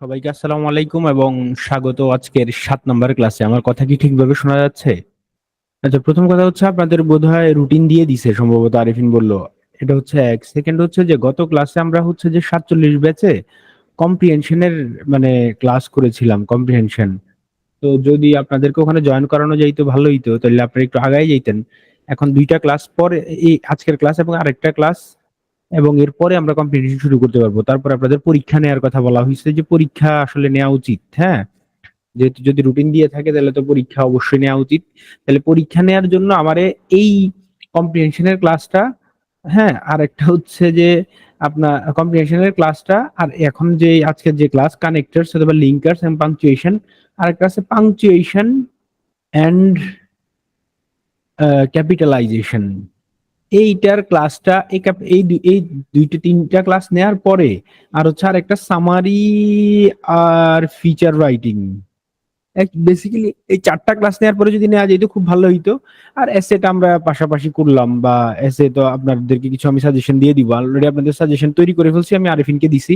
সবাইকে আসসালামু আলাইকুম এবং স্বাগত আজকের 7 নম্বর ক্লাসে। আমার কথা কি ঠিকভাবে শোনা যাচ্ছে? আচ্ছা, প্রথম কথা হচ্ছে আপনাদের বোধহয় রুটিন দিয়ে দিছে, সম্ভবত আরিফিন বলল। এটা হচ্ছে এক। সেকেন্ড হচ্ছে যে গত ক্লাসে আমরা হচ্ছে যে 47 ব্যাচে কম্প্রিহেনশনের মানে ক্লাস করেছিলাম, কম্প্রিহেনশন। তো যদি আপনাদেরকে ওখানে জয়েন করানো যাইতো ভালো হইতো, তাহলে আপনারা একটু আগায় যাইতেন। এখন দুইটা ক্লাস পরে, এই আজকের ক্লাস এবং আরেকটা ক্লাস, এবং এরপরে আমরা কম্পিটিশন শুরু করতে পারবো। তারপর আপনাদের পরীক্ষা নেওয়ার কথা বলা হয়েছে, যে পরীক্ষা আসলে নেওয়া উচিত। হ্যাঁ, যেহেতু যদি রুটিন দিয়ে থাকে তাহলে তো পরীক্ষা অবশ্যই নেওয়া উচিত। তাহলে পরীক্ষা নেওয়ার জন্য আমারে এই কম্প্রিহেনশনের ক্লাসটা, হ্যাঁ, আর একটা হচ্ছে যে আপনার কম্প্রিহেনশনের ক্লাসটা, আর এখন যে আজকের যে ক্লাস কানেক্টরস অথবা লিঙ্কার্স এন্ড পাংচুয়েশন, আর একটা আছে পাংচুয়েশন এন্ড ক্যাপিটালাইজেশন। এইটার ক্লাসটা এই দুইটা তিনটা ক্লাস নেওয়ার পরে আর হচ্ছে আর একটা সামারি আর ফিচার রাইটিং। বেসিক্যালি এই চারটা ক্লাস নেওয়ার পরে যদি নেওয়া যেত খুব ভালো হইতো। আর এসেটা আমরা পাশাপাশি করলাম, বা এসে তো আপনাদেরকে কিছু আমি সাজেশন দিয়ে দিব। অলরেডি আপনাদের সাজেশন তৈরি করে ফেলছি, আমি আরিফিনকে দিছি।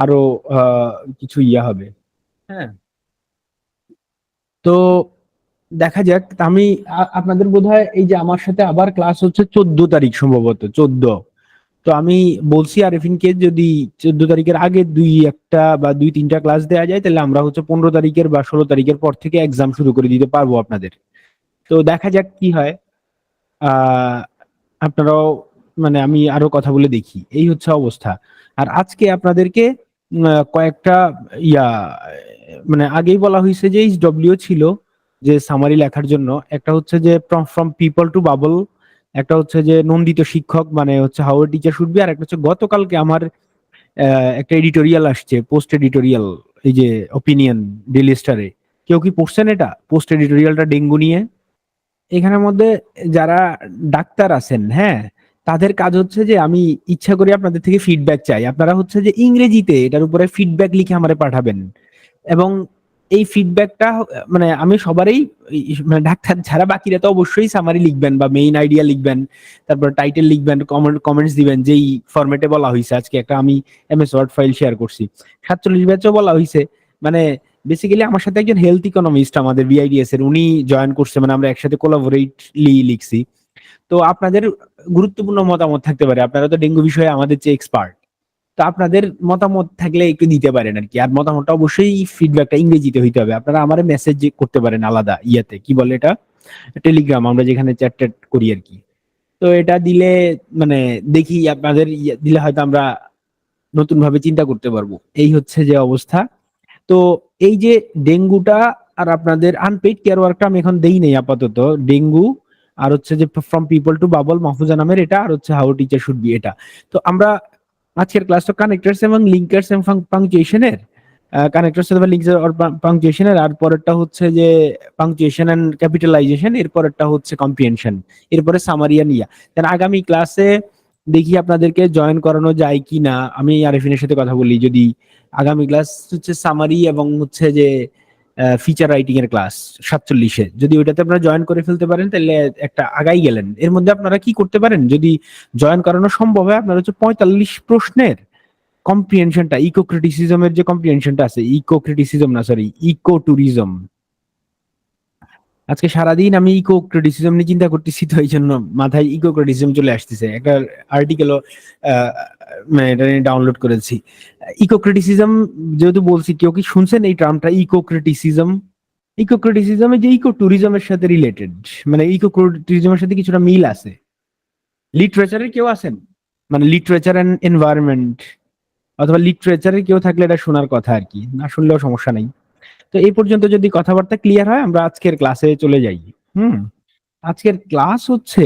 আরো কিছু ইয়া হবে। হ্যাঁ, তো দেখা যাক। তা আমি আপনাদের বোধহয় এই যে আমার সাথে আবার ক্লাস হচ্ছে 14 তারিখ, সম্ভবত 14। তো আমি বলছি আরিফিনকে, যদি 14 তারিখের আগে দুই একটা বা দুই তিনটা ক্লাস দেওয়া যায়, তাহলে আমরা হচ্ছে 15 তারিখের বা 16 তারিখের পর থেকে এক্সাম শুরু করে দিতে পারবো আপনাদের। তো দেখা যাক কি হয়। আহ আপনারাও মানে আমি আরো কথা বলে দেখি, এই হচ্ছে অবস্থা। আর আজকে আপনাদেরকে কয়েকটা ইয়া মানে আগেই বলা হয়েছে যে ডব্লিউ ছিল, যে সামারি লেখার জন্য। একটা হচ্ছে যে ফ্রম পিপল টু বাবল, একটা হচ্ছে যে নন্দিত শিক্ষক মানে হচ্ছে how a teacher should be, আর একটা হচ্ছে গতকালকে আমার একটা এডিটোরিয়াল আসছে, পোস্ট এডিটোরিয়াল, এই যে ওপিনিয়ন ডেইলি স্টারে। কেউ কি পড়ছেন এটা পোস্ট এডিটোরিয়ালটা ডেঙ্গু নিয়ে? এখানের মধ্যে যারা ডাক্তার আছেন, হ্যাঁ, তাদের কাজ হচ্ছে যে আমি ইচ্ছা করে আপনাদের থেকে ফিডব্যাক চাই। আপনারা হচ্ছে যে ইংরেজিতে এটার উপরে ফিডব্যাক লিখে আমারে পাঠাবেন। এবং এই ফিডব্যাকটা মানে আমি সবারই মানে ডাক্তার ছাড়া বাকিরা তো অবশ্যই সামারি লিখবেন বা মেইন আইডিয়া লিখবেন, তারপর টাইটেল লিখবেন, কমেন্টস দিবেন যেই ফরম্যাটে বলা হয়েছে। আজকে একটা আমি এমএস ওয়ার্ড ফাইল শেয়ার করছি, 47 ব্যাচও বলা হয়েছে। মানে বেসিক্যালি আমার সাথে একজন হেলথ ইকোনমিস্ট আমাদের বিআইডিএস এর, উনি জয়েন করছে, মানে আমরা একসাথে কোলাবোরেটলি লিখছি। তো আপনাদের গুরুত্বপূর্ণ মতামত থাকতে পারে, আপনারা তো ডেঙ্গু বিষয়ে আমাদের চেয়ে এক্সপার্ট। তো আপনাদের মতামত থাকলে একটু দিতে পারেন আর কি। আর মতামতটা অবশ্যই ফিডব্যাকটা ইংরেজিতে হইতে হবে। আপনারা আমারে মেসেজ করতে পারেন আলাদা ইয়াতে, কি বলে এটা, টেলিগ্রাম, আমরা যেখানে চ্যাট ট্যাট করি আর কি। তো এটা দিলে মানে দেখি আপনাদের দিলে হয়তো আমরা নতুন ভাবে চিন্তা করতে পারবো। এই হচ্ছে যে অবস্থা। তো এই যে ডেঙ্গুটা আর আপনাদের আনপেইড কেয়ার ওয়ার্কটা আমি এখন দেই নেই আপাতত। ডেঙ্গু আর হচ্ছে যে from people to bubble Mahfuza নামের এটা, আর হচ্ছে হাউ টিচার শুড বি এটা। তো আমরা আজকের ক্লাসটা কানেক্টরস এবং লিঙ্কার্স এবং পাংচুয়েশনের, কানেক্টরস অথবা লিঙ্কস অর পাংচুয়েশনের, আর পরেরটা হচ্ছে যে পাংচুয়েশন এন্ড ক্যাপিটালাইজেশন, এরপরেরটা হচ্ছে কম্প্রিহেনশন, এরপরে সামারিয়ান ইয়া। দেন আগামী ক্লাসে দেখি আপনাদেরকে জয়েন করানো যায় কি না। আমি আরিফিনের সাথে কথা বলি, যদি আগামী ক্লাস হচ্ছে সামারি এবং হচ্ছে যে ফিচার রাইটিং এর ক্লাস 47-এ, যদি ওইটাতে আপনারা জয়েন করে ফেলতে পারেন তাহলে একটা আগাই গেলেন। এর মধ্যে আপনারা কি করতে পারেন, যদি জয়েন করানো সম্ভব হয়, আপনারা হচ্ছে 45 প্রশ্নের কম্প্রিহেনশনটা, ইকো ক্রিটিসিজমের যে কম্প্রিহেনশনটা আছে, ইকো ক্রিটিসিজম না সরি, ইকো ট্যুরিজম। আজকে সারাদিন আমি ইকো ক্রিটিসিজম নিয়ে চিন্তা করতেছি, তো এই জন্য মাথায় ইকো ক্রিটিসিজম চলে আসতেছে। একটা আর্টিকেলও মানে এটা নিয়ে ডাউনলোড করেছি। ইকো ক্রিটিসিজম যেহেতু বলছি, কেউ কি শুনছেন এই টার্মটা ইকো ক্রিটিসিজম? ইকো ক্রিটিসিজম যে ইকো ট্যুরিজমের সাথে রিলেটেড, মানে ইকো ট্যুরিজমের সাথে কিছুটা মিল আছে। লিটারেচারের কেউ আছেন, মানে লিটারেচার এন্ড এনভায়রনমেন্ট, অথবা লিটারেচারের কেউ থাকলে এটা শোনার কথা আর কি, না শুনলেও সমস্যা নাই। তো এই পর্যন্ত যদি কথাবার্তা ক্লিয়ার হয়, আমরা আজকের ক্লাসে চলে যাই। হুম, আজকের ক্লাস হচ্ছে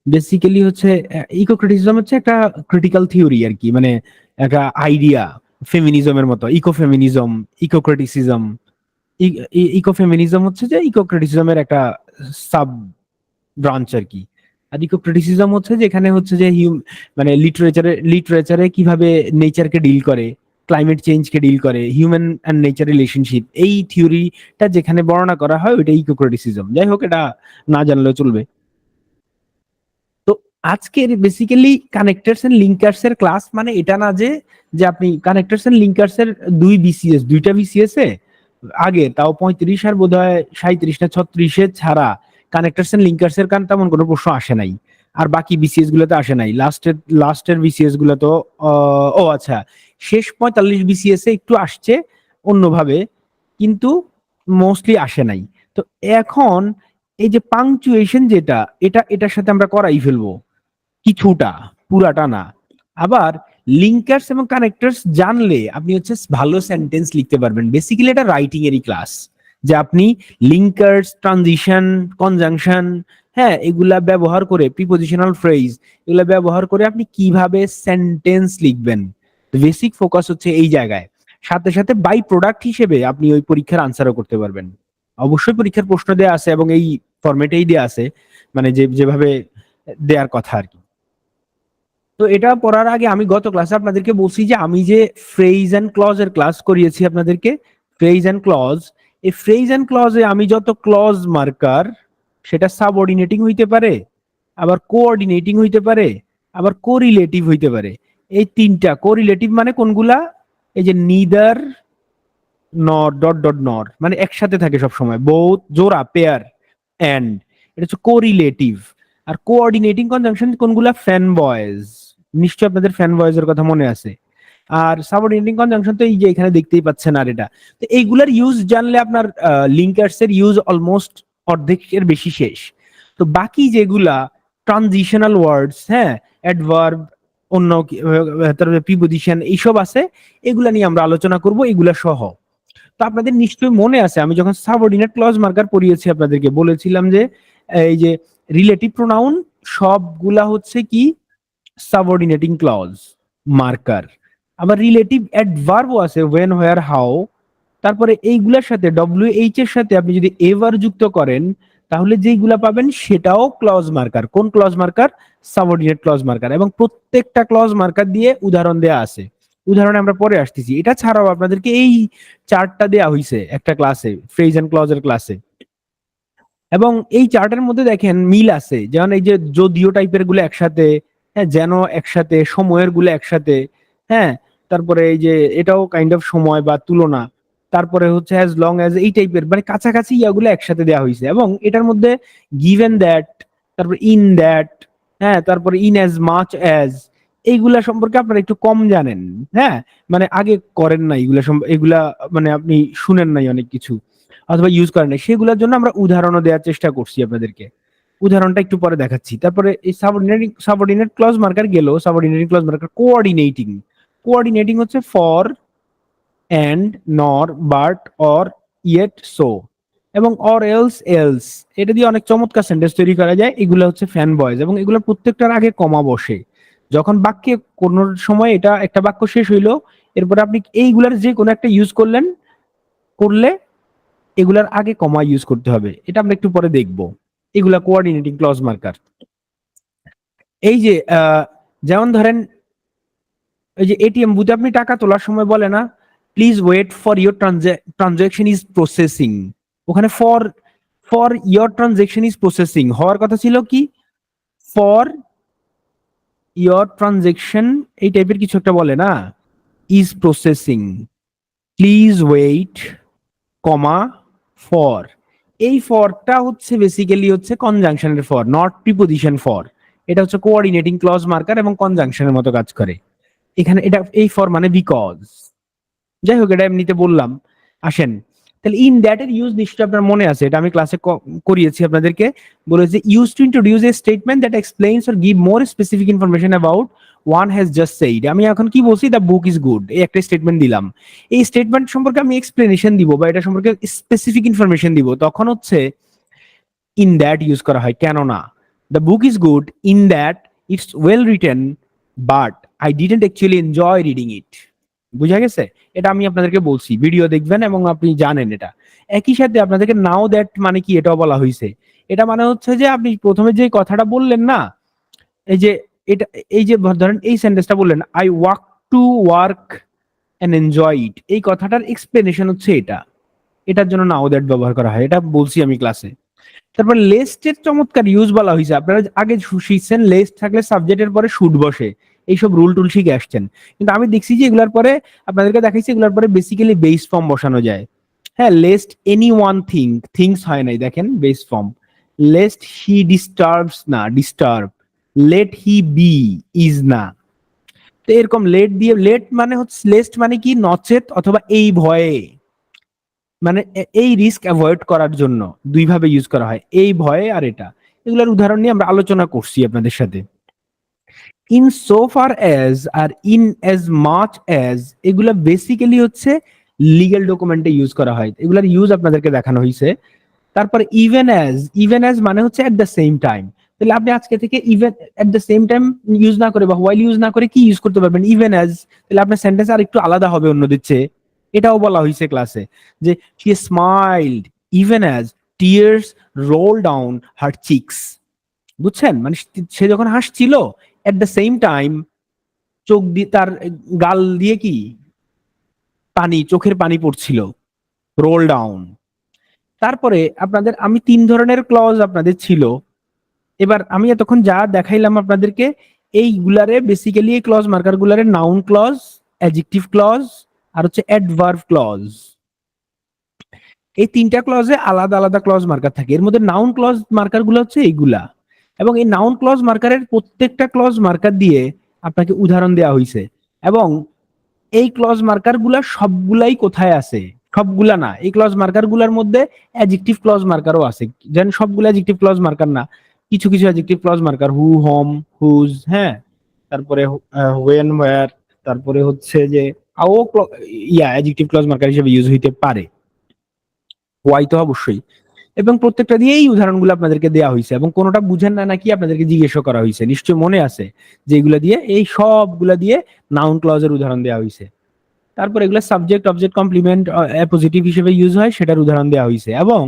বেসিক্যালি হচ্ছে ইকো ক্রিটিসিজম হচ্ছে একটা ক্রিটিক্যাল থিওরি আর কি, মানে একটা আইডিয়া, ফেমিনিজমের মতো। Eco feminism, eco criticism, eco feminism হচ্ছে যে ইকো ক্রিটিসিজমের একটা সাব ব্রাঞ্চ আর কি। আর ইকো ক্রিটিসিজম হচ্ছে যেখানে হচ্ছে যে মানে লিটারেচারে কিভাবে নেচারকে ডিল করে, ক্লাইমেট চেঞ্জকে ডিল করে, হিউম্যান অ্যান্ড নেচার রিলেশনশিপ, এই থিওরিটা যেখানে বর্ণনা করা হয় ওইটা ইকো ক্রিটিসিজম। যাই হোক, এটা না জানলেও চলবে। তো আজকের বেসিক্যালি কানেক্টরস এন্ড লিঙ্কার্স এর ক্লাস মানে এটা না যে যে আপনি কানেক্টরস এন্ড লিঙ্কার্স এর দুইটা বিসিএস এ আগে তাও 35 আর বোধহয় 37 না 36 ছাড়া কানেক্টরস এন্ড লিঙ্কার্স এর তেমন কোনো প্রশ্ন আসে নাই। আর বাকি বিসিএস গুলোতে আসে নাই, লাস্টের বিসিএস গুলো তো ও আচ্ছা, শেষ 45 বিসিএস এ একটু আসছে অন্যভাবে, কিন্তু মোস্টলি আসে নাই। তো এখন এই যে পাংচুয়েশন যেটা, এটার সাথে আমরা করাই ফেলবো কিছুটা, পুরাটা না। আবার লিঙ্কার্স এবং কানেক্টরস জানলে আপনি হচ্ছে ভালো সেন্টেন্স লিখতে পারবেন। বেসিক্যালি এটা রাইটিং এরই ক্লাস, যে আপনি লিঙ্কার্স, ট্রানজিশন, কনজাংশন, হ্যাঁ, এগুলা ব্যবহার করে, প্রিপোজিশনাল ফ্রেজ এগুলা ব্যবহার করে আপনি কিভাবে সেন্টেন্স লিখবেন, বেসিক ফোকাস হচ্ছে এই জায়গায়। সাথে সাথে বাই প্রোডাক্ট হিসেবে আপনি ওই পরীক্ষার আনসারও করতে পারবেন। অবশ্যই পরীক্ষার প্রশ্ন দেয়া আছে এবং এই ফরম্যাটেই দেয়া আছে, মানে যেভাবে দেওয়ার কথা আর কি। তো এটা পড়ার আগে আমি গত ক্লাসে আপনাদেরকে বলছি যে আমি যে ফ্রেজ এন্ড ক্লজ এর ক্লাস করিয়েছি আপনাদেরকে, ফ্রেজ এন্ড ক্লজ, এই ফ্রেজ এন্ড ক্লজে আমি যত ক্লজ মার্কার, সেটা সাবঅর্ডিনেটিং হইতে পারে, আবার কোঅর্ডিনেটিং হইতে পারে, আবার কোরিলেটিভ হইতে পারে। এই তিনটা কোরিলেটিভ মানে কোনগুলা, এই যে নিদার, নর, ডট ডট নর, মানে একসাথে থাকে সব সময়, বোথ জোড়া, পেয়ার, এন্ড, এটা হচ্ছে কোরিলেটিভ। আর কোঅর্ডিনেটিং কনজাংশন কোনগুলা, ফ্যান বয়েজ, নিশ্চয় আপনাদের ফ্যান বয়েজ এর কথা মনে আছে। আর সাবঅর্ডিনেটিং কনজাংশন তো এই যে এখানে দেখতেই পাচ্ছেন। আর এটা তো এইগুলার ইউজ জানলে আপনার লিঙ্কার্স এর ইউজ অলমোস্ট অর্ধেকের বেশি শেষ। তো বাকি যেগুলা ট্রানজিশনাল ওয়ার্ডস, হ্যাঁ, অ্যাডভার্ব, অন্য তারপরে প্রিপোজিশন এইসব আছে, এগুলা নিয়ে আমরা আলোচনা করব, এগুলা সহ। তো আপনাদের নিশ্চয়ই মনে আছে আমি যখন সাবঅর্ডিনেট ক্লজ মার্কার পড়িয়েছি আপনাদেরকে বলেছিলাম যে এই যে রিলেটিভ প্রোনাউন সবগুলা হচ্ছে কি সাবঅর্ডিনেটিং ক্লজ মার্কার। আবার রিলেটিভ অ্যাডভার্বও আছে, ওয়েন, হোয়ার, হাউ। তারপরে এইগুলার সাথে ডব্লিউ এইচ এর সাথে আপনি যদি এভার যুক্ত করেন, তাহলে যেইগুলা পাবেন সেটাও ক্লজ মার্কার। কোন clause marker? Subordinate clause marker. এবং প্রত্যেকটা ক্লজ মার্কার দিয়ে উদাহরণ দেয়া আছে, উদাহরণে আমরা পরে আসতেছি। এটা ছাড়াও আপনাদেরকে এই চার্টটা দেয়া হয়েছে একটা ক্লাসে, ফ্রেজ এন্ড ক্লজের ক্লাসে। এবং এই চার্টের মধ্যে দেখেন মিল আছে, যেমন এই যে যদিও টাইপের গুলো একসাথে, হ্যাঁ, যেন একসাথে, সময়ের গুলো একসাথে, হ্যাঁ, তারপরে এই যে এটাও কাইন্ড অফ সময় বা তুলনা, তারপরে হচ্ছে অ্যাজ লং অ্যাজ, এই টাইপের মানে কাছাকাছি ইয়াগুলো একসাথে দেওয়া হয়েছে। এবং এটার মধ্যে গিভেন দ্যাট, তারপরে ইন দ্যাট, হ্যাঁ, তারপরে ইন অ্যাজ মাচ অ্যাজ, এইগুলা সম্পর্কে আপনারা একটু কম জানেন। হ্যাঁ, মানে আগে করেন না এগুলা, এগুলা মানে আপনি শুনেন নাই অনেক কিছু, অথবা ইউজ করেন না, সেগুলোর জন্য আমরা উদাহরণও দেওয়ার চেষ্টা করছি আপনাদেরকে। উদাহরণটা একটু পরে দেখাচ্ছি। তারপরে এই সাবঅর্ডিনেট ক্লজ মার্কার গেল, subordinating clause marker coordinating. Coordinating হচ্ছে for, and, nor, but, or, yet, so, এবং অর, এলস, এলস। এটা দিয়ে অনেক চমৎকার সেন্টেন্স তৈরি করা যায়। এগুলো হচ্ছে ফ্যান বয়েজ, এবং এগুলোর প্রত্যেকটার আগে কমা বসে। যখন বাক্যে কোন সময় এটা একটা বাক্য শেষ হইলো, এরপরে আপনি এইগুলার যে কোনো একটা ইউজ করলে এগুলার আগে কমা ইউজ করতে হবে, এটা আমরা একটু পরে দেখব। এগুলা কোঅর্ডিনেটিং ক্লজ মার্কার। এই যে যেমন ধরেন এই যে এটিএম বুথে আপনি টাকা তোলার সময় বলে না, please wait for your transaction is processing. ওখানে for, your transaction is processing হওয়ার কথা ছিল কি, ফর ইয়োর ট্রানজাকশন, এই টাইপের কিছু একটা বলে না, is processing, please wait, comma, for. এই ফরটা হচ্ছে বেসিক্যালি হচ্ছে কনজাংশনের ফর, নট প্রিপোজিশন ফর। এটা হচ্ছে কোঅর্ডিনেটিং ক্লজ মার্কার এবং কনজাংশনের মতো কাজ করে এখানে। এটা এই ফর মানে বিকজ, যাই হোক, এটা এমনিতে বললাম। আসেন তাহলে ইন দ্যাট এর ইউজ নিশ্চয়ই আপনার মনে আছে, এটা আমি ক্লাসে করিয়েছি আপনাদেরকে। বলেছে use to introduce A statement that explains or give more specific information about one has just said. আমি এখন কি বলছি, দ্য বুক ইজ গুড, এই একটা স্টেটমেন্ট দিলাম। এই স্টেটমেন্ট সম্পর্কে আমি এক্সপ্লেনেশন দিব বা এটা সম্পর্কে স্পেসিফিক ইনফরমেশন দিব, তখন হচ্ছে ইন দ্যাট ইউজ করা হয়। কেননা the book is good in that it's well written, but I didn't actually enjoy reading ইট। বুঝা গেছে? এটা আমি আপনাদেরকে বলছি, ভিডিও দেখবেন এবং আপনি জানেন এটা। একই সাথে আপনাদেরকে নাও দ্যাট মানে কি এটাও বলা হয়েছে। এটা মানে হচ্ছে যে আপনি প্রথমে যে কথাটা বললেন না, এই যে এটা, এই যে ধরেন এই সেন্টেন্সটা বললেন, I walk to work and enjoy it, এই কথাটার এক্সপ্লেনেশন হচ্ছে এটা। এটার জন্য নাও দ্যাট ব্যবহার করা হয়, এটা বলছি আমি ক্লাসে। তারপর লেস্টের চমৎকার ইউজ বলা হয়েছে, আপনারা আগে শিখছেন লেস্ট থাকলে সাবজেক্টের পরে শুড বসে, এইসব রুল টুল শিখে আসছেন, কিন্তু আমি দেখছি যে এগুলার পরে আপনাদেরকে দেখাইছি এগুলার পরে বেসিক্যালি বেস ফর্ম বসানো যায়। হ্যাঁ, লেস্ট এনি ওয়ান থিংস হয় নাই, দেখেন base form, lest he disturbs না disturb, let he be is না। তো এরকম লেট দিয়ে, লেট মানে হচ্ছে লেস্ট মানে কি নচেত অথবা এই ভয়ে, মানে এই রিস্ক অ্যাভয়েড করার জন্য দুই ভাবে ইউজ করা হয়, এই ভয়ে আর এটা। এগুলোর উদাহরণ নিয়ে আমরা আলোচনা করছি আপনাদের সাথে। ইন সো ফার অ্যাজ আর ইন অ্যাজ মাচ অ্যাজ, এগুলা বেসিক্যালি হচ্ছে লিগ্যাল ডকুমেন্টে ইউজ করা হয়, এগুলার ইউজ আপনাদেরকে দেখানো হয়েছে। তারপর ইভেন অ্যাজ মানে হচ্ছে এট দ্য সেম টাইম। তাহলে আপনি আজকে থেকে even at the same time use না করে বা হোয়াইল ইউজ না করে কি ইউজ করতে পারবেন, ইভেন অ্যাজ। তাহলে আপনার সেন্টেন্স আর একটু আলাদা হবে অন্যদের চেয়ে, এটাও বলা হয়েছে ক্লাসে, যে she স্মাইলড even as tears role down her Cheeks. বুঝছেন, মানে সে যখন হাসছিল এট দ্য সেম টাইম চোখ দিয়ে তার গাল দিয়ে কি পানি, চোখের পানি পড়ছিল, রোল ডাউন। তারপরে আপনাদের আমি 3 ধরনের ক্লজ আপনাদের ছিল, এবার আমি এতক্ষণ যা দেখাইলাম আপনাদেরকে এইগুলারে বেসিক্যালি এই ক্লজ মার্কার গুলারে নাউন ক্লজ, অ্যাডজেক্টিভ ক্লজ আর হচ্ছে অ্যাডভার্ব ক্লজ, এই 3টা ক্লজে আলাদা আলাদা ক্লজ মার্কার থাকে। এর মধ্যে নাউন ক্লজ মার্কার গুলো হচ্ছে এইগুলা, এবং এই নাউন ক্লজ মার্কারের প্রত্যেকটা ক্লজ মার্কার দিয়ে আপনাকে উদাহরণ দেওয়া হয়েছে, এবং এই ক্লজ মার্কার গুলা সবগুলাই কোথায় আছে, সবগুলা না, এই ক্লজ মার্কার গুলার মধ্যে অ্যাডজেক্টিভ ক্লজ মার্কারও আছে, যেন সবগুলো অ্যাডজেক্টিভ ক্লজ মার্কার না, কিছু কিছু অ্যাডজেক্টিভ ক্লজ মার্কার, হু, হোম, হুজ, হ্যাঁ, তারপরে হোয়েন, ওয়্যার, তারপরে হচ্ছে যে আও অ্যাডজেক্টিভ ক্লজ মার্কার হিসেবে ইউজ হইতে পারে, ওয়াই তো অবশ্যই। এবং প্রত্যেকটা দিয়েই উদাহরণগুলো আপনাদেরকে দেওয়া হয়েছে, এবং কোনোটা বুঝেন না নাকি আপনাদেরকে জিজ্ঞেসও করা হয়েছে, নিশ্চয় মনে আছে যে এগুলা দিয়ে, এই সবগুলা দিয়ে নাউন ক্লজের উদাহরণ দেওয়া হয়েছে। তারপর এগুলো সাবজেক্ট অবজেক্ট কমপ্লিমেন্ট অ্যাপোজিটিভ হিসেবে ইউজ হয় সেটার উদাহরণ দেওয়া হয়েছে, এবং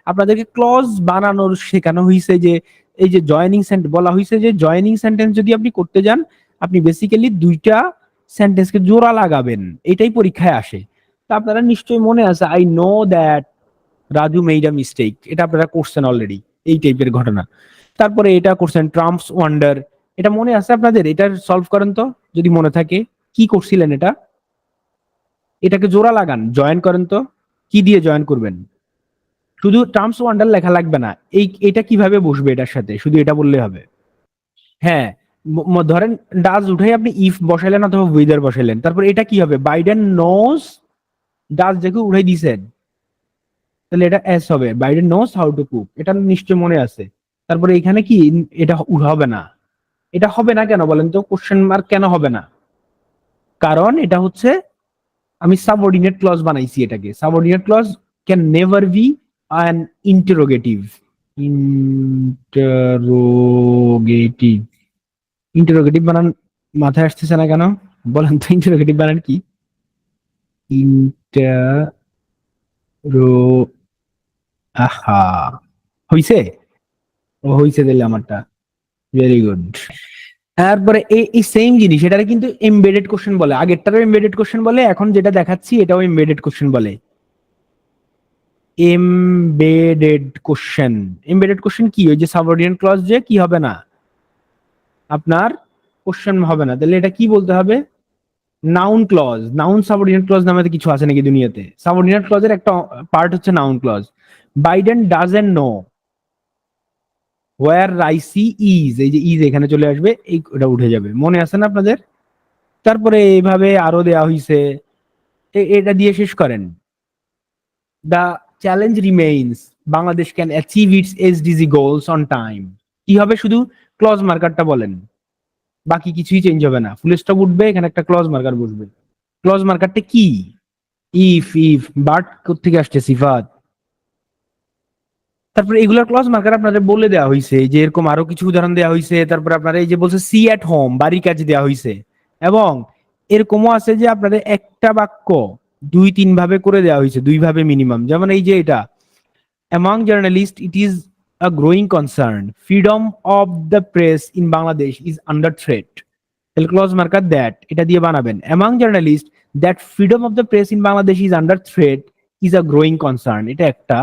আপনাদেরকে ক্লজ বানানোর শেখানো হয়েছে, যে এই যে জয়েনিং সেন্টেন্স বলা হয়েছে, যে জয়েনিং সেন্টেন্স যদি আপনি করতে যান আপনি বেসিক্যালি 2টা সেন্টেন্সকে জোড়া লাগাবেন, এটাই পরীক্ষায় আসে। তা আপনারা নিশ্চয়ই মনে আছে, I know that Raju made a mistake, এটা আপনারা করছেন অলরেডি, এই টাইপের ঘটনা। তারপরে এটা করছেন ট্রাম্পস ওয়ান্ডার, এটা মনে আছে আপনাদের, এটা সলভ করেন তো যদি মনে থাকে, কি করছিলেন এটা, এটাকে জোড়া লাগান, জয়েন করেন তো, কি দিয়ে জয়েন করবেন, শুধু টার্মস ওয়ান্ডার লেখা লাগবে না, এটা কিভাবে বসবে এটার সাথে, শুধু এটা বললে হবে। হ্যাঁ, ধরেন ডাজ উঠাই আপনি ইফ বসাইলেন অথবা উইদার বসাইলেন, তারপর এটা কি হবে, বাইডেন নোজ ডাজ দেখে উঠাই দিছেন, তাহলে এটা এস হবে, Biden knows how to cook, এটা নিশ্চয় মনে আছে। তারপরে এখানে কি, এটা হবে না, এটা হবে না কেন বলেন তো, কোশ্চেন মার্ক কেন হবে না, কারণ এটা হচ্ছে আমি সাবঅর্ডিনেট ক্লজ বানাইছি, এটাকে subordinate clause can never be an interrogative, interrogative, interrogative বানান মাথায় আসতেছে না কেন, বলেন তো ইন্টারোগেটিভ বানান কি, ইন্টারো, আহা, হইছে, ও হইছে দিলে আমারটা, ভেরি গুড। তারপরে এই সেম জিনিস, এটারে কিন্তু এমবেডেড কোশ্চেন বলে, আগেরটারও এমবেডেড কোশ্চেন বলে, এখন যেটা দেখাচ্ছি এটাও এমবেডেড কোশ্চেন বলে, এমবেডেড কোশ্চেন। এমবেডেড কোশ্চেন কি, ওই যে সাবঅর্ডিনেট ক্লজ যে কি হবে না, আপনার কোশ্চেন হবে না, তাহলে এটা কি বলতে হবে, noun clause, noun subordinate clause নামে কিছু আছে নাকি দুনিয়াতে, সাবঅর্ডিনেট ক্লজের একটা পার্ট হচ্ছে noun clause. Biden doesn't know where Raisi is, এই যে ইজ এখানে চলে আসবে, এই ওটা উঠে যাবে, মনে আছে না আপনাদের। তারপরে এইভাবে আরো দেয়া হইছে, এটা দিয়ে শেষ করেন, the challenge remains Bangladesh can achieve it's SDG goals on time, কি হবে, শুধু ক্লজ মার্কারটা বলেন, বাকি কিছুই চেঞ্জ হবে না, ফুল স্টপ উঠবে, এখানে একটা ক্লজ মার্কার বসবে, ক্লজ মার্কারটা কি, ইফ বাট কোথেকে আসছে, সিফাত। তারপরে এগুলার ক্লজ মার্কার আপনাদের বলে দেওয়া হয়েছে, যে এরকম আরো কিছু উদাহরণ দেওয়া হয়েছে, তারপরে আপনারা এই যে বলছে সি অ্যাট হোম, বাড়ির কাজ দেওয়া হয়েছে, এবং এরকমও আছে যে আপনাদের একটা বাক্য 2-3 ভাবে করে দেওয়া হয়েছে, 2 ভাবে মিনিমাম, যেমন এই যে এটা, among journalists it is a growing concern freedom of the press in Bangladesh is under threat, তাহলে ক্লজ মার্কার দ্যাট এটা দিয়ে বানাবেন, among journalists that freedom of the press in Bangladesh is under threat is a growing concern, এটা একটা।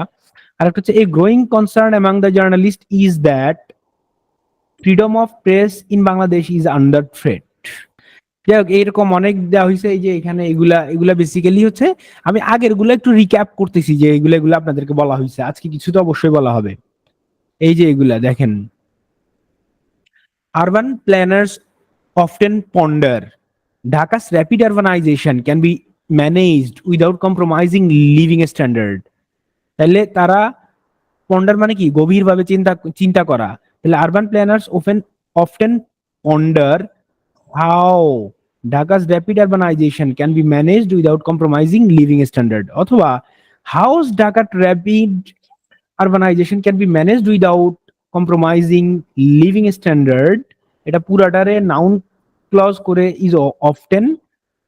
আর একটা হচ্ছে, a growing concern among the journalist is that freedom of press in Bangladesh is under threat. যাই হোক, এরকম অনেক দেওয়া হয়েছে। এই যে এখানে এগুলা এগুলা বেসিক্যালি হচ্ছে, আমি আগের গুলো একটু রিক্যাপ করতেছি যে এগুলা এগুলো আপনাদেরকে বলা হয়েছে, আজকে কিছু তো অবশ্যই বলা হবে। এই যে এগুলা দেখেন, urban planners often ponder Dhaka's rapid urbanization can be managed without compromising living standard। তাহলে তারা পন্ডার মানে কি, গভীরভাবে চিন্তা চিন্তা করা। তাহলে urban planners often ponder how Dhaka's rapid urbanization can be managed without compromising living standard, অথবা how's Dhaka's rapid urbanization can be managed without compromising living standard। এটা পুরাটারে নাউন ক্লজ করে is often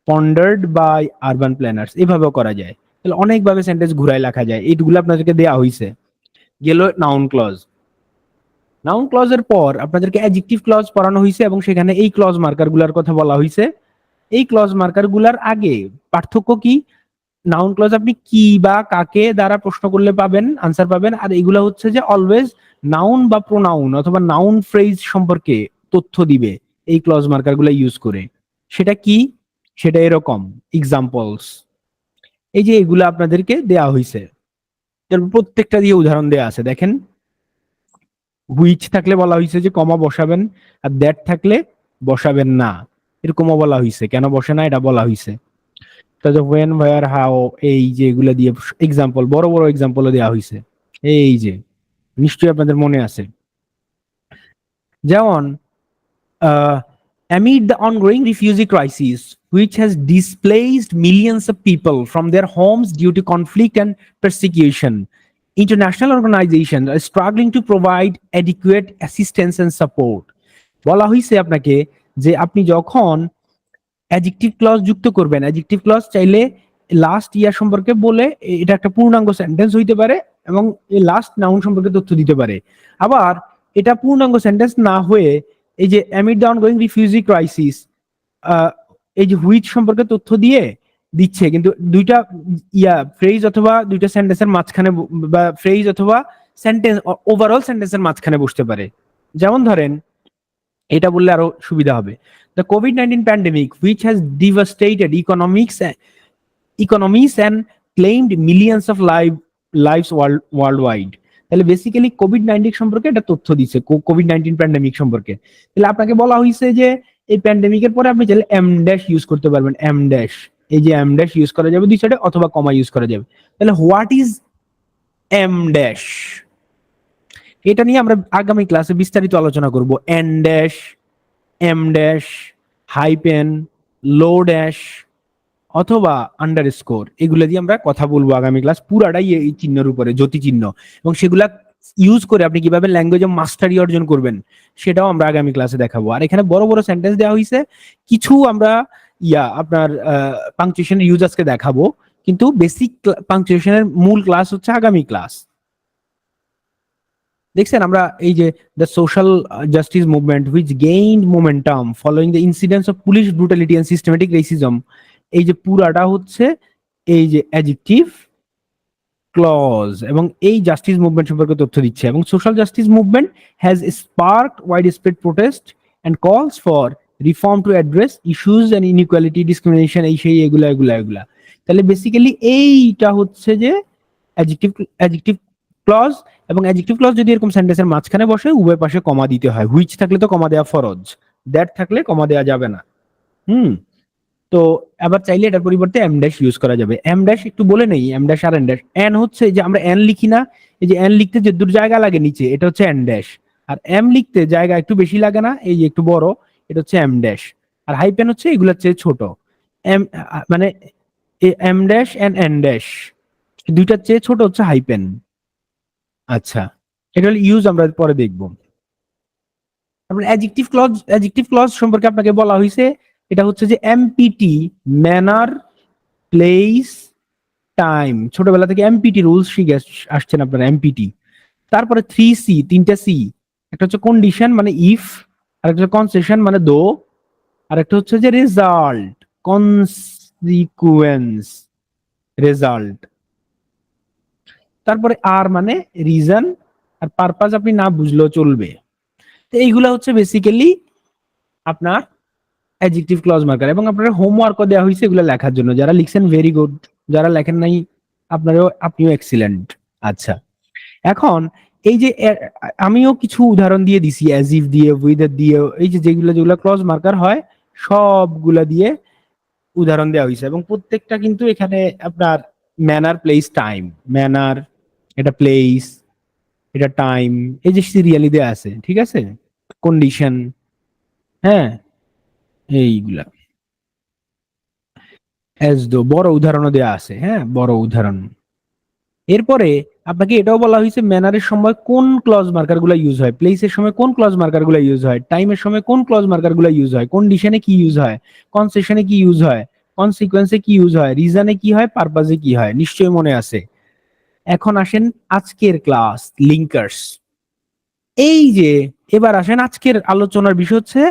pondered by urban planners, এভাবেও করা যায়। তাহলে অনেকভাবে sentence ঘুরাই লেখা যায়। এইগুলো আপনাদেরকে দেওয়া হয়েছে। গেল নাউন ক্লজ। নাউন ক্লজের পর আপনাদেরকে অ্যাডজেক্টিভ ক্লজ পড়ানো হয়েছে এবং সেখানে এই ক্লজ মার্কার গুলার কথা বলা হয়েছে। এই ক্লজ মার্কার গুলার আগে পার্থক্য কি, নাউন ক্লজ আপনি কি বা কাকে দ্বারা প্রশ্ন করলে পাবেন, আনসার পাবেন। আর এগুলা হচ্ছে যে অলওয়েজ নাউন বা প্রোনাউন অথবা নাউন ফ্রেজ সম্পর্কে তথ্য দিবে এই ক্লজ মার্কার গুলা ইউজ করে। সেটা কি, সেটা এরকম এক্সাম্পলস। এই যে এগুলা আপনাদেরকে দেয়া হয়েছে, প্রত্যেকটা দিয়ে উদাহরণ দেয়া আছে। দেখেন, হুইচ থাকলে বলা হয়েছে যে কমা বসাবেন, আর দ্যাট থাকলে বসাবেন না, এরকমও বলা হয়েছে। কেন বসে না এটা বলা হয়েছে। তাহলে ওয়েন, ওয়্যার, হাউ, এই যে এগুলা দিয়ে এক্সাম্পল, বড় বড় এক্সাম্পলও দেওয়া হয়েছে। এই যে নিশ্চয়ই আপনাদের মনে আছে। যেমন amid the ongoing refugee crisis which has displaced millions of people from their homes due to conflict and persecution, international organizations are struggling to provide adequate assistance and support। বলা হয়েছে আপনাকে যে আপনি যখন অ্যাডজেক্টিভ ক্লজ যুক্ত করবেন, adjective clause চাইলে last year সম্পর্কে বলে এটা একটা পূর্ণাঙ্গ সেন্টেন্স হইতে পারে এবং এই লাস্ট নাউন সম্পর্কে তথ্য দিতে পারে। আবার এটা পূর্ণাঙ্গ সেন্টেন্স না হয়ে এই যে amid the ongoing refugee crisis, এই যে হুইচ সম্পর্কে তথ্য দিয়ে দিচ্ছে, কিন্তু দুইটা ফ্রেজ অথবা দুইটা সেন্টেন্সের মাঝখানে, বা ফ্রেজ অথবা সেন্টেন্স ওভারঅল সেন্টেন্সের মাঝখানে বসতে পারে। যেমন ধরেন, এটা বললে আরো সুবিধা হবে। The COVID-19 pandemic, which has devastated economies and claimed millions of lives worldwide। তাহলে বেসিক্যালি কোভিড-19 সম্পর্কে এটা তথ্য দিচ্ছে, কোভিড-19 প্যান্ডেমিক সম্পর্কে। তাহলে আপনাকে বলা হয়েছে যে এই প্যান্ডেমিকের পরে আপনি চাইলে এম ড্যাশ ইউজ করতে পারবেন, এম ড্যাশ। এই যে এম ড্যাশ ইউজ করা যাবে দুই সাইডে, অথবা কমা ইউজ করা যাবে। তাহলে হোয়াট ইজ এম ড্যাশ, এটা নিয়ে আমরা আগামী ক্লাসে বিস্তারিত আলোচনা করব। En dash, em dash, hyphen, low dash অথবা আন্ডারস্কোর, এগুলো দিয়ে আমরা কথা বলবো আগামী ক্লাস পুরাটাই এই চিহ্নের উপরে, জ্যোতি চিহ্ন, এবং সেগুলা ইউজ করে আপনি কিভাবে ল্যাঙ্গুয়েজে মাস্টারি অর্জন করবেন সেটাও আমরা আগামী ক্লাসে দেখাবো। আর এখানে বড় বড় সেন্টেন্স দেওয়া হয়েছে, কিছু আমরা আপনার পাংচুয়েশন ইউজ আজকে দেখাবো, কিন্তু বেসিক পাংচুয়েশনের মূল ক্লাস হচ্ছে আগামী ক্লাস। দেখছেন আমরা এই যে the social justice movement which gained momentum following the incidents of police brutality and systematic racism, এই যে পুরাটা হচ্ছে এই যে অ্যাডজেক্টিভ ক্লজ, এবং এই জাস্টিস মুভমেন্ট সম্পর্কে তথ্য দিচ্ছে। এবং social justice movement has sparked wide spread protest and calls for reform to address issues and inequality, discrimination, এই সেই এগুলা এগুলা এগুলা। তাহলে বেসিক্যালি এইটা হচ্ছে যে অ্যাডজেক্টিভ ক্লজ। এবং অ্যাডজেক্টিভ ক্লজ যদি এরকম সেন্টেন্সের মাঝখানে বসে উভয় পাশে কমা দিতে হয়। হুইচ থাকলে তো কমা দেওয়া ফরজ, দ্যাট থাকলে কমা দেওয়া যাবে না। তো আবার চাইলে এটার পরিবর্তে এম ড্যাশ ইউজ করা যাবে। এম ড্যাশ একটু বলে নেই, এম ড্যাশ আর এন ড্যাশ। এন হচ্ছে যে আমরা এন লিখি না, এই যে এন লিখতে যে দুটো জায়গা লাগে নিচে, এটা হচ্ছে এন ড্যাশ। আর এম লিখতে জায়গা একটু বেশি লাগে না, এই যে একটু বড়, এটা হচ্ছে এম ড্যাশ। আর হাইপেন হচ্ছে এগুলোর চেয়ে ছোট। এম মানে em dash and en dash দুইটার চেয়ে ছোট হচ্ছে হাইপেন। আচ্ছা, এটা হলো ইউজ, আমরা পরে দেখবো। তারপরে অ্যাডজেক্টিভ ক্লজ সম্পর্কে আপনাকে বলা হয়েছে, এটা হচ্ছে যে এমপিটি, ম্যানার, প্লেস, টাইম। ছোটবেলা থেকে এমপিটি রুলস শিখে আসছেন আপনারা, এমপিটি। তারপরে 3C, তিনটা সি, একটা হচ্ছে কন্ডিশন মানে ইফ, আর একটা কনসেশন মানে দো, আর একটা হচ্ছে যে রেজাল্ট, কনসিকুয়েন্স, রেজাল্ট। তারপরে আর মানে রিজন, আর পারপাস আপনি না বুঝলেও চলবে। তো এইগুলা হচ্ছে বেসিক্যালি আপনার অ্যাডজেক্টিভ ক্লজ মার্কার, এবং আপনার হোমওয়ার্কও দেওয়া হয়েছে এগুলো লেখার জন্য। যারা লিখছেন ভেরি গুড, যারা লেখেন নাই আপনিও এক্সিলেন্ট। আচ্ছা, এখন এই যে আমিও কিছু উদাহরণ দিয়ে দিছি, অ্যাজ ইফ দিয়ে, উইথ দিয়ে, এই যে যেগুলো যেগুলো ক্লজ মার্কার হয় সবগুলা দিয়ে উদাহরণ দেওয়া হয়েছে, এবং প্রত্যেকটা কিন্তু এখানে আপনার ম্যানার, প্লেস, টাইম, ম্যানার, এটা প্লেস, এটা টাইম, এই যে সিরিয়ালি দেওয়া আছে, ঠিক আছে, কন্ডিশন, হ্যাঁ, এইগুলা অ্যাজ দো, বড় উদাহরণও দেওয়া আছে, হ্যাঁ, বড় উদাহরণ। এরপরে আপনাকে এটাও বলা হয়েছে ম্যানারের সময় কোন ক্লজ মার্কার গুলো ইউজ হয়, প্লেসের সময় কোন ক্লজ মার্কার গুলো ইউজ হয়, টাইমের সময় কোন ক্লজ মার্কার গুলো ইউজ হয়, কন্ডিশনে কি ইউজ হয়, কনসেশনে কি ইউজ হয়, কনসিকুয়েন্সে কি ইউজ হয়, রিজনে কি হয়, পারপাজে কি হয়, নিশ্চয়ই মনে আছে। এখন আসেন আজকের ক্লাস, লিঙ্কার্স। এই যে এবার আসেন আজকের আলোচনার বিষয় হচ্ছে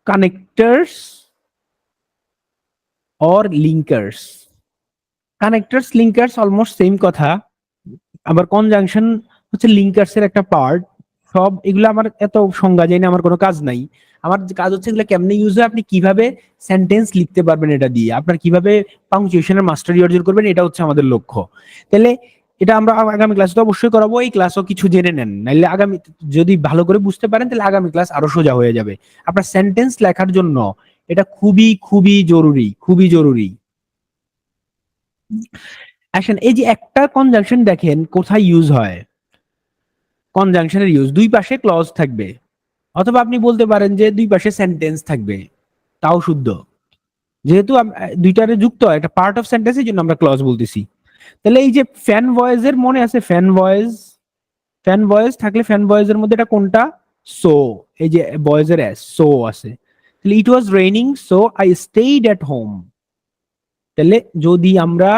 connectors or linkers. Connectors linkers almost same কথা, আবার কনজাংশন হচ্ছে লিঙ্কার্স এর একটা পার্ট। সব এগুলো আমার এত সংজ্ঞা জানি না, আমার কোনো কাজ নাই। আমার কাজ হচ্ছে এগুলো কেমনে ইউজ হয়, আপনি কিভাবে সেন্টেন্স লিখতে পারবেন এটা দিয়ে, আপনার কিভাবে পাংচুয়েশনের মাস্টারি অর্জন করবেন, এটা হচ্ছে আমাদের লক্ষ্য। তাহলে এটা আমরা আগামী ক্লাসে তো অবশ্যই করাবো, এই ক্লাসও কিছু জেনে নেন, নাইলে আগামী যদি ভালো করে বুঝতে পারেন তাহলে আগামী ক্লাস আরো সোজা হয়ে যাবে। আপনার সেন্টেন্স লেখার জন্য এটা খুবই খুবই জরুরি, খুবই জরুরি। আসেন এই যে একটা কনজাংশন দেখেন কোথায় ইউজ হয়। কনজাংশনের ইউজ, দুই পাশে ক্লজ থাকবে, অথবা আপনি বলতে পারেন যে দুই পাশে সেন্টেন্স থাকবে, তাও শুদ্ধ। যেহেতু দুইটারে যুক্ত হয়, একটা পার্ট অফ সেন্টেন্স, এই জন্য আমরা ক্লজ বলতেছি। তাহলে এই যে ফ্যান ভয়েস এর মনে আছে, ফ্যান ভয়েস, ফ্যান ভয়েস থাকলে ফ্যান ভয়েস এর মধ্যে এটা কোনটা, সো, এই যে ভয়েস এর সো আছে, তাহলে it was raining so I stayed at home. তাহলে যদি আমরা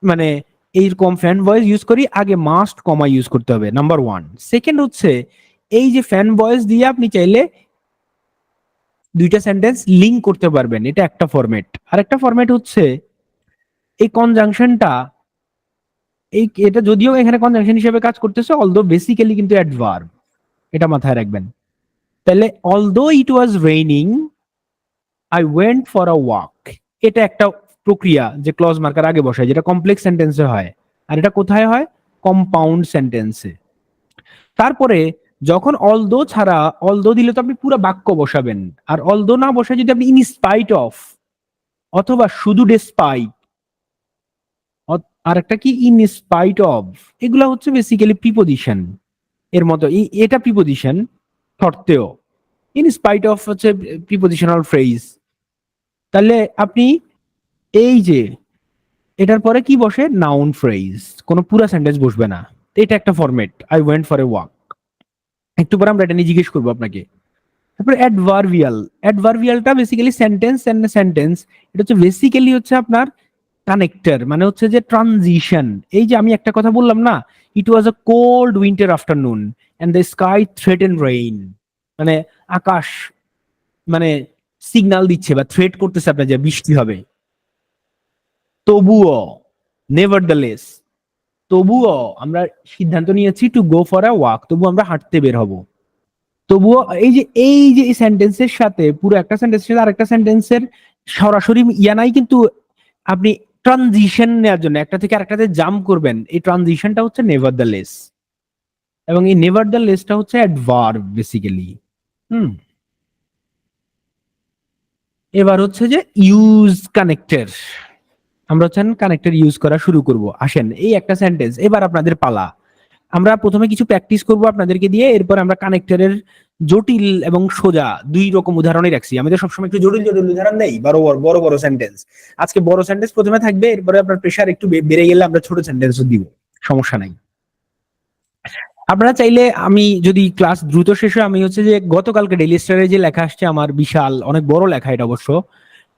মানে এইরকম ফ্যান ভয়েস ইউজ করি, আগে মাস্ট কমা ইউজ করতে হবে, নাম্বার ওয়ান। সেকেন্ড হচ্ছে এই যে ফ্যান ভয়েস দিয়ে আপনি চাইলে দুইটা সেন্টেন্স লিঙ্ক করতে পারবেন, এটা একটা ফরম্যাট। আর একটা ফরম্যাট হচ্ছে এই কনজাংশনটা, এটা যদিও এখানে কনজাংশন হিসেবে কাজ করতেছে, অলদো বেসিক্যালি কিন্তু অ্যাডভার্ব, এটা মাথায় রাখবেন। তাহলে although it was raining I went for a walk, এটা একটা প্রক্রিয়া যে ক্লজ মার্কার আগে বসায়, যেটা কমপ্লেক্স সেন্টেন্সে হয়। আর এটা কোথায় হয়, কম্পাউন্ড সেন্টেন্সে। তারপরে যখন অলদো ছাড়া, অলদো দিলে তো আপনি পুরো বাক্য বসাবেন, আর অলদো না বসায় যদি আপনি ইন স্পাইট অফ অথবা শুধু ডেসপাইট, আর একটা কি ইন স্পাইট অফ, এগুলা হচ্ছে বেসিক্যালি প্রিপোজিশন এর মতো, এটা প্রিপোজিশন শর্তেও, ইন স্পাইট অফ হচ্ছে প্রিপোজিশনাল ফ্রেজ। তাহলে আপনি এই যে এটার পরে কি বসে, নাউন ফ্রেজ, কোনো পুরা সেন্টেন্স বসবে না, এটা একটা format, I went for a walk. একটু পরে আমরা এটা নিয়ে জিজ্ঞেস করবো আপনাকে। তারপরে অ্যাডভার্বিয়াল, অ্যাডভার্বিয়ালটা বেসিক্যালি সেন্টেন্স এন্ড সেন্টেন্স, এটা হচ্ছে বেসিক্যালি হচ্ছে আপনার কানেক্টর, মানে হচ্ছে যে ট্রানজিশন। এই যে আমি একটা কথা বললাম না, it was a cold winter afternoon and the sky threaten rain, মানে আকাশ মানে সিগন্যাল দিচ্ছে বা থ্রেট করতেছে আপনার যে বৃষ্টি হবে। তবুও, নেভারদালেস, তবুও আমরা সিদ্ধান্ত নিয়েছি to go for a walk, তবুও আমরা হাঁটতে বের হব। তবুও এই যে এই সেন্টেন্সের সাথে, পুরো একটা সেন্টেন্সের সাথে আরেকটা সেন্টেন্সের সরাসরি ইয়া নাই, কিন্তু আপনি ট্রানজিশন নেওয়ার জন্য একটা থেকে আরেকটাতে জাম্প করবেন, এই ট্রানজিশনটা হচ্ছে নেভারদালেস, এবং এই নেভারদালেসটা হচ্ছে অ্যাডভার্ব বেসিক্যালি। হুম, এবার হচ্ছে যে ইউজ কানেক্টর, আমরা হচ্ছেন কানেক্টর ইউজ করা শুরু করব। আসেন এই একটা সেন্টেন্স, এবার আপনাদের পালা। আমরা প্রথমে কিছু প্র্যাকটিস করব আপনাদেরকে দিয়ে, এরপর আমরা কানেক্টরের জটিল এবং সোজা দুই রকম উদাহরণই রাখছি। আমাদের সবসময় একটু জটিল জটিল উদাহরণ নেই, বড় বড় বড় বড় সেন্টেন্স। আজকে বড় সেন্টেন্স প্রথমে থাকবে, এরপরে আপনার প্রেশার একটু বেড়ে গেলে আমরা ছোট সেন্টেন্সও দিব, সমস্যা নাই। আপনারা চাইলে, আমি যদি ক্লাস দ্রুত শেষ হয়, আমি হচ্ছে যে গতকালকে ডেইলি স্টারে যে লেখা আসছে আমার, বিশাল অনেক বড় লেখা, এটা অবশ্য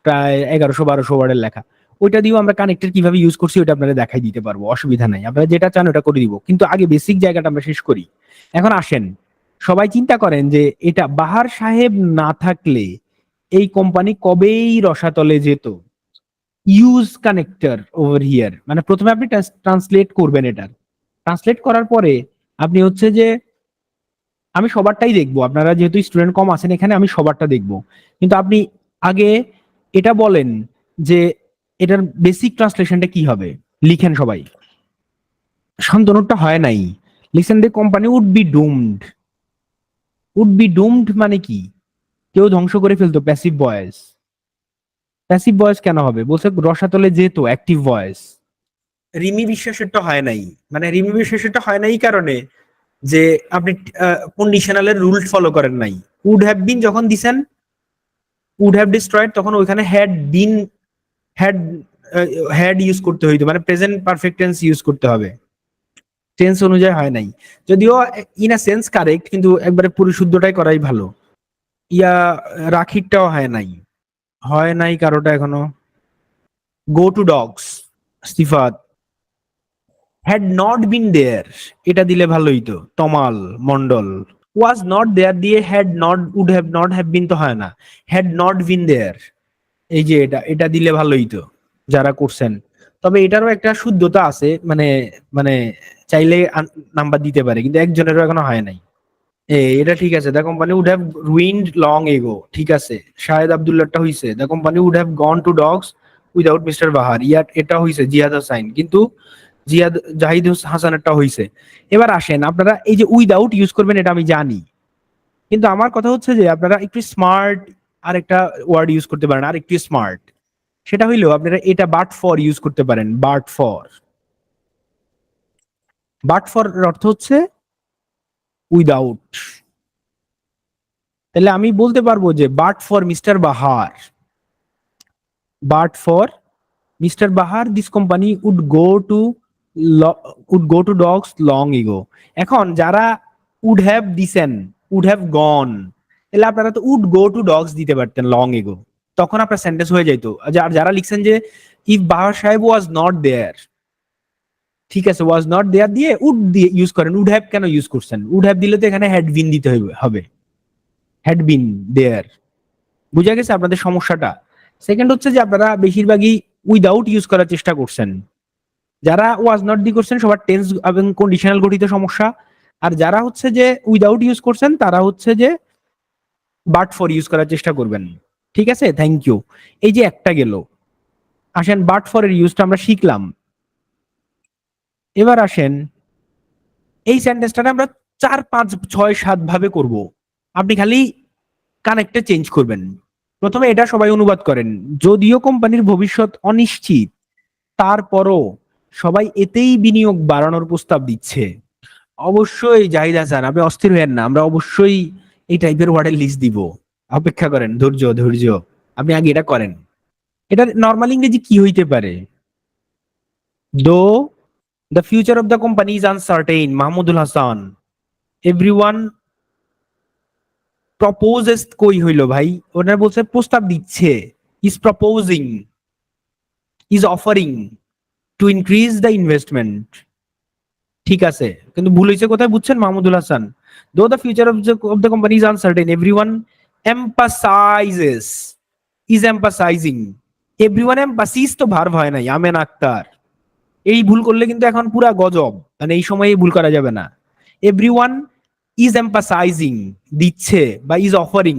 প্রায় 1100-1200 ওয়ার্ডের লেখা, ওইটা দিয়েও আমরা কানেক্টর কিভাবে ইউজ করছি ওটা আপনারা দেখাই দিতে পারবো, অসুবিধা নাই। আপনারা যেটা চান ওটা করে দিব, কিন্তু আগে বেসিক জায়গাটা আমরা শেষ করি। এখন আসেন, সবাই চিন্তা করেন যে এটা বাহার সাহেব না থাকলে এই কোম্পানি কবেই রসাতলে যেত। ইউজ কানেক্টর ওভার হিয়ার, মানে প্রথমে আপনি ট্রান্সলেট করবেন, এটার ট্রান্সলেট করার পরে আপনি হচ্ছে যে, আমি সবারটাই দেখবো, আপনারা যেহেতু স্টুডেন্ট কম আছেন এখানে, আমি সবারটা দেখবো, কিন্তু আপনি আগে এটা বলেন যে এটার বেসিক ট্রান্সলেশনটা কি হবে, লিখেন সবাই। শান্তনুরটা হয় নাই, listen the company would be doomed. Would be doomed মানে কি, কেউ ধ্বংস করে ফেলতো, প্যাসিভ ভয়েস। প্যাসিভ ভয়েস কেন হবে, বলছে রসাতলে যেত অ্যাক্টিভ ভয়েস। রিমি বিশ্বাসেরটা হয় নাই, মানে রিমি বিশ্বাসেরটা হয় নাই এই কারণে যে আপনি কন্ডিশনালের রুল ফলো করেন নাই। উড হ্যাভ বিন যখন দিছেন, উড হ্যাভ ডিস্ট্রয়েড, তখন ওইখানে had been, had had use করতে হইতো, মানে প্রেজেন্ট পারফেক্ট টেন্স ইউজ করতে হবে, টেন্স অনুযায়ী হয় নাই। যদিও ইন আ সেন্স কারেক্ট, কিন্তু একবারে পরিশুদ্ধটাই করাই ভালো। ইয়া রাখিরটাও হয় নাই, হয় নাই কারোটা এখনো। Go to dogs, Sifat. Had not been there, এটা দিলে ভালো হইতো, তমাল মন্ডল। ওয়াজ নট দেয়ার দিয়ে had not, would have not have been তো হয় না, হ্যাড নট বিন দেয়ার, এই যে এটা এটা দিলে ভালো হইতো যারা করছেন। তবে এটারও একটা শুদ্ধতা আছে, মানে মানে চাইলে নাম্বার দিতে পারে, কিন্তু একজনেরও এখনো হয় নাই। এটা ঠিক আছে, the company would have ruined long ago, ঠিক আছে। শাহেদ আব্দুল্লাহটা হইছে, the company would have gone to dogs without mister Bahar, ইয়ার এটা হইছে জিয়াদ হাসান, কিন্তু জিয়াদ জাহিদ হাসানেরটা হইছে। এবার আসেন, আপনারা এই যে উইদাউট ইউজ করবেন এটা আমি জানি, কিন্তু আমার কথা হচ্ছে যে আপনারা একটু স্মার্ট আর একটা ওয়ার্ড ইউজ করতে পারেন, আর একটু স্মার্ট। সেটা হইলেও আপনারা এটা বাট ফর ইউজ করতে পারেন, বাট ফর। বাট ফর এর অর্থ হচ্ছে উইদাউট। তাহলে আমি বলতে পারবো যে but for Mister Bahar, but for Mister Bahar this company would go to dogs long ago. এখন যারা উড হ্যাভ দিছেন, উড হ্যাভ গন, তাহলে আপনারা তো উড গো টু ডগস দিতে পারতেন লং ইগো, তখন আপনার সেন্টেন্স হয়ে যাইতো। আর যারা লিখছেন যে ইফ বাহার সাহেব ওয়াজ নট দেয়ার, ঠিক আছে, ওয়াজ নট দেয়ার দিয়ে উড দিয়ে ইউজ করেন, উড হ্যাভ কেন ইউজ করছেন, উড হ্যাভ দিলে তো এখানে হ্যাড বিন দিতে হবে, হ্যাড বিন দেয়ার। বুঝা গেছে আপনাদের সমস্যাটা। সেকেন্ড হচ্ছে যে আপনারা বেশিরভাগই উইদাউট ইউজ করার চেষ্টা করছেন, যারা ওয়াজ নট দি করছেন সবার টেন্স এবং কন্ডিশনাল গঠিত সমস্যা, আর যারা হচ্ছে যে উইদাউট ইউজ করছেন তারা হচ্ছে যে বাট ফর ইউজ করার চেষ্টা করবেন। ঠিক আছে, থ্যাংক ইউ। এই যে একটা গেল, আসেন বাট ফর এর ইউজটা আমরা শিখলাম। এবার আসেন এই সেন্টেন্সটা আমরা 4 5 6 7 ভাবে করব, আপনি খালি কানেক্টে চেঞ্জ করবেন। প্রথমে এটা সবাই অনুবাদ করেন, যদিও কোম্পানির ভবিষ্যৎ অনিশ্চিত, তারপরও সবাই এতেই বিনিয়োগ বাড়ানোর প্রস্তাব দিচ্ছে। অবশ্যই জাহিদ হাসান, আপনি অস্থির হয়েন না, আমরা অবশ্যই এই টাইপের ওয়ার্ডের লিস্ট দিব, অপেক্ষা করেন, ধৈর্য ধৈর্য। আপনি আগে এটা করেন। এটা নর্মাল ইংরেজি কি হইতে পারে, দো the future of the company is uncertain, Mahmudul Hasan. Everyone proposes, কই হইলো ভাই, ওনারা বলছে প্রস্তাব দিচ্ছে, is proposing, is offering to increase the investment, ঠিক আছে, কিন্তু ভুল হয়েছে কোথায় বুঝছেন Mahmudul Hasan. Though the future of the company is uncertain, everyone emphasises, is emphasising. Everyone emphasise তো ভার্ব হয় নাই, আমেন আক্তার। এই ভুল করলে কিন্তু এখন পুরা গজব, মানে এই সময়ে ভুল করা যাবে না। এভরিওয়ান ইজ এম্পাসাইজিং, দিচ্ছে, বা is offering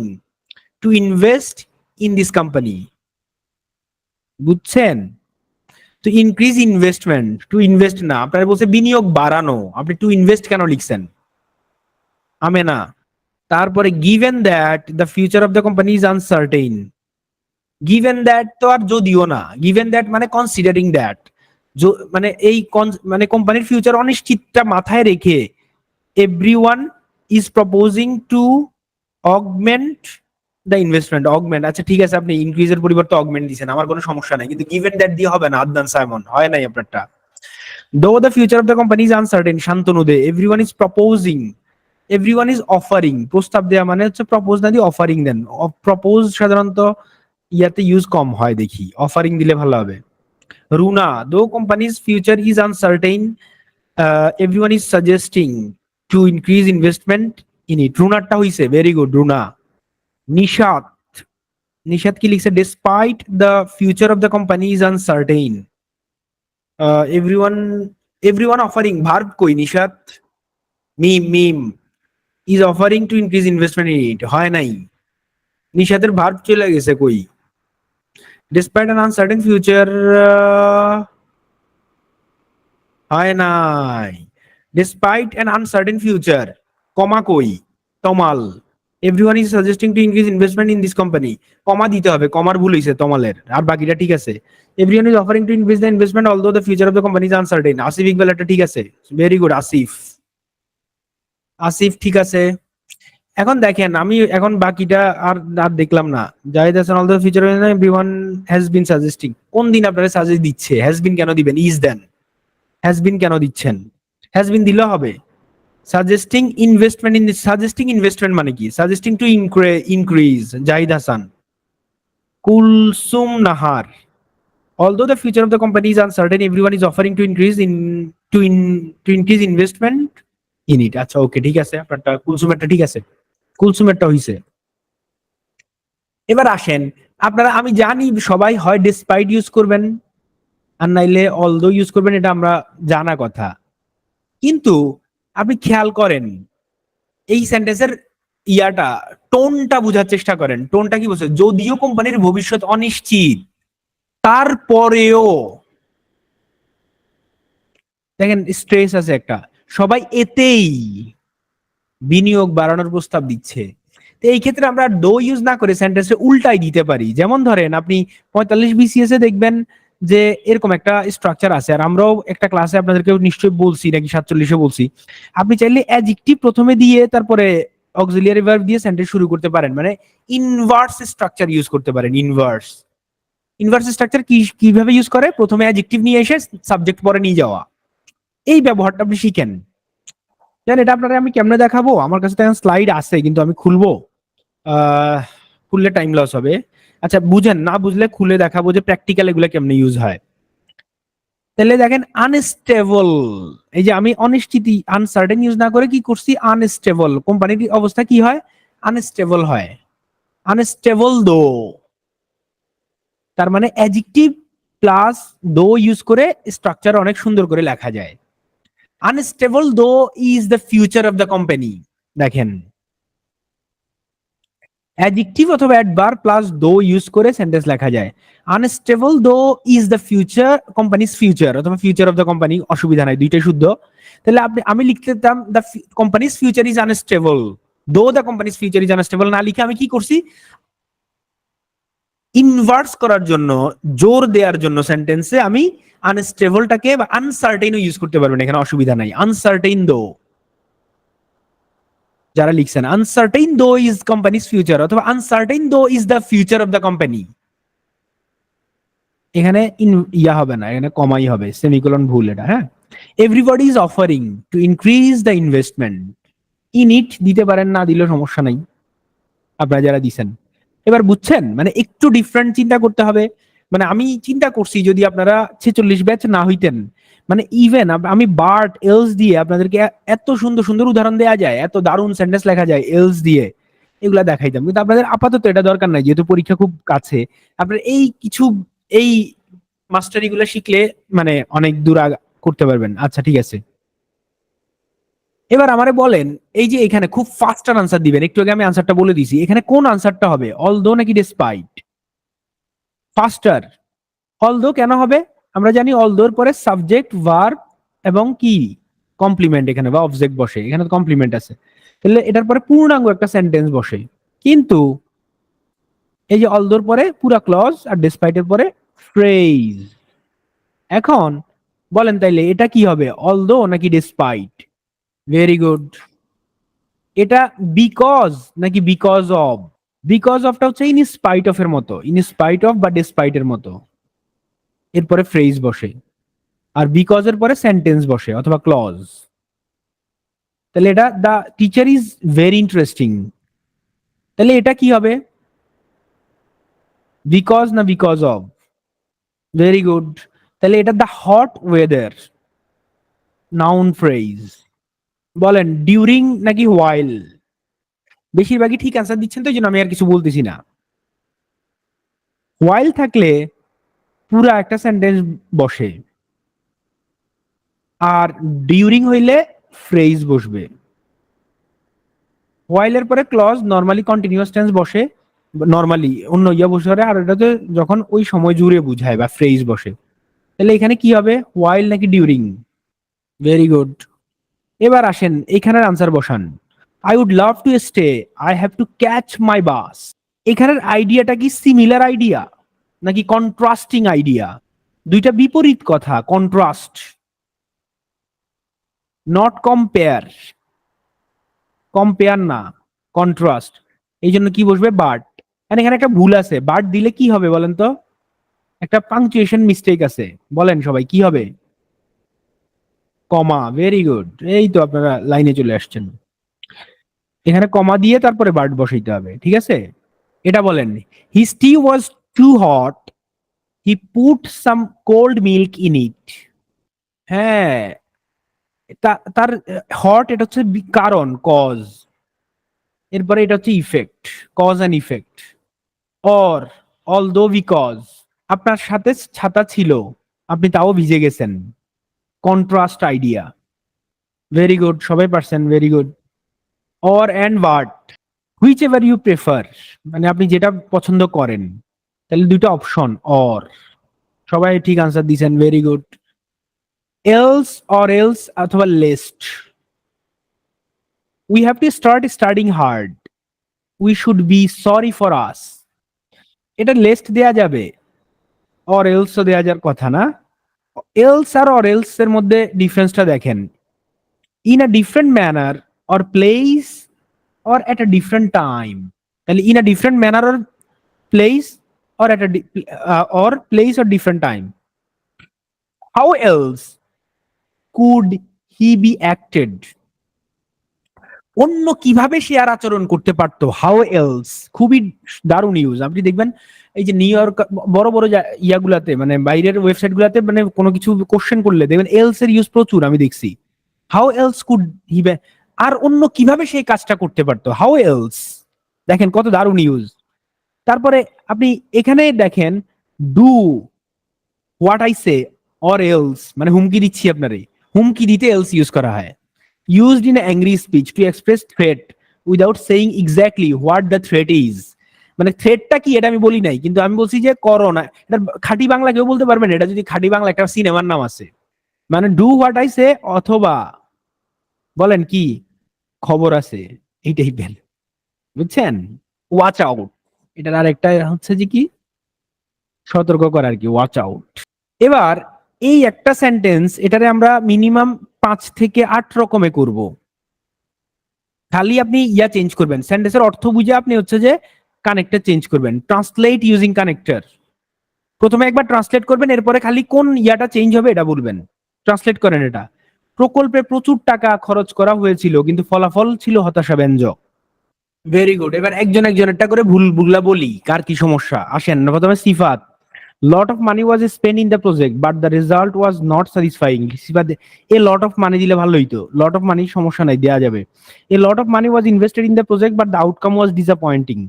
to invest in this company, বুঝছেন। তো ইনক্রিজ ইনভেস্টমেন্ট, টু ইনভেস্ট না, আপনার বলছে বিনিয়োগ বাড়ানো, আপনি টু ইনভেস্ট কেন লিখছেন, আমে না। তারপরে given that the future of the company is uncertain, given that তো আর যদিও না, গিভেন দ্যাট মানে কনসিডারিং দ্যাট, মানে এই মানে কোম্পানির ফিউচার অনিশ্চিতটা মাথায় রেখে everyone is proposing to augment the investment, augment, আচ্ছা ঠিক আছে, আপনি ইনক্রিজের পরিবর্তে অগমেন্ট দিয়েছেন, আমার কোনো সমস্যা নাই, কিন্তু গিভেন দ্যাট দিয়ে হবে না, আদনান সাইমন, হয় নাই আপনারটা। Though the future of the company is uncertain, Shantanu দে, everyone is proposing, everyone is offering, প্রস্তাব দেওয়া মানে হচ্ছে প্রপোজ না দিয়ে অফারিং দেন, প্রপোজ সাধারণত ইয়াতে ইউজ কম হয় দেখি, অফারিং দিলে ভালো হবে। Runa, though company's future is uncertain, everyone is suggesting to increase investment in it, রুনারটা হইছে, ভেরি গুড রুনা। নিশাত, নিশাত কি লিখছে? Despite the future of the company is uncertain, everyone offering, verb কই Nishat? Mim is offering to increase investment in it, হয় নাই। নিশাতের verb চলে গেছে কই? ডিসপাইট অ্যান আনসার্টেন ফিউচার, হয় নাই। Despite an uncertain future, comma কই? Tamal, everyone is suggesting to increase investment in this company, comma দিতে হবে, কমার ভুল হয়েছে তমালের, আর বাকিটা ঠিক আছে। Everyone is offering to increase the investment although the future of the company is uncertain, Asif Iqbal একটা ঠিক আছে, ভেরি গুড আসিফ, আসিফ ঠিক আছে। এখন দেখেন আমি এখন বাকিটা আর আর দেখলাম না। Zahid Hasan although future everyone has been suggesting, কোন দিন আপনারা সাজেস্ট দিচ্ছে? হ্যাজ বিন কেন দিবেন? ইজ দেন, হ্যাজ বিন কেন দিচ্ছেন? হ্যাজ বিন দিলেও হবে। Suggesting investment in, suggesting investment মানে কি? Suggesting to increase, Zahid Hasan. Kulsum Nahar, although the future of the company is uncertain, everyone is offering to increase in to increase investment in it. আচ্ছা ওকে ঠিক আছে, আপনারটা কুলসুমেরটা ঠিক আছে, কুলসুমেরটা হইছে। এবার আসেন আপনারা, আমি জানি সবাই হয় ডিসপাইট ইউজ করবেন আর নাইলে অলদো ইউজ করবেন, এটা আমরা জানা কথা। কিন্তু আপনি খেয়াল করেন এই সেন্টেন্সের ইয়াটা, টোনটা বোঝার চেষ্টা করেন। টোনটা কি বলছে? যদিও কোম্পানির ভবিষ্যৎ অনিশ্চিত, তারপরেও, দেখেন স্ট্রেস আছে একটা, সবাই এতেই বিনিয়োগ বাড়ানোর প্রস্তাব দিচ্ছে। তো এই ক্ষেত্রে আমরা ডো ইউজ না করে সেন্টেন্সে উল্টাই দিতে পারি। যেমন ধরেন আপনি 45 বিসিএস এ দেখবেন যে এরকম একটা স্ট্রাকচার আছে, আর আমরাও একটা ক্লাসে আপনাদেরকে নিশ্চয়ই বলছি, নাকি 47-এ বলছি। আপনি চাইলে অ্যাডজেক্টিভ প্রথমে দিয়ে তারপরে অক্সিলিয়ারি ভার্ব দিয়ে সেন্টেন্স শুরু করতে পারেন, মানে ইনভার্স স্ট্রাকচার ইউজ করতে পারেন। ইনভার্স ইনভার্স স্ট্রাকচার কিভাবে ইউজ করে? প্রথমে অ্যাডজেক্টিভ নিয়ে এসে সাবজেক্ট পরে নিয়ে যাওয়া, এই ব্যবহারটা আপনি শিখেন। জান এটা আপনারা আমি কেমনে দেখাবো? আমার কাছে তো স্লাইড আছে, কিন্তু আমি খুলবো, খুললে টাইম লস হবে। আচ্ছা বুঝেন, না বুঝলে খুলে দেখাবো যে প্র্যাকটিক্যাল এগুলো কেমনে ইউজ হয়। তাহলে দেখেন আনস্টেবল, এই যে আমি অনিশ্চিতি আনসার্টেন ইউজ না করে কি করছি? আনস্টেবল, কোম্পানির অবস্থা কি হয়? আনস্টেবল হয়। আনস্টেবল দো, তার মানে অ্যাডজেক্টিভ প্লাস দো ইউজ করে স্ট্রাকচার অনেক সুন্দর করে লেখা যায়। Unstable though is the future of the company, দেখেন অ্যাডজেক্টিভ অথবা অ্যাডভার্ব প্লাস দো ইউজ করে সেন্টেন্স লেখা যায়। Unstable though is the future, company's future অথবা ফিউচার অফ দ্য কোম্পানি, অসুবিধা নাই, দুইটাই শুদ্ধ। তাহলে আমি লিখতে দিতাম the company's future is unstable, though the company's future is unstable না লিখে আমি কি করছি? ইনভার্স করার জন্য, জোর দেওয়ার জন্য সেন্টেন্সে আমি আনস্টেবলটাকে বা আনসার্টেইনও ইউজ করতে পারবেন, এখানে অসুবিধা নাই। আনসার্টেইন দো, যারা লিখছেন আনসার্টেইন দো ইজ কোম্পানিজ ফিউচার অথবা আনসার্টেইন দো is the future of the company, এখানে ইয়া হবে না, এখানে কমাই হবে, সেমিকোলন ভুল এটা। হ্যাঁ, everybody is offering to increase the investment in ইট, দিতে পারেন, না দিলেও সমস্যা নাই আপনারা যারা দিছেন। এবার বুঝছেন, মানে একটু ডিফারেন্ট চিন্তা করতে হবে। মানে আমি চিন্তা করছি যদি আপনারা 46 ব্যাচ না হইতেন, মানে ইভেন আমি বার্ট এলস দিয়ে আপনাদেরকে এত সুন্দর সুন্দর উদাহরণ দেওয়া যায়, এত দারুণ সেন্টেন্স লেখা যায় এলস দিয়ে, এগুলা দেখাইতাম। কিন্তু আপনাদের আপাতত এটা দরকার নাই, যেহেতু পরীক্ষা খুব কাছে। আপনার এই কিছু এই মাস্টারি গুলা শিখলে মানে অনেক দূর করতে পারবেন। আচ্ছা ঠিক আছে, এবার আমারে বলেন, এই যে এখানে খুব ফাস্ট আনসার দিবেন, একটু আগে আমি আনসারটা বলে দিছি, এখানে কোন আনসারটা হবে? অলদো নাকি ডিসপাইট? ফাস্টার। অলদো কেন হবে? আমরা জানি অলদোর পরে সাবজেক্ট ভার্ব এবং কি কমপ্লিমেন্ট, এখানে বা অবজেক্ট বসে, এখানে তো কমপ্লিমেন্ট আছে, তাহলে এটার পরে পূর্ণাঙ্গ একটা সেন্টেন্স বসে। কিন্তু এই যে অলদোর পরে পুরা ক্লজ আর ডিসপাইটের পরে ফ্রেজ। এখন বলেন তাইলে এটা কি হবে? অলদো নাকি ডিসপাইট? Very good. এটা বিকজ নাকি বিকজ অফ? বিকজ অফটা হচ্ছে ইন স্পাইট অফ এর মতো, ইন স্পাইট অফ বা ডিসপাইট এর মতো, এরপরে ফ্রেজ বসে, আর বিকজ এর পরে সেন্টেন্স বসে অথবা ক্লজ। তাহলে এটা দা টিচার ইজ ভেরি ইন্টারেস্টিং, তাহলে এটা কি হবে? বিকজ না বিকজ অফ? Very good. তাহলে এটা দা হট ওয়েদার, নাউন ফ্রেজ। বলেন ডিউরিং নাকি হোয়াইল? বেশিরভাগই ঠিক অ্যান্সার দিচ্ছেন, তো এই জন্য আমি আর কিছু বলতেছি না। ওয়াইল থাকলে পুরা একটা সেন্টেন্স বসে, আর ডিউরিং হইলে ফ্রেজ বসবে। ওয়াইলের পরে ক্লজ নরমালি কন্টিনিউয়াস টেন্স বসে, নরমালি অন্য ইয়া বসে, আর এটাতে যখন ওই সময় জুড়ে বুঝায় বা ফ্রেজ বসে। তাহলে এখানে কি হবে, ওয়াইল নাকি ডিউরিং? Very good. এবার আসেন এখানের আনসার বসান। I would love to stay, I have to catch my bus. এখানের আইডিয়াটা কি সিমিলার আইডিয়া নাকি কন্ট্রাস্টিং আইডিয়া? দুইটা বিপরীত কথা, কন্ট্রাস্ট, নট কম্পেয়ার। কম্পেয়ার না, কন্ট্রাস্ট। এই জন্য কি বসবে, বাট। এখানে একটা ভুল আছে, বাট দিলে কি হবে বলেন তো? একটা পাংচুয়েশন মিস্টেক আছে, বলেন সবাই কি হবে? কমা। ভেরি গুড, এই তো আপনারা লাইনে চলে আসছেন। এখানে কমা দিয়ে তারপরে বার্ড বসাইতে হবে, ঠিক আছে? এটা বলেন, his tea was too hot, he put some cold milk in it. হ্যাঁ, তার হট এটা হচ্ছে কারণ, কজ। এরপরে এটা হচ্ছে effect, cause and effect. Or, although, because. আপনার সাথে ছাতা ছিল, আপনি তাও ভিজে গেছেন। Contrast idea. ভেরি গুড, সবাই পারছেন, very good. Or and but, whichever you prefer, মানে আপনি যেটা পছন্দ করেন। তাহলে দুটো অপশন, অর। সবাই ঠিক আনসার দিয়েছেন, very good. Else, or else অথবা lest. We have to start studying hard, we should be sorry for us. এটা লেস্ট দেয়া যাবে, অর এলসও দেয়া যাওয়ার কথা না। এলস আর অর এলস এর মধ্যে ডিফারেন্সটা দেখেন। In a different manner or place or at a different time. তাহলে in a different manner or place or at a or place or different time. How else could he be acted? অন্য কিভাবে সে আর আচরণ করতে পারতো, how else. খুবই দারুণ use. আপনি দেখবেন এই যে নিউ ইয়র্ক, বড় বড় ইয়াগুলাতে, মানে বাইরের ওয়েবসাইট গুলাতে, মানে কোনো কিছু কোশ্চেন করলে দেখবেন এলস এর ইউজ প্রচুর, আমি দেখছি। হাউ এলস কুড হি, আর অন্য কিভাবে সেই কাজটা করতে পারতো, হাউ এলস। দেখেন কত দারুণ ইউজ। তারপরে আপনি এখানে দেখেন, do what I say or else, মানে হুমকি দিচ্ছি আপনারে, হুমকি দিতে এলস ইউজ করা হয়। Used in angry speech to express threat without saying exactly what the threat is. মানে থ্রেটটা কি এটা আমি বলি নাই, কিন্তু আমি বলছি যে করো না। এটা খাঁটি বাংলা কেউ বলতে পারবেন? এটা যদি খাঁটি বাংলা একটা সিনেমার নাম আছে, মানে ডু হোয়াট আই সে, অথবা বলেন কি খবর আছে, এই টাইপের, বুঝছেন? ওয়াচ আউট, এটার আর একটা হচ্ছে যে কি, সতর্ক করা আর কি, ওয়াচ আউট। এবার এই একটা সেন্টেন্স, এটারে আমরা মিনিমাম 5 থেকে 8 রকমে করব। খালি আপনি ইয়া চেঞ্জ করবেন, সেন্টেন্সের অর্থ বুঝে আপনি হচ্ছে যে কানেক্টর চেঞ্জ করবেন। ট্রান্সলেট ইউজিং কানেক্টর, প্রথমে একবার ট্রান্সলেট করবেন, এরপরে খালি কোন ইয়াটা চেঞ্জ হবে এটা বলবেন। ট্রান্সলেট করেন এটা, প্রকল্পে প্রচুর টাকা খরচ করা হয়েছিল কিন্তু ফলাফল ছিল হতাশাব্যঞ্জক। Very good. এবার একজন একজনেরটা করে ভুলগুলা বলি, কার কি সমস্যা। আসেন প্রথমে Sifat. Lot of money was spend in the project but the result was not satisfying. Sifat, a lot of money দিলে ভালো হইতো। লট অফ মানি সমস্যা নাই, দেওয়া যাবে। A lot of money was invested in the project but the outcome was disappointing.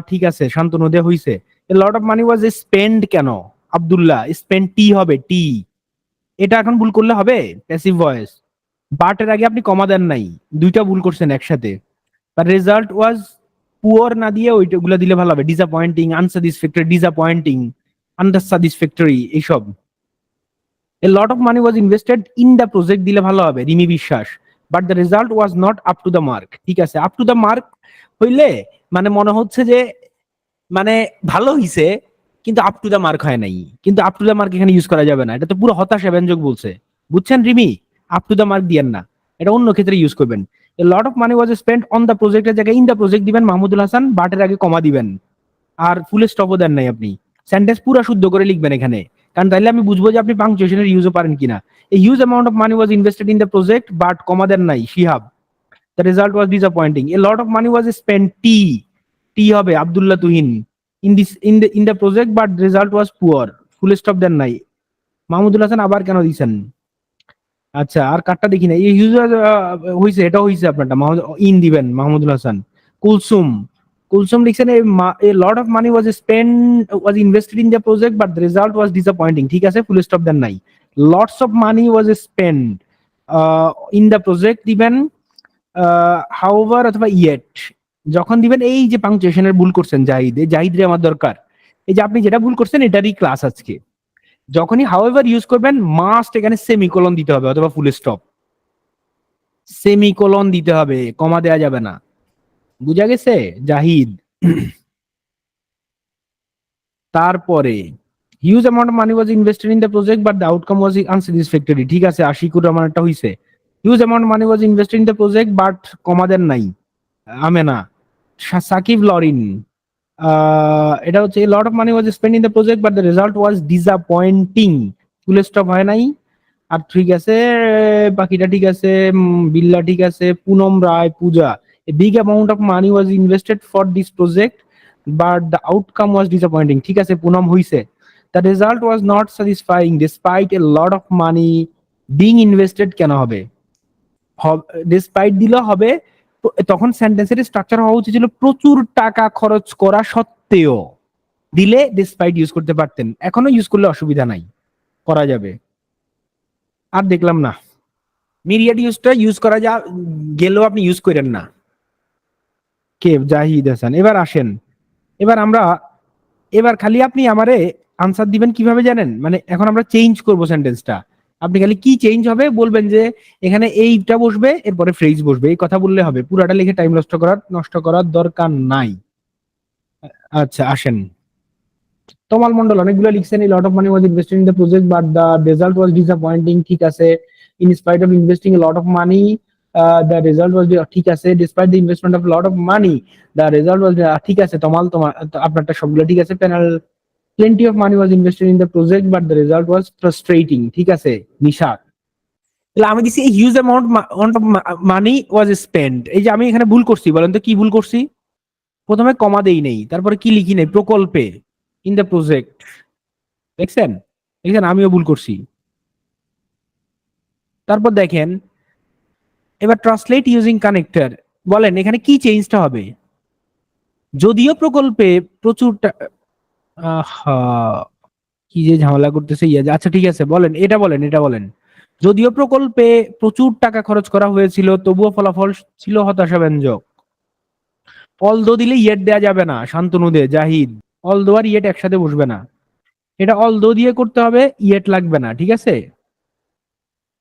ঠিক আছে, শান্তনু দে হইছে। এ lot of money was spend, কেন আব্দুল্লাহ, স্পেন্ড টি হবে, টি। এটা এখন ভুল করলে হবে, প্যাসিভ ভয়েস। বাট এর আগে আপনি কমা দেন নাই, দুইটা ভুল করছেন একসাথে। রেজাল্ট ওয়াজ পুয়ার না দিয়ে ওইগুলো দিলে ভালো হবে, ডিসঅ্যাপয়েন্টিং, আনস্যাটিসফ্যাক্টরি, ডিসঅ্যাপয়েন্টিং, আনস্যাটিসফ্যাক্টরি, এইসব। A lot of money was invested in the project দিলে ভালো হবে, Rimi Biswas. But the result was not up to the mark. ঠিক আছে, আপ টু দ্য মার্ক হইলে মানে মনে হচ্ছে যে মানে ভালো হইছে, কিন্তু আপ টু দ্য মার্ক হয় নাই। কিন্তু আপ টু দ্য মার্ক এখানে ইউজ করা যাবে না, এটা তো পুরো হতাশা ব্যঞ্জক বলছে, বুঝছেন Rimi? Up to the mark দিয়েন না, এটা অন্য ক্ষেত্রে ইউজ করবেন। A lot of money was spent on the প্রজেক্টের জায়গায় ইন দ্য প্রজেক্ট দিবেন, মাহমুদুল হাসান। বাটের আগে কমা দিবেন, আর ফুল স্টপও দেন নাই আপনি। সেন্টেন্স পুরো শুদ্ধ করে লিখবেন এখানে, কারণ তাইলে আমি বুঝবো যে আপনি পাংচুয়েশনের ইউজও পারেন কিনা। A huge amount of money was invested in the project but comma দেন নাই, Shihab. The result was disappointing. A lot of money was spent, T, T হবে Abdullah Tuhin, in the project but result was poor, full stop দেন নাই। মাহমুদুল হাসান আবার কেন দিছেন? আচ্ছা, আর কাটটা দেখি না, এই ইউজার হইছে, এটা হইছে আপনারটা। ইন দিবেন মাহমুদুল হাসান। কুলসুম, কুলসুম লিখছেন a lot of money was invested in the project but the result was disappointing, ঠিক আছে, ফুল স্টপ দেন নাই, lots of money was spent in the project দিবেন however অথবা yet, যখন দিবেন এই যে পাংচুয়েশনের ভুল করছেন জাহিদ রে আমার দরকার, এই যে আপনি যেটা ভুল করছেন এটারই ক্লাস আজকে, যখনই however ইউজ করবেন মাস্ট এখানে সেমিকোলন দিতে হবে অথবা ফুল স্টপ, সেমিকোলন দিতে হবে, কমা দেয়া যাবে না, বুঝা গেছে জাহিদ? তারপরে huge amount of money was invested in the project but the outcome was unsatisfactory, ঠিক আছে, আশিকুর রহমান একটা হইছে, huge amount money was invested in the project but comma দেন নাই, আমেনা। সাকিব লরিন এটা হচ্ছে lot of money was spend in the project but the result was disappointing, full stop হয় নাই। আর ঠিক আছে, বাকিটা ঠিক আছে, বিল্লা ঠিক আছে, পুনম রায় পূজা, a big amount of money was invested for this project but the outcome was disappointing, ঠিক আছে, পুনম হইছে, the result was not satisfying despite a lot of money being invested, কেন হবে despite দিলে হবে, তখন সেন্টেন্সের স্ট্রাকচার হওয়া উচিত ছিল প্রচুর টাকা খরচ করা সত্ত্বেও, দিলে despite ইউজ করতে পারতেন, এখনো ইউজ করলে অসুবিধা নাই, করা যাবে। আর দেখলাম না মিরিয়াড ইউজটা ইউজ করা গেলেও আপনি ইউজ করেন না। কে? জাহিদ হাসান। এবার আসেন, এবার খালি আপনি আমারে আনসার দিবেন কিভাবে জানেন, মানে এখন আমরা চেঞ্জ করব সেন্টেন্সটা, আপনি খালি কি চেঞ্জ হবে বলবেন যে এখানে এইটা বসবে এরপরে ফ্রেজ বসবে, এই কথা বললে হবে, পুরাটা লিখে টাইম নষ্ট করার দরকার নাই। আচ্ছা আসেন, তমাল মন্ডল অনেকগুলো লিখছেন, lot of money was invested in the project but the result was disappointing, ঠিক আছে, in spite of investing lot of money the result was, ঠিক আছে, despite the investment of lot of money the result was, ঠিক আছে তমাল, তোমার আপনারটা সবগুলো ঠিক আছে, panel plenty of money was invested in the project but the result was frustrating, ঠিক আছে নিশাদ। তাহলে আমি দিছি huge amount of money was spend, এই যে আমি এখানে ভুল করছি, বলেন তো কি ভুল করছি, প্রথমে কমা দেই নেই, তারপরে কি লিখি নেই, প্রকল্পে, ইন দ্য প্রজেক্ট, দেখছেন দেখছেন আমিও ভুল করছি। তারপর দেখেন এবার ট্রান্সলেট ইউজিং কানেক্টর, বলেন এখানে কি চেঞ্জটা হবে, যদিও প্রকল্পে প্রচুর কি যে ঝামেলা করতেছে আচ্ছা ঠিক আছে বলেন, এটা বলেন, যদিও প্রকল্পে প্রচুর টাকা খরচ করা হয়েছিল তবুও ফলাফল ছিল হতাশাব্যঞ্জক, অলদো দিলে ইয়েট দেয়া যাবে না, শান্তনু দে, জাহিদ, অলদো আর ইয়েট একসাথে বসবে না, এটা অলদো দিয়ে করতে হবে, ইয়েট লাগবে না, ঠিক আছে।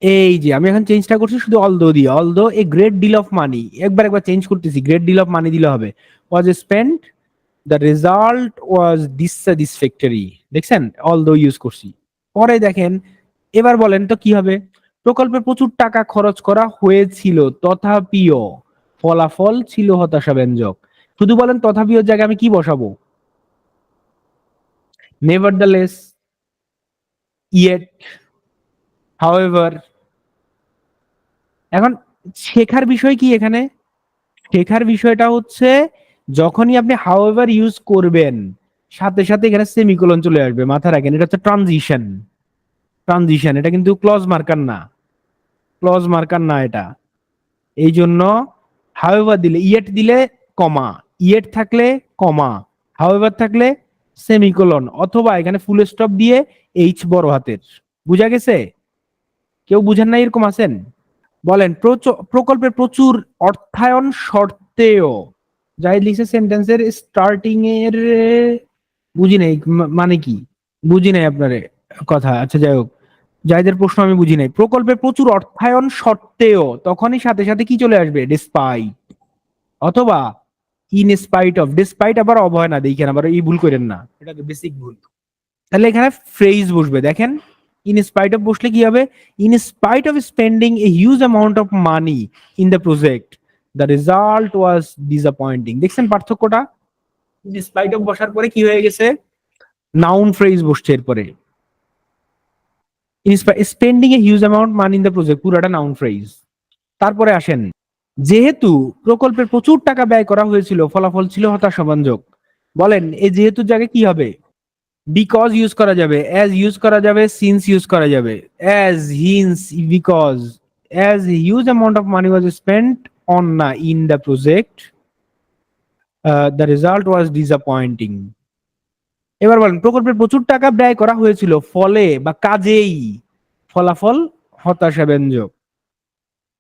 এই যে আমি এখন চেঞ্জটা করছি শুধু অলদো দিয়ে, although a great deal of money, একবার চেঞ্জ করতেছি, গ্রেট ডিল অফ মানি দিলে হবে, was spent the result was dissatisfactory, দেখছেন অলদো ইউজ করছি। পরে দেখেন এবার বলেন তো কি হবে, প্রকল্পে প্রচুর টাকা খরচ করা হয়েছিল তথাপিও ফলাফল ছিল হতাশাব্যঞ্জক, শুধু বলেন তথাপিও জায়গায় আমি কি বসাবো, নেভারদালেস, ইয়েট, হাউএভার। এখন শেখার বিষয় কি এখানে, শেখার বিষয়টা হচ্ছে যখনই আপনি হাউএভার ইউজ করবেন সাথে সাথে এখানে সেমিকোলন চলে আসবে, মাথা রাখেন, এটা হচ্ছে ট্রানজিশন, এটা কিন্তু ক্লজ মার্কার না এটা, এই জন্য হাউএভার দিলে, ইয়েট দিলে কমা, ইয়েট থাকলে কমা, হাউএভার থাকলে সেমিকোলন, অথবা এখানে ফুল স্টপ দিয়ে এইচ বড় হাতের, বুঝা গেছে? কেউ বুঝেন না এরকম আছেন? বলেন প্রকল্পের প্রচুর অর্থায়ন সত্ত্বেও, যাই লিখছে সেন্টেন্সের স্টার্টিং এর বুঝি নাই মানে কি, বুঝি নাই আপনার কথা, আচ্ছা যাই হোক, যাইদের প্রশ্ন আমি বুঝি নাই, প্রকল্পে প্রচুর অর্থায়ন সত্ত্বেও, তখনই সাথে সাথে কি চলে আসবে, ডিসপাইট, অথবা ইন স্পাইট অফ, ডিসপাইট আবার অবহেলা, দেখেন আবার এই ভুল করেন না, এটা বেসিক ভুল। তাহলে এখানে ফ্রেজ বসবে, দেখেন ইন স্পাইট অফ বসলে কি হবে, in spite of spending A huge amount of money in the project the result was disappointing, দেখছেন পার্থক্যটা, ইন স্পাইট অফ বসার পরে কি হয়ে গেছে, নাউন ফ্রেজ বসছে, এরপরে spending A huge amount money in the project, পুরাটা নাউন ফ্রেজ। তারপরে আসেন, যেহেতু প্রকল্পে প্রচুর টাকা ব্যয় করা হয়েছিল ফলাফল ছিল হতাশাব্যঞ্জক, বলেন এই যেহেতু জায়গায় কি হবে, বিকজ ইউজ করা যাবে, অ্যাজ ইউজ করা যাবে, সিন্স ইউজ করা যাবে, as, hence, because, as huge amount of money was spent on না in the project, the result was disappointing. এবার বলেন, প্রকল্পে প্রচুর টাকা ব্যয় করা হয়েছিল, ফলে বা কাজেই ফলাফল হতাশাব্যঞ্জক।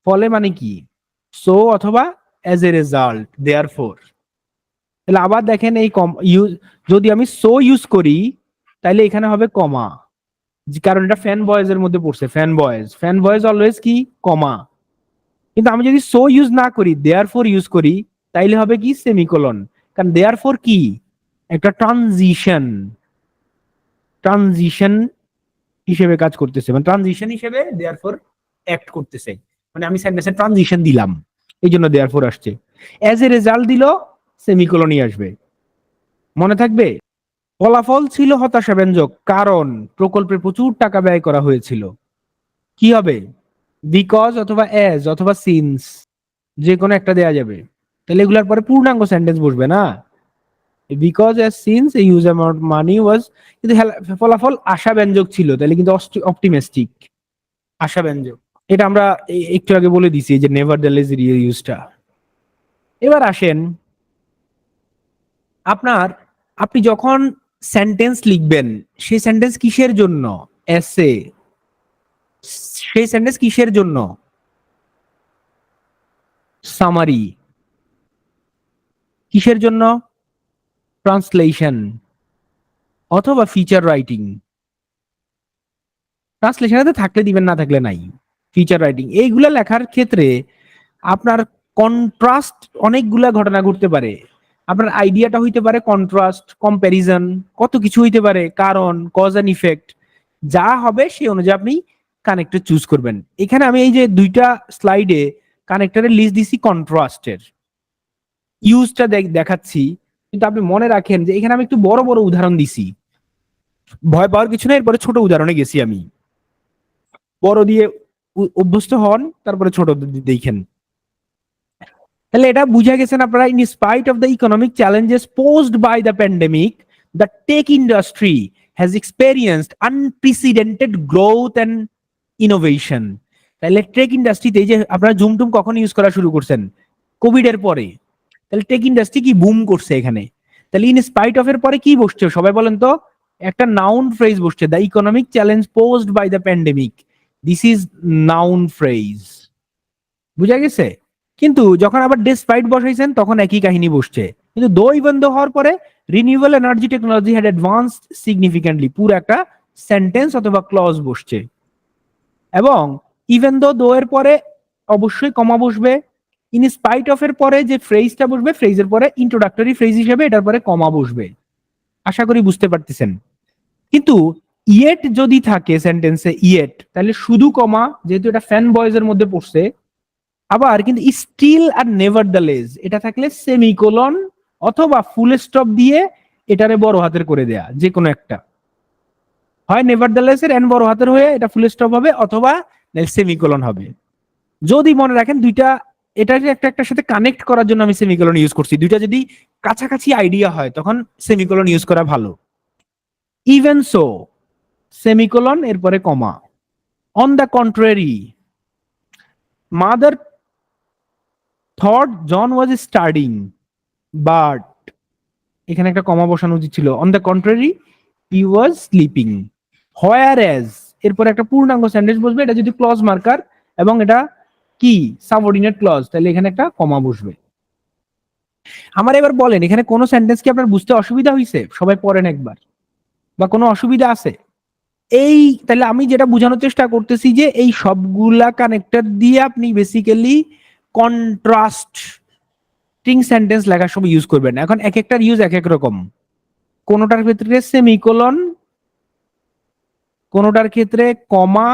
ফলে মানে কি? সো অথবা অ্যাজ এ রেজাল্ট, দেয়ারফোর। তাহলে আবার দেখেন এই কম ইউজ, যদি আমি সো ইউজ করি তাহলে এখানে হবে কমা, কারণ এটা ফ্যান বয়েজ এর মধ্যে পড়ছে। ফ্যান বয়েজ অলওয়েজ কি কমা। কিন্তু আমি যদি সো ইউজ না করি, দেয়ারফোর ইউজ করি, তাইলে হবে কি সেমিকোলন। কারণ দেয়ারফোর কি একটা ট্রানজিশন হিসেবে কাজ করতেছে, মানে ট্রানজিশন হিসেবে দেয়ারফোর অ্যাক্ট করতেছে। মানে আমি সেন্টেন্সে ট্রানজিশন দিলাম, এই জন্য দেয়ারফোর আসছে। অ্যাজ এ রেজাল্ট দিল, সেমিকোলনই আসবে। মনে থাকবে? ফলাফল ছিল হতাশাব্যঞ্জক কারণ প্রকল্পে প্রচুর টাকা ব্যয় করা হয়েছিল। কি হবে? বিকজ অথবা অ্যাজ অথবা সিন্স, যে কোনো একটা দেয়া যাবে। তাহলে এগুলার পরে পূর্ণাঙ্গ সেন্টেন্স বসবে না। Because as since a huge amount money was, কিন্তু ফলাফল আশাব্যঞ্জক ছিল, তাহলে কিন্তু অপটিমিস্টিক, আশাব্যঞ্জক। এটা আমরা একটু আগে বলে দিছি, যে নেভারদলেস ইউজটা। এবার আসেন, আপনি যখন সেন্টেন্স লিখবেন, সেই সেন্টেন্স কিসের জন্য? এসে। সেই সেন্টেন্স কিসের জন্য? সামারি। কিসের জন্য? ট্রান্সলেশন অথবা ফিচার রাইটিং। ট্রান্সলেশনে থাকলে দিবেন, না থাকলে নাই। ফিচার রাইটিং এইগুলা লেখার ক্ষেত্রে আপনার কন্ট্রাস্ট, অনেকগুলা ঘটনা ঘটতে পারে। আপনার আইডিয়াটা হইতে পারে কন্ট্রাস্ট, কম্প্যারিজন, কত কিছু হইতে পারে, কারণ কজ এন্ড ইফেক্ট। যা হবে সেই অনুযায়ী আপনি কানেক্টর চুজ করবেন। এখানে আমি এই যে দুইটা স্লাইডে কানেক্টরের লিস্ট দিছি কন্ট্রাস্টের, ইউজটা দেখাচ্ছি। কিন্তু আপনি মনে রাখেন যে এখানে আমি একটু বড় বড় উদাহরণ দিছি। ভয় পাওয়ার কিছু না, এরপরে ছোট উদাহরণে গেছি আমি। বড় দিয়ে অভ্যস্ত হন, তারপরে ছোট দেখেন। তাহলে এটা বুঝা গেছেন আপনারা, in spite of the economic challenges posed by the pandemic, the tech industry has experienced unprecedented growth and innovation. তাহলে টেক ইন্ডাস্ট্রিতে যে আপনারা জুম টুম কখন ইউজ করা শুরু করছেন? কোভিড এর পরে। তাহলে টেক ইন্ডাস্ট্রি কি বুম করছে এখানে। তাহলে ইন স্পাইট অফ এর পরে কি বসছে সবাই বলেন তো? একটা নাউন ফ্রেজ বসছে, the economic challenge posed by the pandemic. This is noun phrase. বুঝা গেছে? কিন্তু যখন আবার ডেসপাইট বসাইছেন তখন একই কাহিনী বসছে। কিন্তু দো ইভেন দো হওয়ার পরে renewable energy technology had advanced significantly, পুরো একটা সেন্টেন্স অথবা ক্লজ বসছে। এবং ইভেন দো এর পরে অবশ্যই কমা বসবে। ইন স্পাইট অফ এর পরে যে ফ্রেজটা বসবে, ফ্রেজের পরে ইন্ট্রোডাক্টরি ফ্রেজ হিসেবে এটার পরে কমা বসবে। আশা করি বুঝতে পারতেছেন। কিন্তু ইয়েট যদি থাকে সেন্টেন্সে, ইয়েট, তাহলে শুধু কমা, যেহেতু এটা ফ্যান বয়েজ এর মধ্যে পড়ছে। আবার কিন্তু স্টিল আর নেভারদালেস এটা থাকলে সেমিকোলন অথবা ফুল স্টপ দিয়ে এটারে বড় হাতের করে দেয়া, যে কোনো একটা। হয় নেভারদালেস এর এন বড় হাতের হয়ে এটা ফুল স্টপ হবে, অথবা সেমিকোলন হবে। যদি মনে রাখেন দুইটা, এটা যে একটা একটার সাথে কানেক্ট করার জন্য আমি সেমিকোলন ইউজ করছি। দুইটা যদি কাছাকাছি আইডিয়া হয় তখন সেমিকোলন ইউজ করা ভালো। ইভেন সো, সেমিকোলন এরপরে comma. On the contrary, mother thought John was studying, but, এখানে একটা কমা বসানো উচিত ছিল। On the contrary he was sleeping. Whereas এরপর একটা পূর্ণাঙ্গ সেন্টেন্স বসবে, এটা যদি ক্লজ মার্কার এবং এটা কি সাবঅর্ডিনেট ক্লজ, তাহলে এখানে একটা কমা বসবে। আমার এবার বলেন, এখানে কোন সেন্টেন্স কি আপনার বুঝতে অসুবিধা হয়েছে? সবাই পড়েন একবার। বা কোনো অসুবিধা আছে? এই তাহলে আমি যেটা বোঝানোর চেষ্টা করতেছি যে এই সবগুলা কানেক্টর দিয়ে আপনি বেসিক্যালি কন্ট্রাস্টিং সেন্টেন্স লেখার সময় ইউজ করবেন। এখন এক একটার ইউজ এক এক রকম। কোনোটার ক্ষেত্রে সেমিকোলন, কোনোটার ক্ষেত্রে কমা,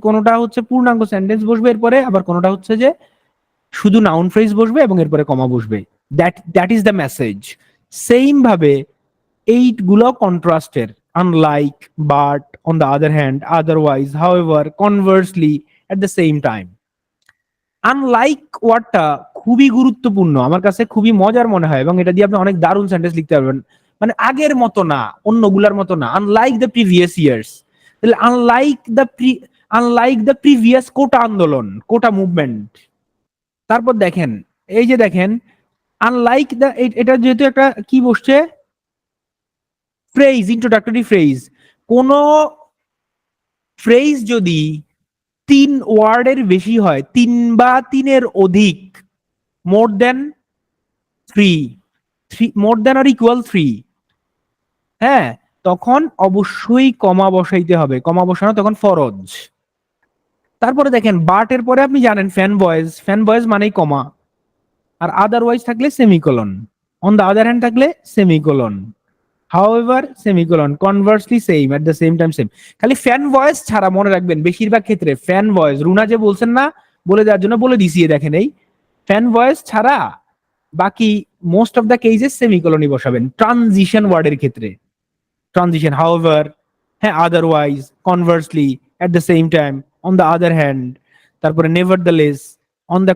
কোনোটা হচ্ছে পূর্ণাঙ্গ সেন্টেন্স বসবে এরপরে, আবার কোনোটা হচ্ছে যে শুধু নাউন ফ্রেজ বসবে এবং এরপরে কমা বসবে। That is the message. Same ভাবে এইগুলো কন্ট্রাস্টের, unlike, but, on the other hand, otherwise, however, conversely, at the same time. Unlike ওয়ার্ডটা খুবই গুরুত্বপূর্ণ, আমার কাছে খুবই মজার মনে হয়, এবং এটা দিয়ে আপনি অনেক দারুণ সেন্টেন্স লিখতে পারবেন। মানে আগের মতো না, অন্যগুলার মতো না। আনলাইক দ্য প্রিভিয়াস ইয়ার্স, তাহলে আনলাইক দ্য প্রিভিয়াস কোটা আন্দোলন, কোটা মুভমেন্ট। তারপর দেখেন, এই যে দেখেন, আনলাইক দ্য, এটা যেহেতু একটা কি বসছে, ফ্রেজ, ইন্ট্রোডাক্টরি ফ্রেজ। কোন ফ্রেজ যদি 3 ওয়ার্ডের বেশি হয়, 3 বা 3-এর অধিক, মোর দেন 3, মোর দেন আর ইকুয়াল 3, হ্যাঁ, তখন অবশ্যই কমা বসাইতে হবে। কমা বসানো তখন ফরজ। তারপরে দেখেন বাটের পরে আপনি জানেন ফ্যান বয়েজ মানেই কমা, আর আদারওয়াইজ থাকলে semicolon, on the other hand থাকলে semicolon, however semicolon, conversely same, at the same time same. খালি ফ্যান ভয়েস ছাড়া মনে রাখবেন বেশিরভাগ ক্ষেত্রে ফ্যান ভয়েস, রুনা যে বলছেন না বলে দেওয়ার জন্য বলে দিছি, দেখেন এই ফ্যান ভয়েস ছাড়া বাকি মোস্ট অফ দ্য কেসেস সেমিকোলনই বসাবেন ট্রানজিশন ওয়ার্ডের ক্ষেত্রে। ট্রানজিশন, হাউএভার, হ্যাঁ, otherwise, conversely, at the same time, on the other hand, তারপরে নেভারদ্যালেস, অন দ্য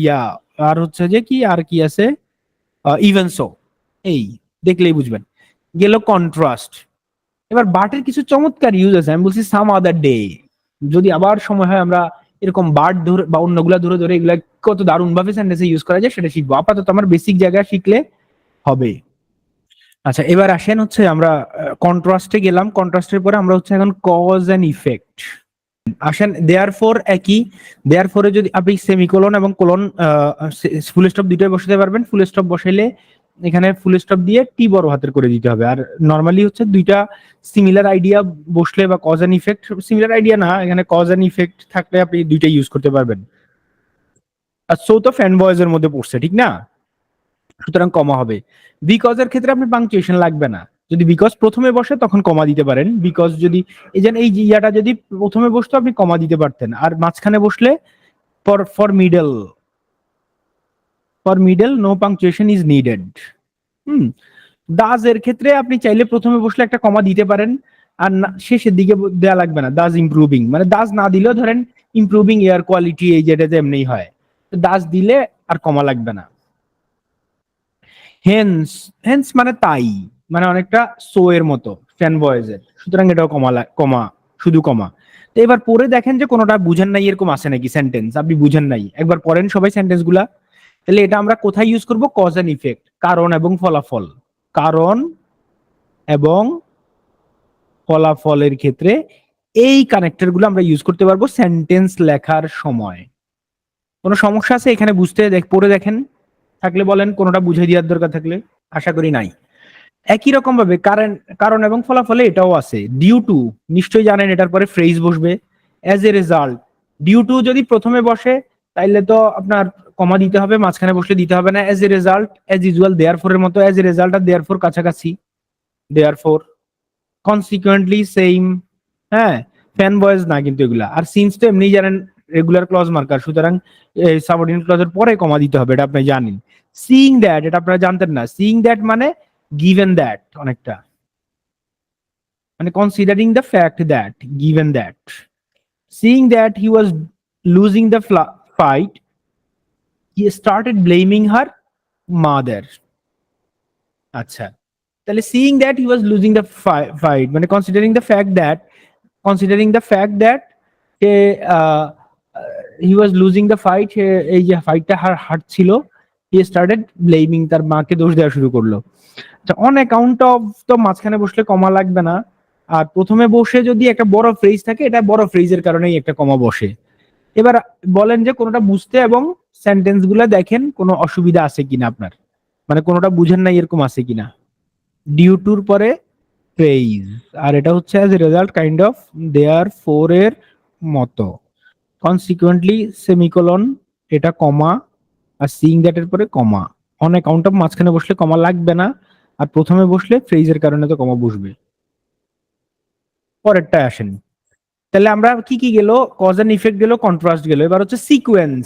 ইয়া, আর হচ্ছে যে কি আর কি আছে, ইভেন সো, এই দেখলেই বুঝবেন। গেল কন্ট্রাস্ট। এবার বাটের কিছু চমৎকার ইউজ আছে, আমি বলছি সাম আদার ডে, যদি আবার সময় হয় আমরা এরকম বাট ধরে বা অন্যগুলা ধরে ধরে এগুলা কত দারুণ ভাবে সেন্টেন্সে ইউজ করা যায় সেটা শিখবো। আপাতত আমার বেসিক জায়গা শিখলে হবে। আচ্ছা, এবার আসেন হচ্ছে আমরা কন্ট্রাস্টে গেলাম, কন্ট্রাস্টের পরে আমরা হচ্ছে এখন কজ এন্ড ইফেক্ট আসেন। দেয়ার ফোর একই, দেয়ার ফোরে যদি আপনি সেমিকোলন এবং কোলন ফুল স্টপ দুইটাই বসাতে পারবেন। ফুল স্টপ বসাইলে এখানে ফুল স্টপ দিয়ে টি বড় হাতের করে দিতে হবে। আর নর্মালি হচ্ছে দুইটা সিমিলার আইডিয়া বসলে বা cause and effect, similar idea না, এখানে কজ এন্ড ইফেক্ট থাকলে আপনি দুইটাই ইউজ করতে পারবেন। আর সো তো ফ্যান বয়েজ এর মধ্যে পড়ছে, ঠিক না? সুতরাং কমা হবে। বিকজ এর ক্ষেত্রে আপনি পাংচুয়েশন লাগবে না, যদি বিকজ প্রথমে বসে তখন কমা দিতে পারেন। বিকজ যদি এই যে এই ইয়াটা যদি প্রথমে বসতো আপনি কমা দিতে পারতেন, আর মাঝখানে বসলে for middle, no punctuation is needed. Hmm. Thus এর ক্ষেত্রে আপনি চাইলে প্রথমে বসলে একটা কমা দিতে পারেন, আর শেষের দিকে দেওয়া লাগবে না। দাজ ইমপ্রুভিং, মানে দাজ না দিলেও ধরেন ইমপ্রুভিং এয়ার কোয়ালিটি, এই যেটা এমনি হয়, দাজ দিলে আর কমা লাগবে না। হেন্স, হেন্স মানে তাই, মানে অনেকটা সো এর মতো ফ্যান বয়েজের, সুতরাং এটাও কমা কমা, শুধু কমা। তো এবার পরে দেখেন যে কোনোটা বুঝেন নাই এরকম আছে নাকি সেন্টেন্স, আপনি বুঝেন নাই, একবার পড়েন সবাই সেন্টেন্স গুলা। তাহলে এটা আমরা কোথায় ইউজ করব? কজ এন্ড ইফেক্ট, কারণ এবং ফলাফল। কারণ এবং ফলাফলের ক্ষেত্রে এই কানেক্টর গুলো আমরা ইউজ করতে পারবো সেন্টেন্স লেখার সময়। কোনো সমস্যা আছে এখানে বুঝতে? পড়ে দেখেন, থাকলে বলেন, কোনোটা বুঝিয়ে দেওয়ার দরকার থাকলে। আশা করি নাই। একই রকম ভাবে কারণ, কারণ এবং ফলাফলে এটাও আছে। ডিউ টু, নিশ্চয়ই জানেন এটার পরে ফ্রেজ বসবে। As a result, due to যদি প্রথমে বসে তাইলে তো আপনার কমা দিতে হবে, মাঝখানে বসলে দিতে হবে না। As a result, as usual, therefore এর মতো। অ্যাজ এ রেজাল্ট আর দেয়ার ফোর কাছাকাছি, দেয়ার ফোর। কনসিকুয়েন্টলি সেম, হ্যাঁ, ফ্যান বয়েজ না কিন্তু এগুলা। আর সিন্স তো এমনি জানেন রেগুলার ক্লজ মার্কার, সুতরাং সাবঅর্ডিনেট ক্লজের পরে কমা দিতে হবে, এটা আপনি জানেন। সিইং দ্যাট, এটা আপনারা জানতেন না। সিইং দ্যাট মানে গিভেন দ্যাট, অনেকটা মানে considering the fact that, given that, seeing that he was losing the fight, he started blaming her mother. আচ্ছা, তাহলে seeing that he was losing the fight মানে considering the fact that he, uh, he was losing the fight, এই যে ফাইটটা হারছিল, he started blaming, তার মাকে দোষ দেওয়া শুরু করলো। অন অ্যাকাউন্ট অফ, তো মাঝখানে বসলে কমা লাগবে না। আর প্রথমে বসে যদি একটা বড় ফ্রেজ থাকে, এটা বড় ফ্রেজের কারণেই একটা কমা বসে। এবার বলেন যে কোনোটা বুঝতে এবং সেন্টেন্স গুলা দেখেন কোনো অসুবিধা আছে কিনা আপনার, মানে কোনোটা বুঝেন না এরকম আছে কিনা। ডিউ টুর পরে ফ্রেজ, আর এটা হচ্ছে as a result, kind of, therefore এর মতো। কনসিকুয়েন্টলি সেমিকোলন, এটা কমা, আর সিইং দ্যাট এর পরে কমা। অন অ্যাকাউন্ট অফ মাঝখানে বসলে কমা লাগবে না, আর প্রথমে বসলে ফ্রেজের কারণে তো কমা বসবে। পরেরটা আসেন। তাহলে আমরা কি কি গেল? কজ এন্ড ইফেক্ট গেল, কন্ট্রাস্ট গেল। এবার হচ্ছে সিকোয়েন্স,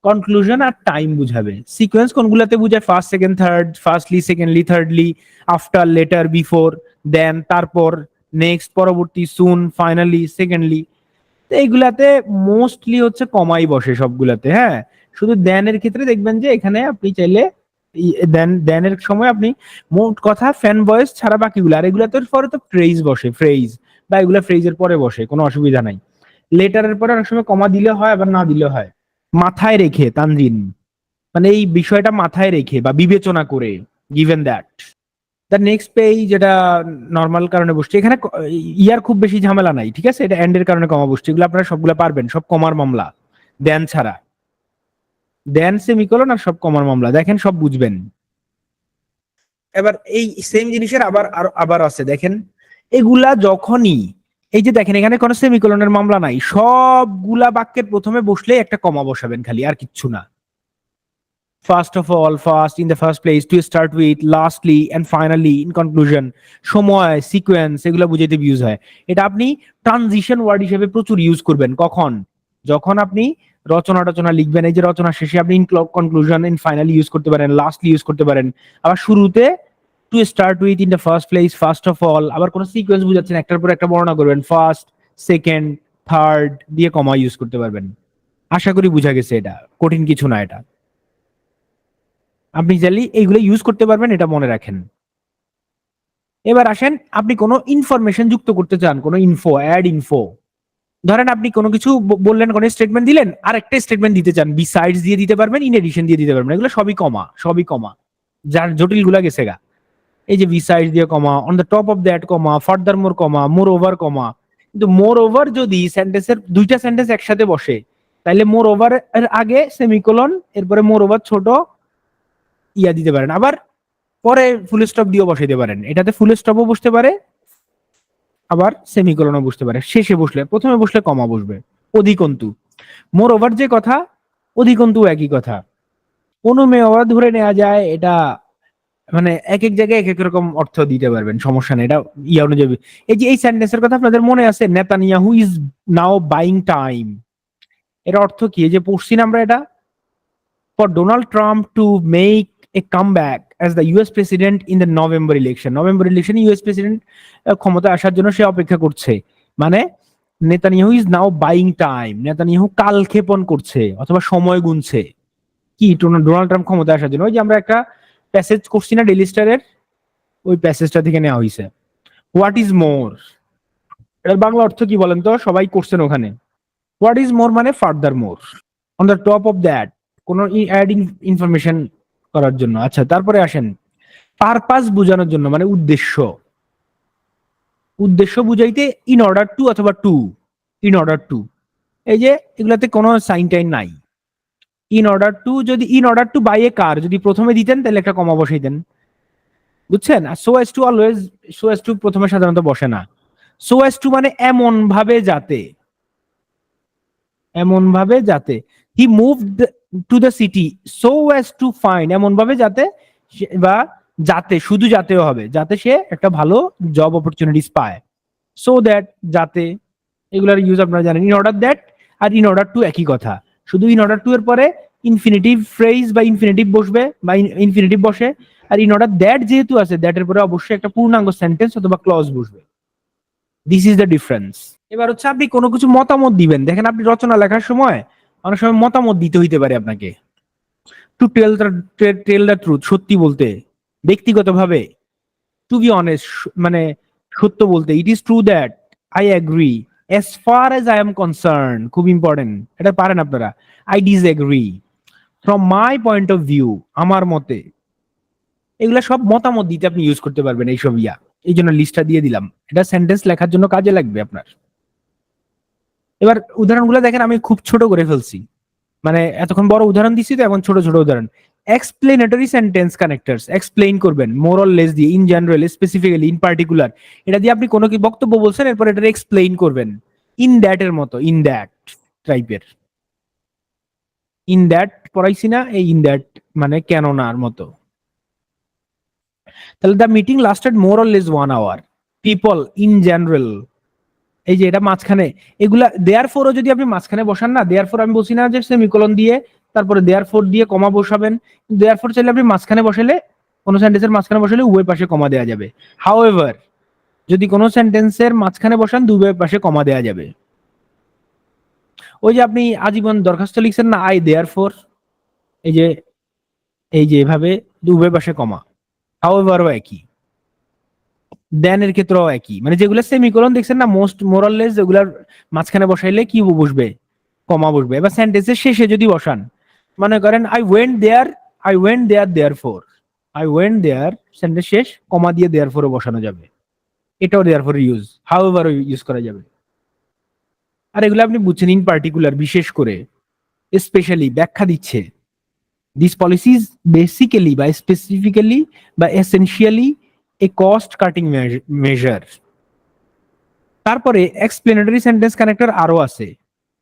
কনক্লুশন আর টাইম বুঝাবে। সিকোয়েন্স কোনগুলাতে বুঝায়? First, second, third, firstly, secondly, thirdly, after, later, before, then, তারপর, নেক্সট, পরবর্তী, সুন, ফাইনালি, সেকেন্ডলি। তো এইগুলাতে মোস্টলি হচ্ছে কমাই বসে সবগুলাতে, হ্যাঁ। শুধু দেনের ক্ষেত্রে দেখবেন যে এখানে আপনি চাইলে দেনের সময় আপনি, মোট কথা ফ্যান ভয়েস ছাড়া বাকিগুলো, আর এগুলাতে পরে তো ফ্রেজ বসে, ফ্রেজ বা এগুলা ফ্রেজের পরে বসে, কোনো অসুবিধা নাই। লেটারের পরে অনেক সময় কমা দিলে হয়, আবার না দিলে হয়। মাথায় রেখে, তানজিন, মানে এই বিষয়টা মাথায় রেখে বা বিবেচনা করে, given that the next page যেটা নর্মাল কারণে বসছে, এখানে ইয়ার খুব বেশি ঝামেলা নাই, ঠিক আছে, এটা এন্ডের কারণে কমা বসছে, এগুলো আপনারা সবগুলো পারবেন, সব কমার মামলা, দেন ছাড়া, দেন সেমিকোলন আর সব কমার মামলা, দেখেন সব বুঝবেন। এবার এই সেম জিনিসের আবার আছে, দেখেন এগুলা যখনই, এই যে দেখেন এখানে কোনো সেমিকোলনের মামলা নাই, সবগুলা বাক্যের প্রথমে বসলে একটা কমা বসাবেন খালি, আর কিচ্ছু না। First of all, first, in the first place, to start with, lastly, and finally, in conclusion, সময়, সিকোয়েন্স, এগুলো বুঝাইতে ইউজ হয়। এটা আপনি ট্রানজিশন ওয়ার্ড হিসেবে প্রচুর ইউজ করবেন, কখন? যখন আপনি রচনা লিখবেন, এই যে রচনা শেষে আপনি in conclusion, in finally use করতে পারেন, লাস্টলি ইউজ করতে পারেন, আবার শুরুতে to start with, in the first place, first of all, আবার কোন সিকোয়েন্স বুঝাচ্ছেন একটার পর একটা বর্ণনা করবেন, ফার্স্ট, সেকেন্ড, থার্ড দিয়ে কমা ইউজ করতে পারবেন। আশা করি বুঝা গেছে, এটা কঠিন কিছু না, এটা আপনি চাইলে এইগুলো ইউজ করতে পারবেন, এটা মনে রাখেন। এবার আসেন, আপনি কোনো ইনফরমেশন যুক্ত করতে চান, কোনো ইনফো, অ্যাড ইনফো, ধরেন আপনি কোনো কিছু বললেন, কোনো স্টেটমেন্ট দিলেন, আর একটা স্টেটমেন্ট দিতে চান, বিসাইডস দিয়ে দিতে পারবেন, ইন এডিশন দিয়ে দিতে পারবেন, এগুলো সবই কমা, সবই কমা, যার জটিল গুলা গেছে গা। এই যে বিসাইডস দিয়ে comma, on the top of that comma, furthermore comma, moreover comma, কিন্তু মোর ওভার যদি সেন্টেন্সের দুইটা সেন্টেন্স একসাথে বসে, তাহলে মোর ওভার এর আগে সেমিকোলন, এরপরে মোর ওভার ছোট ইয়া দিতে পারেন, আবার পরে ফুল স্টপ দিয়েও বসাইতে পারেন, এটাতে ফুল স্টপও বসতে পারে, আবার সেমিকোলনও বসতে পারে, শেষে বসলে, প্রথমে বসলে কমা বসবে। অধিকন্তু, মোর ওভার যে কথা, অধিকন্তু একই কথা, অনুমেয় ওভার ধরে নেওয়া যায়, এটা মানে এক এক জায়গায় এক এক রকম অর্থ দিতে পারবেন, সমস্যা নেই, এটা ইয়া অনুযায়ী। এই যে এই সেন্টেন্সের কথা আপনাদের মনে আছে, Netanyahu is now buying time, এর অর্থ কি? এই যে পড়ছি না আমরা এটা, for Donald Trump to make a comeback as the US president in the November election. November election US president ক্ষমতায় আসার জন্য সে অপেক্ষা করছে, মানে Netanyahu is now buying time, Netanyahu কালক্ষেপণ করছে অথবা সময় গুনছে, কি ডোনাল্ড ট্রাম্প ক্ষমতায় আসার জন্য। ওই যে আমরা একটা প্যাসেজ করছি না ডেইলি স্টারের, ওই প্যাসেজটা থেকে নেওয়া হয়েছে। হোয়াট ইজ মোর, এর বাংলা অর্থ কি বলেন তো, সবাই করছেন ওখানে। হোয়াট ইজ মোর মানে further more, on the top of that, কোন অ্যাডিং ইনফরমেশন করার জন্য। আচ্ছা, তারপরে আসেন পারপাস বোঝানোর জন্য, মানে উদ্দেশ্য, উদ্দেশ্য বুঝাইতে ইন অর্ডার টু অথবা টু, ইন অর্ডার টু, এই যে এগুলাতে কোনো সাইন টাইন নাই। ইন অর্ডার টু, যদি in order to buy a car যদি প্রথমে দিতেন, তাহলে একটা কমা বসাই দেন, বুঝছেন। আর so as to always, so as to প্রথমে সাধারণত বসে না। সো অ্যাজ টু মানে এমন ভাবে যাতে, এমন ভাবে যাতে, হি moved to the city so as to find, এমন ভাবে যাতে, বা যাতে, শুধু যাতেও হবে, যাতে সে একটা ভালো জব অপরচুনিটিস পায়, সো দ্যাট, যাতে, এগুলার ইউজ আপনারা জানেন। ইন অর্ডার দ্যাট আর ইন অর্ডার টু একই কথা, শুধু ইন অর্ডার টু এর পরে ইনফিনিটিভ ফ্রেজ বা ইনফিনিটিভ বসবে বা ইনফিনিটিভ বসে, আর ইন অর্ডার দ্যাট যেহেতু আছে, দ্যাট এর পরে অবশ্যই একটা পূর্ণাঙ্গ সেন্টেন্স অথবা ক্লজ বসবে। This is the difference. এবার হচ্ছে আপনি কোনো কিছু মতামত দিবেন, দেখেন আপনি রচনা লেখার সময় অনেক সময় মতামত দিতে হইতে পারে আপনাকে, টু টেল দ্য ট্রুথ, সত্যি বলতে, ব্যক্তিগতভাবে, টু বি অনেস্ট মানে সত্য বলতে, it is true that I agree, as far age I am concern, খুব ইম্পর্টেন্ট, এটা পারেন আপনারা। I disagree, from my point of view, আমার মতে, এগুলা সব মতামত দিতে আপনি ইউজ করতে পারবেন এইসব ইয়া। এই জন্য লিস্টটা দিয়ে দিলাম, এটা সেন্টেন্স লেখার জন্য কাজে লাগবে আপনার। এবার উদাহরণগুলো দেখেন, আমি খুব ছোট করে ফেলছি, মানে এতক্ষণ বড় উদাহরণ দিচ্ছি তো, এখন ছোট ছোট উদাহরণ। এক্সপ্লেনেটরি সেন্টেন্স কানেক্টরস, এক্সপ্লেইন করবেন মোর অর লেস দিয়ে, in general, specifically, in particular, এটা দিয়ে আপনি কোনো কি বক্তব্য বলছেন, এরপর এটা এক্সপ্লেইন করবেন। ইন দ্যাট এর মতো, ইন দ্যাট টাইপের, ইন দ্যাট পড়াইছি না, এই ইন দ্যাট মানে কেন নার মতো। তাহলে the meeting lasted more or less 1 hour, people, in general, এই যে এটা মাঝখানে, এগুলা দেয়ার ফোরও যদি আপনি মাঝখানে বসান না, দেয়ার ফোর আমি বলছি না যে সেমিকোলন দিয়ে তারপরে দেয়ার ফোর দিয়ে কমা বসাবেন, দেয়ার ফোর চাইলে আপনি মাঝখানে বসালে, কোনো সেন্টেন্সের মাঝখানে বসালে উভয় পাশে কমা দেওয়া যাবে। হাউএভার, যদি কোনো সেন্টেন্সের মাঝখানে বসান, উভয় পাশে কমা দেওয়া যাবে। ওই যে আপনি আজীবন দরখাস্ত লিখছেন না, আই দেয়ার ফোর, এই যে, এই যে এভাবে উভয় পাশে কমা, হাউএভারও একই, দেনের ক্ষেত্রেও একই, মানে যেগুলো সেমিকোলন দেখছেন না, মোস্ট মোরাললেস, যেগুলার মাঝখানে বসাইলে কি বসবে, কমা বসবে। এবার সেন্টেন্সের শেষে যদি বসান, মনে করেন I went there therefore, I went there sentence শেষ, কমা দিয়ে দেয়ারফোরে বসানো যাবে, এটাও দেয়ারফোর ইউজ, হাউএভার ইউজ করা যাবে। আর এগুলো আপনি বুঝছেন, ইন পার্টিকুলার বিশেষ করে, স্পেশালি ব্যাখ্যা দিচ্ছে। দিস পলিসিজ বেসিক্যালি বা স্পেসিফিক্যালি বা এসেনশিয়ালি এ কস্ট কাটিং মেজার। তারপরে এক্সপ্লেনেটরি সেন্টেন্স কানেক্টর আরো আছে,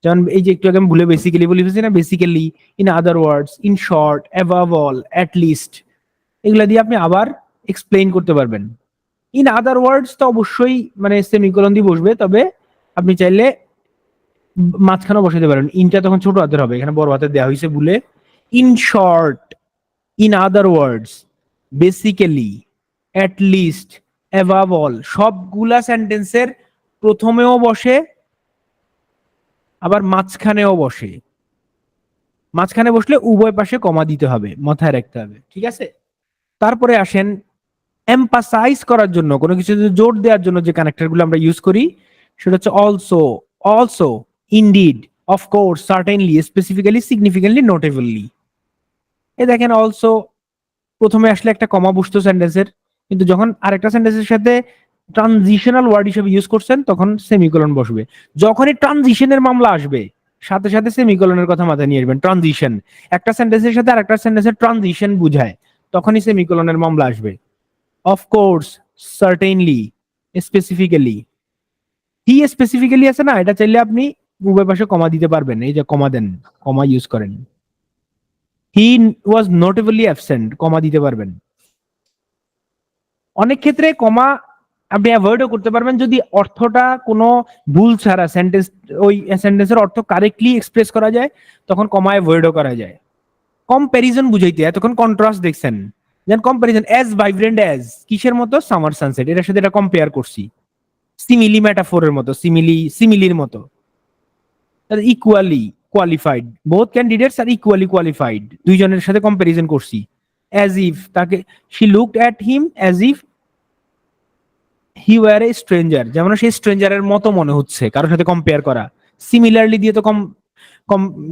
যেমন এই যে একটু আগে আমি ভুলে বেসিক্যালি বলে ফেলছি না, basically, in other words, in short, above all, at least, এগুলা দিয়ে আপনি আবার এক্সপ্লেইন করতে পারবেন। ইন আদার ওয়ার্ডস তো অবশ্যই মানে সেমিকোলন দিয়ে বসবে, তবে আপনি চাইলে মাঝখানেও বসাতে পারেন, ইনটা তখন ছোট হাতের হবে, এখানে বড় হাতের দেওয়া হয়েছে ভুলে। In short, in other words, basically, at least, above all, সবগুলা সেন্টেন্সের প্রথমেও বসে আবার মাঝখানেও বসে। মাঝখানে বসলে উভয় পাশে কমা দিতে হবে, মাথায় রাখতে হবে, ঠিক আছে। তারপরে আসেন এমপাসাইজ করার জন্য, কোনো কিছু জোর দেওয়ার জন্য যে কানেক্টর গুলো আমরা ইউজ করি, সেটা হচ্ছে also, also, indeed, of course, certainly, specifically, significantly, notably. এ দেখেন অলসো প্রথমে আসলে একটা কমা বসতো সেন্টেন্সের, কিন্তু যখন আরেকটা সেন্টেন্সের সাথে ট্রানজিশনাল ওয়ার্ড হিসেবে ইউজ করছেন তখন সেমিকোলন বসবে। যখনই ট্রানজিশনের মামলা আসবে সাথে সাথে সেমিকোলনের কথা মাথায় নিয়ে আসবেন। ট্রানজিশন, একটা সেন্টেন্সের সাথে আরেকটা সেন্টেন্সের ট্রানজিশন বুঝায়, তখনই সেমিকোলনের মামলা আসবে। Of course, certainly, specifically. He specifically আছে না, এটা চাইলে আপনি উভয় পাশে কমা দিতে পারবেন, এই যে কমা দেন, কমা ইউজ করেন। হি ওয়াজ নোটেবলি অ্যাবসেন্ট, কমা দিতে পারবেন। অনেক ক্ষেত্রে কমা আপনি অ্যাভয়েডও করতে পারবেন যদি অর্থটা কোনো ভুল ছাড়া সেন্টেন্স, ওই সেন্টেন্সের অর্থ কারেক্টলি এক্সপ্রেস করা যায়, তখন কমা অ্যাভয়েডও করা যায়। কম্প্যারিজন বুঝাইতে, এতক্ষণ কন্ট্রাস্ট দেখছেন, যেন কম্প্যারিজন, অ্যাজ ভাইব্রেন্ট অ্যাজ, কিসের মতো, সামার সানসেট, এটার সাথে এটা কম্পেয়ার করছি। সিমিলি মেটাফোরের মতো, সিমিলির মতো। Equally qualified, both candidates are equally qualified, দুইজনের সাথে কম্প্যারিজন করছি। অ্যাজ ইফ, তাকে, she looked at him as if he war a stranger, যেমন সেই স্ট্রেঞ্জারের মতো মনে হচ্ছে, কারোর সাথে কম্পেয়ার করা। সিমিলারলি দিয়ে তো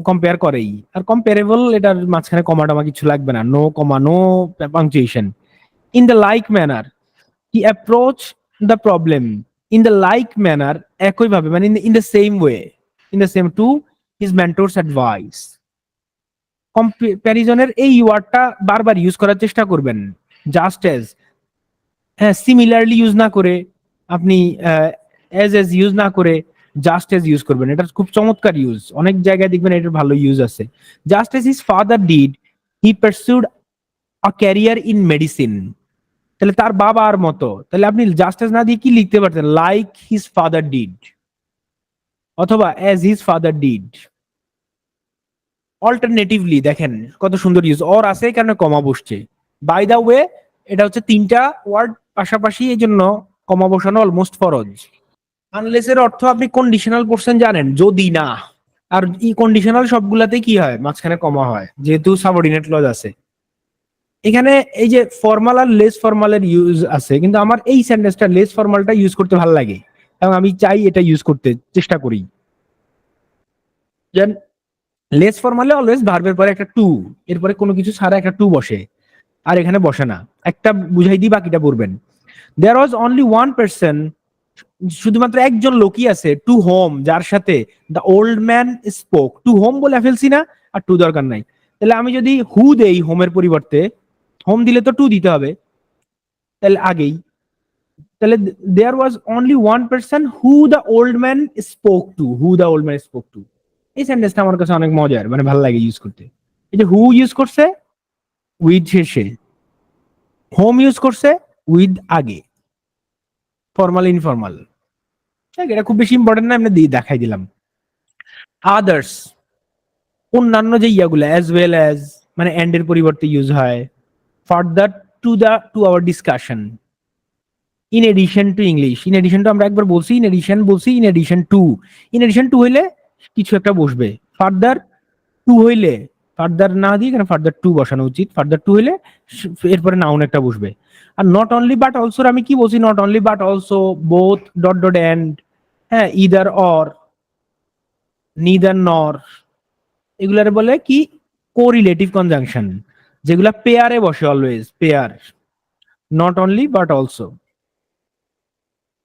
কম্পেয়ার করেই, আর কম্পেয়ারেবল এটার মাঝখানে কমা টমা কিছু লাগবে না, no comma, no punctuation. In the like manner, he approach the problem in the like manner, একইভাবে, মানে in the same way, in the same to his mentor's advice. কম্প্যারিজনের এই ওয়ার্ডটা বারবার ইউজ করার চেষ্টা করবেন। জাস্ট এজ, হ্যাঁ, সিমিলারলি ইউজ না করে আপনি এজ এজ ইউজ না করে জাস্ট এজ ইউজ করবেন, এটা খুব চমৎকার ইউজ, অনেক জায়গায় দেখবেন এটার ভালো ইউজ আছে। Just as his father did he pursued a career in medicine, তাহলে তার বাবার মতো, তাহলে আপনি জাস্ট এজ না দিয়ে কি লিখতে পারতেন, লাইক হিজ ফাদার ডিড অথবা as his father did. Alternatively দেখেন কত সুন্দর ইউজ, অর আছে এই কারণে কমা বসছে। বাই দা ওয়ে, এটা হচ্ছে তিনটা ওয়ার্ড পাশাপাশি, এই জন্য কমা বসানো অলমোস্ট ফরজ। আনলেস এর অর্থ আপনি কন্ডিশনাল করছেন জানেন, যদি না, আর ই কন্ডিশনাল সবগুলাতেই কি হয়, মাঝখানে কমা হয়, যেহেতু সাবঅর্ডিনেট ক্লজ আছে। এখানে এই যে ফর্মাল আর লেস ফর্মালের ইউজ আছে, কিন্তু আমার এই সেন্টেন্সটা লেস ফর্মালটা ইউজ করতে ভালো লাগে এবং আমি চাই এটা ইউজ করতে চেষ্টা করি। যেন লেস ফর্মালে অলওয়েজ ভার্বের পরে একটা টু, এরপরে কোনো কিছু ছাড়া একটা টু বসে, আর এখানে বসে না। একটা বুঝাই দিই, বাকিটা পড়বেন। There was only one person, শুধুমাত্র একজন লোকই আছে, টু হোম, যার সাথে the old man spoke. To whom বলে ফেলছি না, আর টু দরকার নাই। তাহলে আমি যদি হু দেই হোমের পরিবর্তে, হোম দিলে তো টু দিতে হবে, তাহলে আগেই, তাহলে there was only one person who the old man spoke to, who the old man spoke to. এই সেন্টেন্সটা আমার কাছে অনেক মজার, মানে ভালো লাগে ইউজ করতে। এই যে হু ইউজ করছে উইথ শেষে, হোম ইউজ করছে উইথ আগে, ফর্মাল ইনফর্মাল। এটা খুব বেশি ইম্পর্টেন্ট না, এমনি দিয়ে দেখাই দিলাম। আদার্স, অন্যান্য যে ইয়াগুলো, অ্যাজ ওয়েল অ্যাজ, মানে এন্ড এর পরিবর্তে ইউজ হয়। Further to our discussion, in addition to English, in addition to আমরা একবার বলছি, ইন এডিশন বলছি, in addition to, in addition to হইলে কিছু একটা বসবে। ফার্দার টু হইলে, ফার্দার না দিয়ে এখানে ফার্দার টু বসানো উচিত, ফার্দার টু হইলে এরপরে নাউন একটা বসবে। আর নট অনলি বাট অলসো আমি কি বলছি, not only but also, both, dot dot and, হ্যাঁ, ইদার অর, নিদার নর, এগুলার বলে কি কোরিলেটিভ কনজাংশন, যেগুলা পেয়ারে বসে, always pair, not only but also.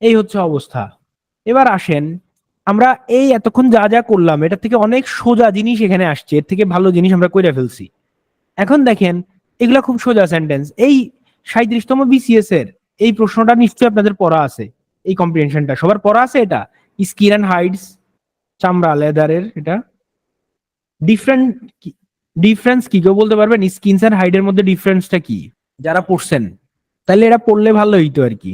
এই হচ্ছে অবস্থা। এবার আসেন, আমরা এই এতক্ষণ যা যা করলাম এটা থেকে অনেক সোজা জিনিস এখানে আসছে, এর থেকে ভালো জিনিস আমরা কইরা ফেলছি। এখন দেখেন, এগুলা খুব সোজা সেন্টেন্স। এই 37তম বিসিএস এর এই প্রশ্নটা নিশ্চয়ই আপনাদের পড়া আছে, এই কম্প্রিহেনশনটা সবার পড়া আছে। এটা স্কিন অ্যান্ড হাইডস, চামড়া, লেদারের। এটা ডিফারেন্ট, ডিফারেন্স কি কেউ বলতে পারবেন? স্কিনস অ্যান্ড হাইডের মধ্যে ডিফারেন্সটা কি যারা পড়ছেন? তাহলে এটা পড়লে ভালো হইতো আর কি।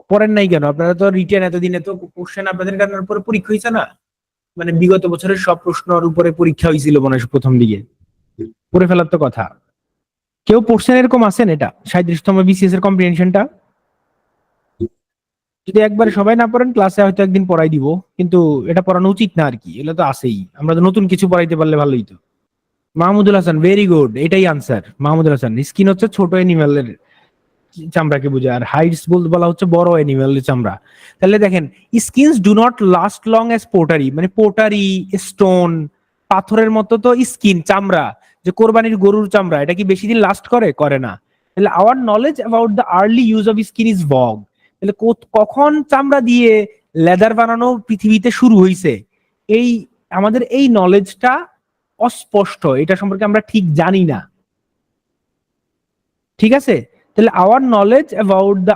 পড়েন নাই কেন? আপনারা তো রিটেন এতদিনে তো কোশ্চেন আপনাদের কারণে উপরে পরীক্ষা হয়েছে না, মানে বিগত বছরের সব প্রশ্নের উপরে পরীক্ষা হয়েছিল মনে হয় প্রথম দিকে, পড়ে ফেলার তো কথা। কেউ পড়ছেন এরকম আছেন? এটা 37তম বিসিএস এর কম্প্রিহেনশনটা যদি একবার সবাই না পড়েন, ক্লাসে হয়তো একদিন পড়াই দিব, কিন্তু এটা পড়ানো উচিত না আর কি। এগুলো তো আছেই, আমরা তো নতুন কিছু পড়াইতে পারলে ভালোই তো। মাহমুদুল হাসান, ভেরি গুড, এটাই আনসার। মাহমুদুল হাসান, স্কিন হচ্ছে ছোট অ্যানিমেলের চামড়াকে বোঝায়, আর হাইডস বলা হচ্ছে বড় অ্যানিমেলের চামড়া। তাহলে দেখেন, skins do not last long as pottery, মানে পোটারি, স্টোন, পাথরের মতো তো স্কিন, চামড়া, যে কোরবানির গরুর চামড়া, এটা কি বেশি দিন লাস্ট করে? করে না। তাহলে our knowledge about the early use of skin is ভগ। তাহলে কখন চামড়া দিয়ে লেদার বানানো পৃথিবীতে শুরু হয়েছে, এই আমাদের এই নলেজটা অস্পষ্ট, এটা সম্পর্কে আমরা ঠিক জানি না। ঠিক আছে? তাহলে our knowledge about the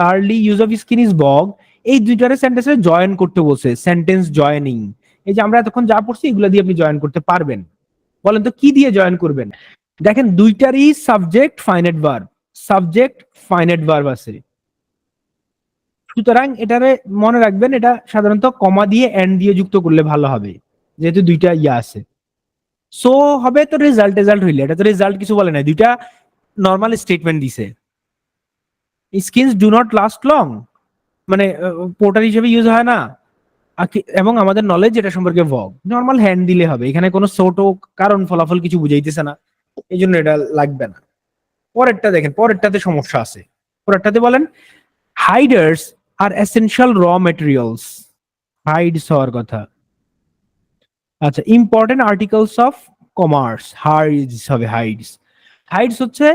early use of skin is bog, এই দুইটারে সেন্টেন্সে জয়েন করতে বলছে, সেন্টেন্স জয়েনিং। এই যে আমরা এতক্ষণ যা পড়ছি এগুলো দিয়ে আপনি জয়েন করতে পারবেন। বলেন তো কি দিয়ে জয়েন করবেন? দেখেন, দুইটারই subject finite verb, subject finite verb আছে। সুতরাং এটারে মনে রাখবেন, এটা সাধারণত কমা দিয়ে এন্ড দিয়ে যুক্ত করলে ভালো হবে, যেহেতু দুইটা ইয়া আছে। সো হবে তো রেজাল্ট, রেজাল্ট হইলে এটা তো রেজাল্ট কিছু বলে না, দুইটা নর্মাল স্টেটমেন্ট দিছে। Skins do not last long মানে পোর্টার হিসেবে ইউজ হয় না, এবং আমাদের নলেজ এটা সম্পর্কে ভগ, নর্মাল হ্যান্ড দিলে হবে, এখানে কোনো ছোট কারণ ফলাফল কিছু বুঝাইতেছে না, এই জন্য এটা লাগবে না। পরেরটা দেখেন, পরেরটাতে সমস্যা আছে। পরেরটাতে বলেন, hides are essential raw materials, hides হওয়ার কথা। আচ্ছা, important articles of commerce, hides হবে, হাইডস। হাইডস হচ্ছে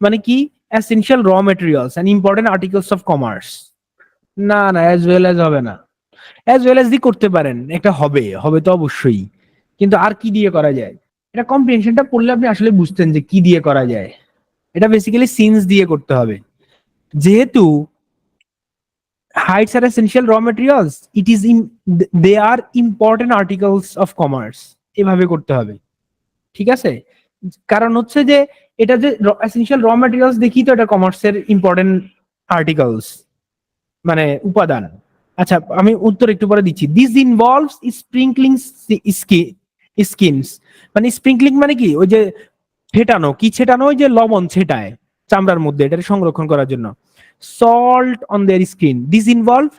মানে কি? Essential raw materials and important articles of commerce. না না, অ্যাজ ওয়েল অ্যাজ হবে না। অ্যাজ ওয়েল অ্যাজ দিয়ে করতে পারেন, একটা হবে, হবে তো অবশ্যই, কিন্তু আর কি দিয়ে করা যায়? এটা কম্প্রিহেনশনটা পড়লে আপনি আসলে বুঝতেন যে কি দিয়ে করা যায়। এটা বেসিক্যালি সিন্স দিয়ে করতে হবে, যেহেতু hides are essential raw materials, it is in, they are important articles of commerce, এভাবে করতে হবে। ঠিক আছে? কারণ হচ্ছে যে এটা যে এসেনশিয়াল র মেটেরিয়ালস দেখি তো এটা কমার্সের ইম্পর্টেন্ট আর্টিকেলস, মানে উপাদান। আচ্ছা, আমি উত্তর একটু পরে দিচ্ছি। দিস ইনভলভস স্প্রিঙ্কলিং স্কিনস, মানে স্প্রিঙ্কলিং মানে কি? ওই যে ছেটানো, কি ছেটানো? ওই যে লবণ ছেটায় চামড়ার মধ্যে, এটা সংরক্ষণ করার জন্য। Salt on their skin, this involve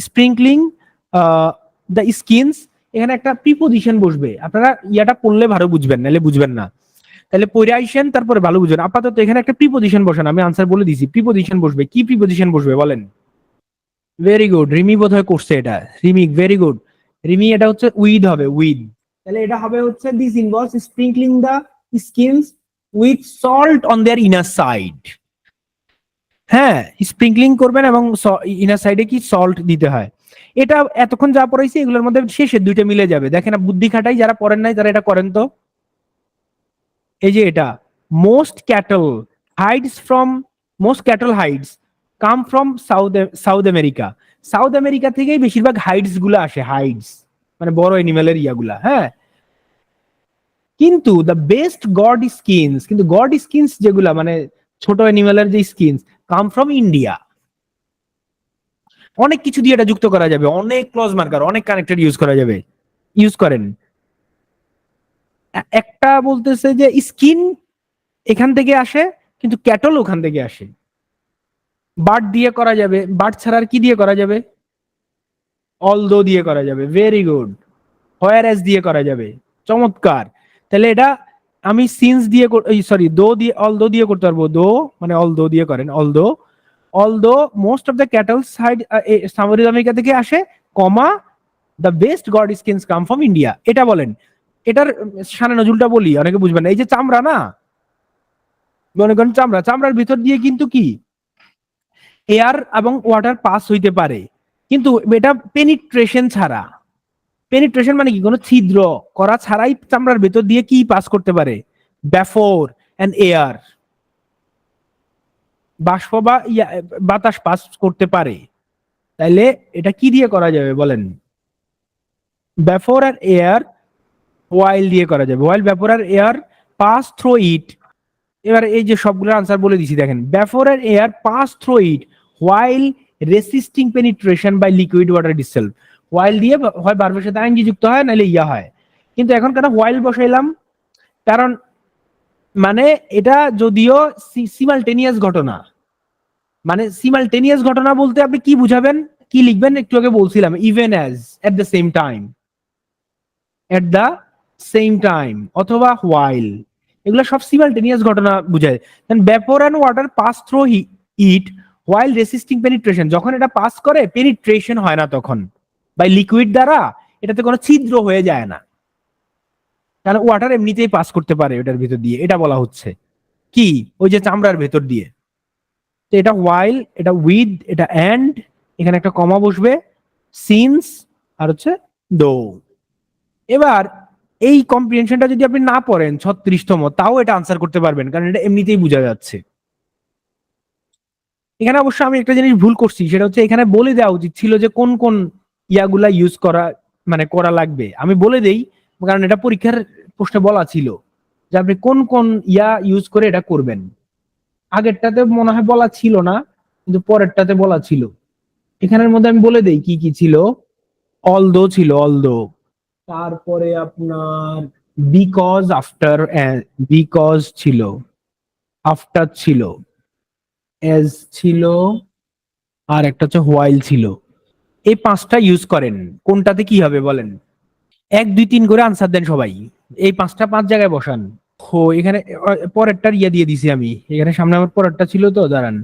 sprinkling the skins. এখানে একটা প্রিপোজিশন বসবে, আপনারা ইয়াটা পড়লে ভালো বুঝবেন, নাহলে বুঝবেন না। তাহলে পড়ে আইসেন, তারপরে ভালো বুঝবেন। আপাতত এখানে একটা প্রিপোজিশন বসান, আমি আনসার বলে দিছি। প্রিপোজিশন বসবে, কি প্রিপোজিশন বসবে বলেন? ভেরি গুড, রিমি বোধ হয় করছে এটা। Rimi, very good. রিমি, এটা হচ্ছে উইথ হবে, উইথ। তাহলে এটা হবে হচ্ছে, this involves sprinkling the skins with salt on their inner side. হ্যাঁ, স্প্রিঙ্কলিং করবেন এবং ইনার সাইডে কি সল্ট দিতে হয়। এটা এতক্ষণ যা পড়াইছি এগুলোর মধ্যে শেষে দুইটা মিলে যাবে। দেখেন, বুদ্ধি খাটাই, যারা পড়েন নাই তারা এটা করেন তো। এই যে এটা, most cattle hides from, most cattle hides come from South America. South America থেকেই বেশিরভাগ হাইডস গুলো আসে, হাইডস মানে বড় এনিমেলের ইয়াগুলা। হ্যাঁ, কিন্তু দ্য বেস্ট গড স্কিনস, কিন্তু গড স্কিনস যেগুলা মানে ছোট এনিমেলের যে স্কিনস, কাম ফ্রম ইন্ডিয়া। অনেক কিছু দিয়ে এটা যুক্ত করা যাবে, অনেক ক্লজ মার্কার, অনেক কানেক্টেড ইউজ করা যাবে। ইউজ করেন। একটা বলতেছে যে স্কিন এখান থেকে আসে, কিন্তু ক্যাটল ওখান থেকে আসে। বার্ড দিয়ে করা যাবে, বার্ড ছাড়া আর কি দিয়ে করা যাবে? অলদো দিয়ে করা যাবে, ভেরি গুড। হোয়ার এস দিয়ে করা যাবে, চমৎকার। তাহলে এটা আমি সিন্স দিয়ে, সরি, দো দিয়ে, অলদো দিয়ে করতে পারবো। দো মানে অলদো দিয়ে করেন, although. Although most of the cattle সাইড সাউথ আমেরিকা থেকে আসে, comma the best goat skins come from India. এটা বলেন, এটার সানে নজুলটা বলি, অনেকে বুঝবেন না। এই যে চামড়া না, মনে করেন চামড়ার ভিতর দিয়ে কিন্তু কি এয়ার এবং ওয়াটার পাস হইতে পারে, কিন্তু এটা পেনিট্রেশন ছাড়া। পেনিট্রেশন মানে কি, কোনো ছিদ্র করা ছাড়াই চামড়ার ভেতর দিয়ে কি পাস করতে পারে, ব্যাফোর এন্ড এয়ার, বাষ্প বা বাতাস পাস করতে পারে। তাইলে এটা কি দিয়ে করা যাবে বলেন? ব্যাফোর আর এয়ার ওয়াইল দিয়ে করা যাবে। ওয়াইল ব্যাফোর আর এয়ার পাস থ্রু ইট। এবার এই যে সবগুলোর আনসার বলে দিছি, দেখেন ব্যাফোর আর air pass through it while resisting penetration by liquid water itself. While দিয়ে হয় ভার্বের সাথে আইনজি যুক্ত হয়, নাহলে ইয়া হয়। কিন্তু এখন কেন হোয়াইল বসাইলাম? কারণ মানে এটা যদিও সিমালটেনিয়াস ঘটনা, মানে সিমালটেনিয়াস ঘটনা বলতে আপনি কি বুঝাবেন, কি লিখবেন একটু আগে বলছিলাম, even as, at the same time, at the same time অথবা হোয়াইল, এগুলো সব সিমালটেনিয়াস ঘটনা বুঝায়। Vapour and water pass through it while resisting penetration, যখন এটা পাস করে পেনিট্রেশন হয় না তখন, বাই লিকুইড দ্বারা এটাতে কোনো ছিদ্র হয়ে যায় না, কারণ ওয়াটার এমনিতেই পাস করতে পারে ওটার ভিতর দিয়ে। এটা বলা হচ্ছে কি, ওই যে চামড়ার ভেতর দিয়ে। তো এটা হোয়াইল, এটা উইথ, এটা এন্ড, এখানে একটা কমা বসবে, সিন্স আর হচ্ছে দো। এবার এই কম্প্রিহেনশনটা যদি আপনি না পড়েন 36তম, তাও এটা আনসার করতে পারবেন, কারণ এটা এমনিতেই বোঝা যাচ্ছে। এখানে অবশ্য আমি একটা জিনিস ভুল করছি, সেটা হচ্ছে এখানে বলে দেওয়া উচিত ছিল যে কোন কোন ইয়াগুলা ইউজ করা, মানে করা লাগবে। আমি বলে দেই, কারণ এটা পরীক্ষার প্রশ্নে বলা ছিল যে আপনি কোন কোন ইয়া ইউজ করে এটা করবেন। আগেরটাতে মনে হয় বলা ছিল না, কিন্তু পরেরটাতে বলা ছিল। এখানের মধ্যে আমি বলে দেই কি কি ছিল। অলদো ছিল, অলদো। তারপরে আপনার বিকজ, আফটার, বিকজ ছিল, আফটার ছিল, এজ ছিল, আর একটা হচ্ছে হোয়াইল ছিল। এই পাঁচটা ইউজ করেন, কোনটাতে কি হবে বলেন? 1 2 3 করে আনসার দেন সবাই, এই পাঁচটা 5 জায়গায় বসান। হো, এখানে পরেরটার ইয়ে দিয়ে দিছি আমি, এখানে সামনে আমার পরেরটা ছিল তো, দাঁড়ান।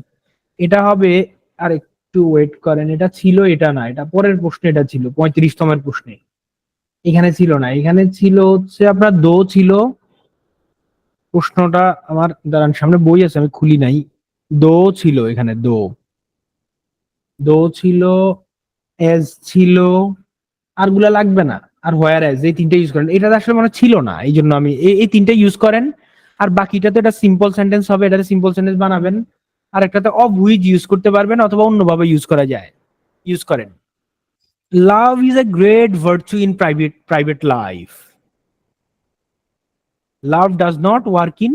এটা হবে, আর একটু ওয়েট করেন, এটা ছিল, এটা না, এটা পরের প্রশ্নে, এটা ছিল 35তমের প্রশ্নে। এখানে ছিল না, এখানে ছিল হচ্ছে আপনার দো ছিল। প্রশ্নটা আমার, দাঁড়ান, সামনে বই আছে আমি খুলি নাই। দো ছিল, এখানে দো, দো ছিল, এজ ছিল, আর গুলা লাগবে না। আর হোয়ার এজ, এই তিনটা ইউজ করেন। এটা আসলে মানে ছিল না, এই জন্য আমি এই তিনটা ইউজ করেন। আর বাকিটাতে এটা সিম্পল সেন্টেন্স হবে, এটাতে সিম্পল সেন্টেন্স বানাবেন। আর একটাতে অফ হুইচ ইউজ করতে পারবেন, অথবা অন্যভাবে ইউজ করা যায়, ইউজ করেন। Love is a great virtue in private life. Love does not work in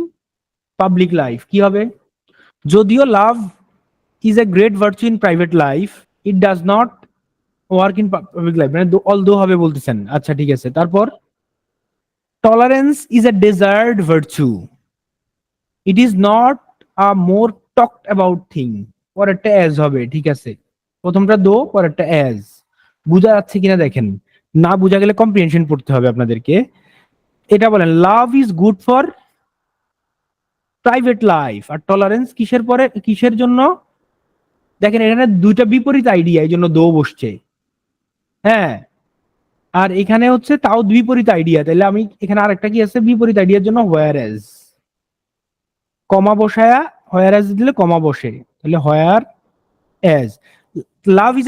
public life. কি হবে? যদিও love is a great virtue in private life, it does not work in public life, মানে although হবে বলতেছেন। আচ্ছা ঠিক আছে। তারপর tolerance is a desired virtue, it is not a more talked about thing. পরেরটা অ্যাজ হবে, ঠিক আছে। প্রথমটা দো, পরেরটা অ্যাজ। বুঝা যাচ্ছে কিনা দেখেন, না বুঝা গেলে কম্প্রিহেনশন পড়তে হবে আপনাদেরকে। এটা বলেন, love is good for private life, আর টলারেন্স কিসের পরে, কিসের জন্য? দেখেন এখানে দুইটা বিপরীত আইডিয়া, এই জন্য দো বসছে। হ্যাঁ, আর এখানে হচ্ছে তাও বিপরীত আইডিয়া, তাহলে আমি এখানে আরেকটা কি আছে বিপরীত আইডিয়ার জন্য, হোয়ার এজ। কমা বসায়া হোয়ার এজ দিলে কমা বসে, তাহলে whereas. Love is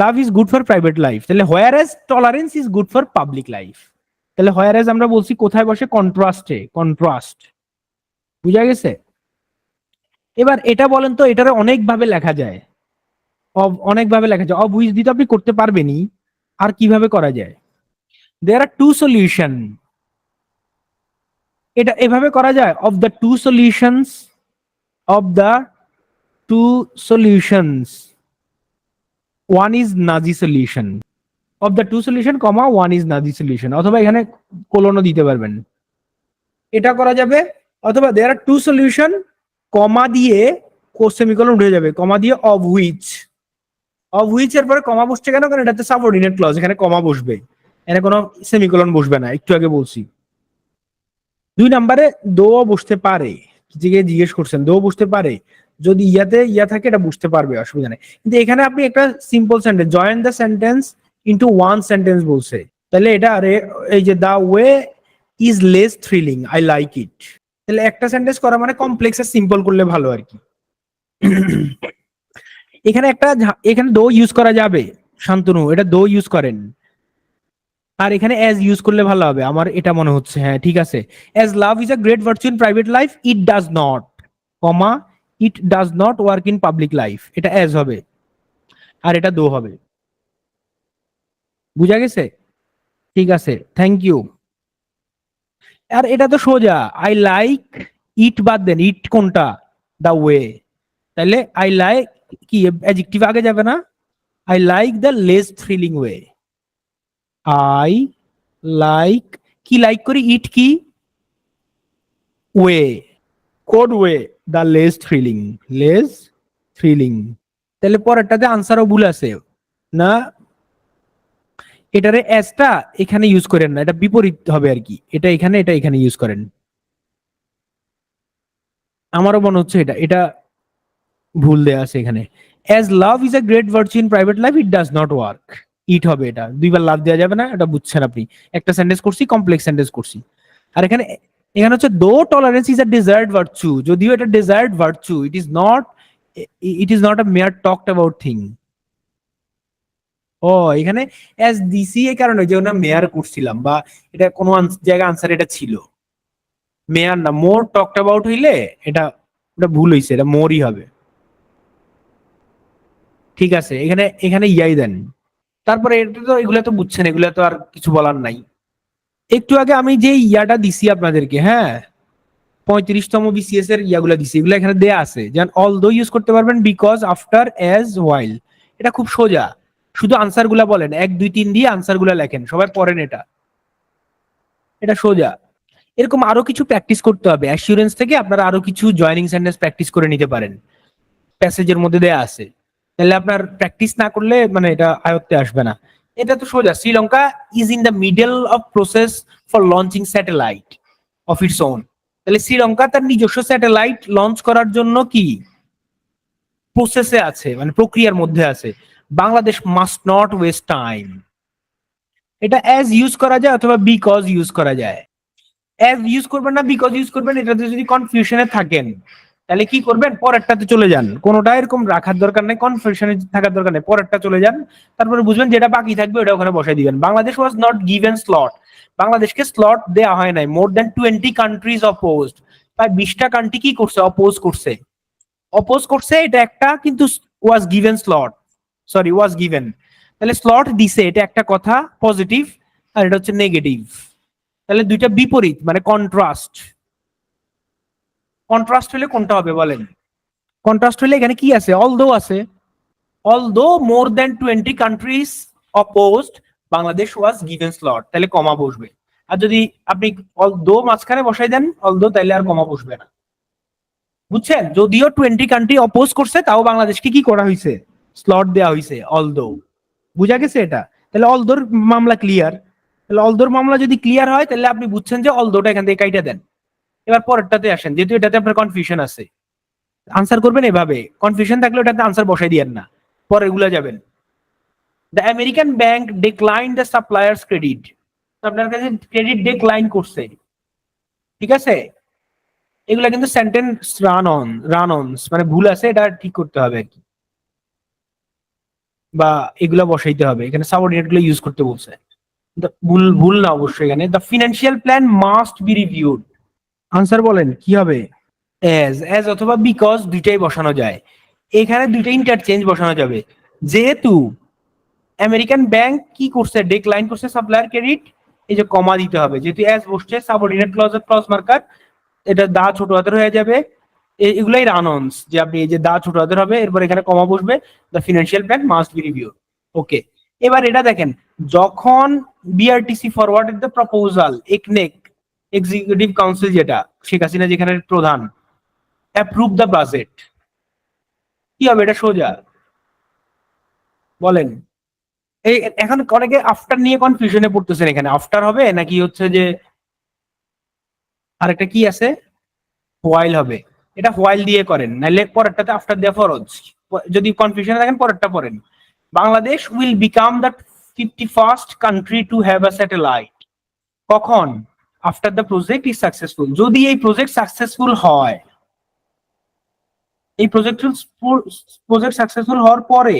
love is good for private life, তাহলে whereas tolerance is good for public life. তাহলে হোয়ার এজ আমরা বলছি কোথায় বসে? কন্ট্রাস্টে, কন্ট্রাস্ট। বুঝা গেছে? এবার এটা বলেন তো, এটারে অনেকভাবে লেখা যায়, অনেকভাবে লেখা যায়। অব হুইচ দিতে আপনি করতে পারবেনই, আর কিভাবে করা যায়? There are two solution. এটা এভাবে করা যায়, of the two solutions, of the two solutions one is Nazi solution, of the two solution comma one is Nazi solution, অথবা এখানে কোলনও দিতে পারবেন, এটা করা যাবে। অথবা দেয়ার আর টু সলিউশন, কমা দিয়ে সেমিকোলন উঠে যাবে, কমা দিয়ে অফ হুইচ। অফ হুইচ এর পরে কমা বসছে কেন? কারণ এটাতে সাবঅর্ডিনেট ক্লজ, এখানে কমা বসবে, এখানে কোনো সেমিকোলন বসবে না, একটু আগে বলছি। 2 নম্বরে দো বসতে পারে, জিজ্ঞেস করছেন, দো বসতে পারে, যদি ইয়াতে ইয়া থাকে এটা বুঝতে পারবে, অসুবিধা নেই। কিন্তু এখানে আপনি একটা simple sentence, join the sentence into one sentence বলছে, তাহলে এটা আরে এই যে the way is less thrilling, I like it. তাহলে একটা সেন্টেন্স করা মানে কমপ্লেক্স আর সিম্পল করলে ভালো আর কি। এখানে এখানে দো ইউজ করা যাবে, শান্তনু এটা দো ইউজ করেন, আর এখানে অ্যাজ ইউজ করলে ভালো হবে আমার এটা মনে হচ্ছে। হ্যাঁ ঠিক আছে, as love is a great virtue in private life it does not, comma it does not work in public life, এটা অ্যাজ হবে আর এটা দো হবে। বুঝা গেছে? ঠিক আছে, থ্যাংক ইউ। আর এটা তো সোজা, আই লাইক ইট বাদ দেন, ইট কোনটা, দা ওয়ে, তাহলে আই লাইক কি অ্যাডজেক্টিভ আগে যাবে না, I like the less thrilling way, I like কি লাইক করি, ইট কি way, code way, the less thrilling, less thrilling. তাহলে পরেরটাতে আনসারও ভুল আছে না, এটারে এসটা এখানে ইউজ করেন না, এটা বিপরীত হবে আর কি, এটা এখানে ইউজ করেন। আমারও মনে হচ্ছে এটা এটা ভুল দেয়া আছে এখানে। As love is a great virtue in private life it does not work, it হবে, এটা দুইবার লাভ দেওয়া যাবে না, এটা বুঝছেন আপনি। একটা সেন্টেন্স করছি, কমপ্লেক্স সেন্টেন্স করছি। আর এখানে এখানে হচ্ছে though tolerance is a desired virtue, যদিও এটা desired virtue, it is not a mere talked about thing. ও এখানে অ্যাজ দিসি এই কারণে যে ওনা মেয়ার করছিলাম, বা এটা কোনো জায়গায় আনসার এটা ছিল, মেয়ার না, মোর টকড অ্যাবাউট হইলে এটা এটা ভুল হইছে, এটা মোরই হবে। ঠিক আছে, এখানে এখানে ইয়াই দেন। তারপরে এটা তো এগুলা তো বুঝছেন, এগুলা তো আর কিছু বলার নাই। একটু আগে আমি যে ইয়াটা দিছি আপনাদেরকে, হ্যাঁ 35তম বিসিএস এর ইয়াগুলা দিছি, এগুলো এখানে দেয়া আছে, যেমন অল দো ইউজ করতে পারবেন, বিকজ, আফটার, অ্যাজ, ওয়াইল। এটা খুব সোজা, শুধু আনসার গুলা বলেন, 1 2 3 দিয়ে আনসার গুলা লেখেন, সবাই পড়েন, এটা এটা সোজা। এরকম আরো কিছু প্র্যাকটিস করতে হবে, অ্যাসিউরেন্স থেকে আপনারা আরো কিছু জয়নিং সেন্টেন্স প্র্যাকটিস করে নিতে পারেন, প্যাসেজের মধ্যে দেয়া আছে। তাহলে আপনার প্র্যাকটিস না করলে মানে এটা আয়ত্তে আসবে না। এটা তো সোজা, Sri Lanka is in the middle of process for launching satellite of its own. তাহলে শ্রীলঙ্কা তার নিজস্ব স্যাটেলাইট লঞ্চ করার জন্য কি প্রসেসে আছে, মানে প্রক্রিয়ার মধ্যে আছে। Bangladesh must not waste time, এটা অ্যাজ ইউজ করা যায় অথবা বিকজ ইউজ করা যায়। অ্যাজ ইউজ করবেন না বিকজ ইউজ করবেন, এটাতে যদি কনফিউশনে থাকেন তাহলে কি করবেন, পরেরটাতে চলে যান, কোনোটা এরকম রাখার দরকার নেই, কনফিউশনে থাকার দরকার নেই, পরেরটা চলে যান, তারপরে বুঝবেন যেটা বাকি থাকবে ওটা ওখানে বসাই দিবেন। Bangladesh was not given slot, বাংলাদেশকে স্লট দেওয়া হয় নাই। মোর দ্যান 20 কান্ট্রিজ অপোজড, প্রায় 20টা কান্ট্রি কি করছে, অপোজ করছে, এটা একটা, কিন্তু was given slot, sorry was given, তাহলে স্লট দিছে, এটা একটা কথা পজিটিভ, আর এটা হচ্ছে নেগেটিভ। তাহলে দুইটা বিপরীত, মানে কন্ট্রাস্ট। কন্ট্রাস্ট হলে কোনটা হবে বলেন? কন্ট্রাস্ট হলে এখানে কি আছে, অলদো আছে, although more than 20 countries opposed Bangladesh was given slot, তাহলে কমা বসবে। আর যদি আপনি অলদো মাঝখানে বসাই দেন অলদো, তাহলে আর কমা বসবে না। বুঝছেন, যদিও 20 কান্ট্রি অপোজ করছে, তাও বাংলাদেশকে কি করা হয়েছে, স্লট দেওয়া হয়েছে, অলদো। বুঝা গেছে এটা? তাহলে অলদোর মামলা ক্লিয়ার। তাহলে অলদোর মামলা যদি ক্লিয়ার হয়, তাহলে আপনি বুঝছেন যে অলদোটা এখান থেকে কাইটা দেন। এবার পরেরটাতে আসেন, যেহেতু এটাতে আপনার কনফিউশন আছে, আনসার করবেন এভাবে, কনফিউশন থাকলে ওটাতে আনসার বসাই দিয়েন না, পরে এগুলা যাবেন। The American bank decline the suppliers credit, আপনার কাছে ক্রেডিট ডিক্লাইন করছে, ঠিক আছে, এগুলা কিন্তু সেন্টেন্স রান অনস মানে ভুল আছে, এটা ঠিক করতে হবে আর কি, বা এগুলা বসাইতে হবে, এখানে সাবঅর্ডিনেট গুলো ইউজ করতে বলছে। ভুল ভুল না অবশ্যই, এখানে the financial plan must B reviewed, answer বলেন কি হবে? অ্যাজ অথবা বিকজ দুইটাই বসানো যায়, এখানে দুইটা ইন্টারচেঞ্জ বসানো যাবে। যেহেতু আমেরিকান ব্যাংক কি করছে, ডিক্লাইন করছে সাপ্লায়ার ক্রেডিট, এই যে কমা দিতে হবে, যেহেতু অ্যাজ বসছে, সাবঅর্ডিনেট ক্লজ মার্কার, এটা দা ছোট হাতের হয়ে যাবে। এগুলাই রানঅনস, যে আপনি এই যে দা ছোট হাতের হবে, এরপর এখানে কমা বসবে, the financial plan must be review. Okay, এবার এটা দেখেন, যখন বিআরটিসি ফরওয়ার্ডেড দ্য প্রপোজাল, একনেক এক্সিকিউটিভ কাউন্সিল, যেটা শেখ হাসিনা যেখানে প্রধান, অ্যাপ্রুভ দ্য বাজেট, কি হবে? এটা সোজা, বলেন। এই এখন অনেকে আফটার নিয়ে কনফিউশনে পড়তেছেন, এখানে আফটার হবে নাকি হচ্ছে যে আরেকটা কি আছে, হোয়াইল হবে। এটা হোয়াইল দিয়ে করেন, নাহলে পরেরটাতে আফটার দেওয়া ফরজ। যদি কনফিউশনে থাকেন পরেরটা পড়েন। Bangladesh will become the 51st country to have a satellite, কখন? After the project is successful, যদি এই প্রজেক্ট সাকসেসফুল হয়, এই প্রজেক্ট সাকসেসফুল হওয়ার পরে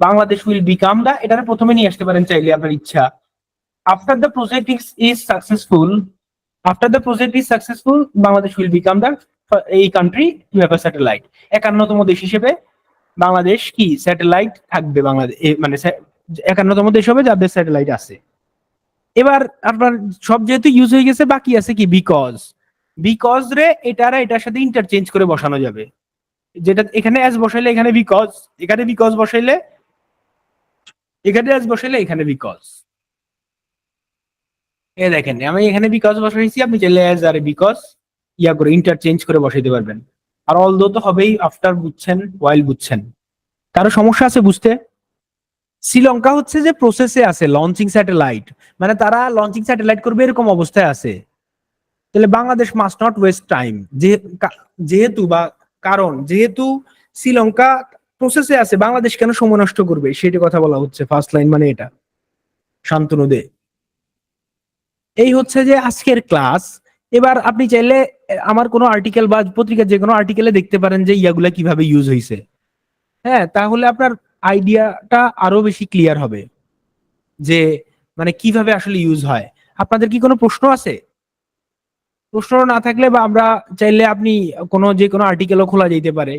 বাংলাদেশ উইল বিকাম দা, এটা প্রথমে নিয়ে আসতে পারেন চাইলে আপনার ইচ্ছা। After the project is successful, after the project is successful Bangladesh will become the এই country to have a satellite. 51তম দেশ হিসেবে বাংলাদেশ কি স্যাটেলাইট থাকবে, বাংলাদেশ মানে 51তম দেশ হবে যাদের স্যাটেলাইট আছে। এবার আপনার সব যেহেতু ইউজ হয়ে গেছে, বাকি আছে কি বিকজ। বিকজ রে এটার সাথে ইন্টারচেঞ্জ করে বসানো যাবে, যেটা এখানে অ্যাজ বসাইলে এখানে বিকজ, এখানে বিকজ বসাইলে এখানে অ্যাজ বসাইলে এখানে বিকজ। এ দেখেন আমি এখানে বিকজ বসাইছি, আপনি চাইলে অ্যাজ আর বিকজ ইয়া করে ইন্টারচেঞ্জ করে বসাইতে পারবেন। আর অলদো তো হবেই, আফটার বুঝছেন, ওয়াইল বুঝছেন। কারো সমস্যা আছে বুঝতে? শ্রীলঙ্কা হচ্ছে যে প্রসেসে আছে লঞ্চিং স্যাটেলাইট, মানে তারা লঞ্চিং স্যাটেলাইট করবে এরকম অবস্থায় আছে। তাহলে Bangladesh must not waste time, যেহেতু বা কারণ যেহেতু শ্রীলঙ্কা প্রসেসে আছে, বাংলাদেশ কেন সময় নষ্ট করবে সেটা কথা বলা হচ্ছে। ফার্স্ট লাইন মানে এটা, শান্তনু দে। এই হচ্ছে যে আজকের ক্লাস। এবার আপনি চাইলে আমার কোনো আর্টিকেল বা পত্রিকার যে কোনো আর্টিকেলে দেখতে পারেন যে ইয়াগুলা কিভাবে ইউজ হয়েছে। হ্যাঁ, তাহলে আপনার আইডিয়াটা আরো বেশি ক্লিয়ার হবে যে মানে কিভাবে আসলে ইউজ হয়। আপনাদের কি কোনো প্রশ্ন আছে? প্রশ্ন না থাকলে বা আমরা চাইলে আপনি যে কোনো আর্টিকেলও খোলা যেতে পারে।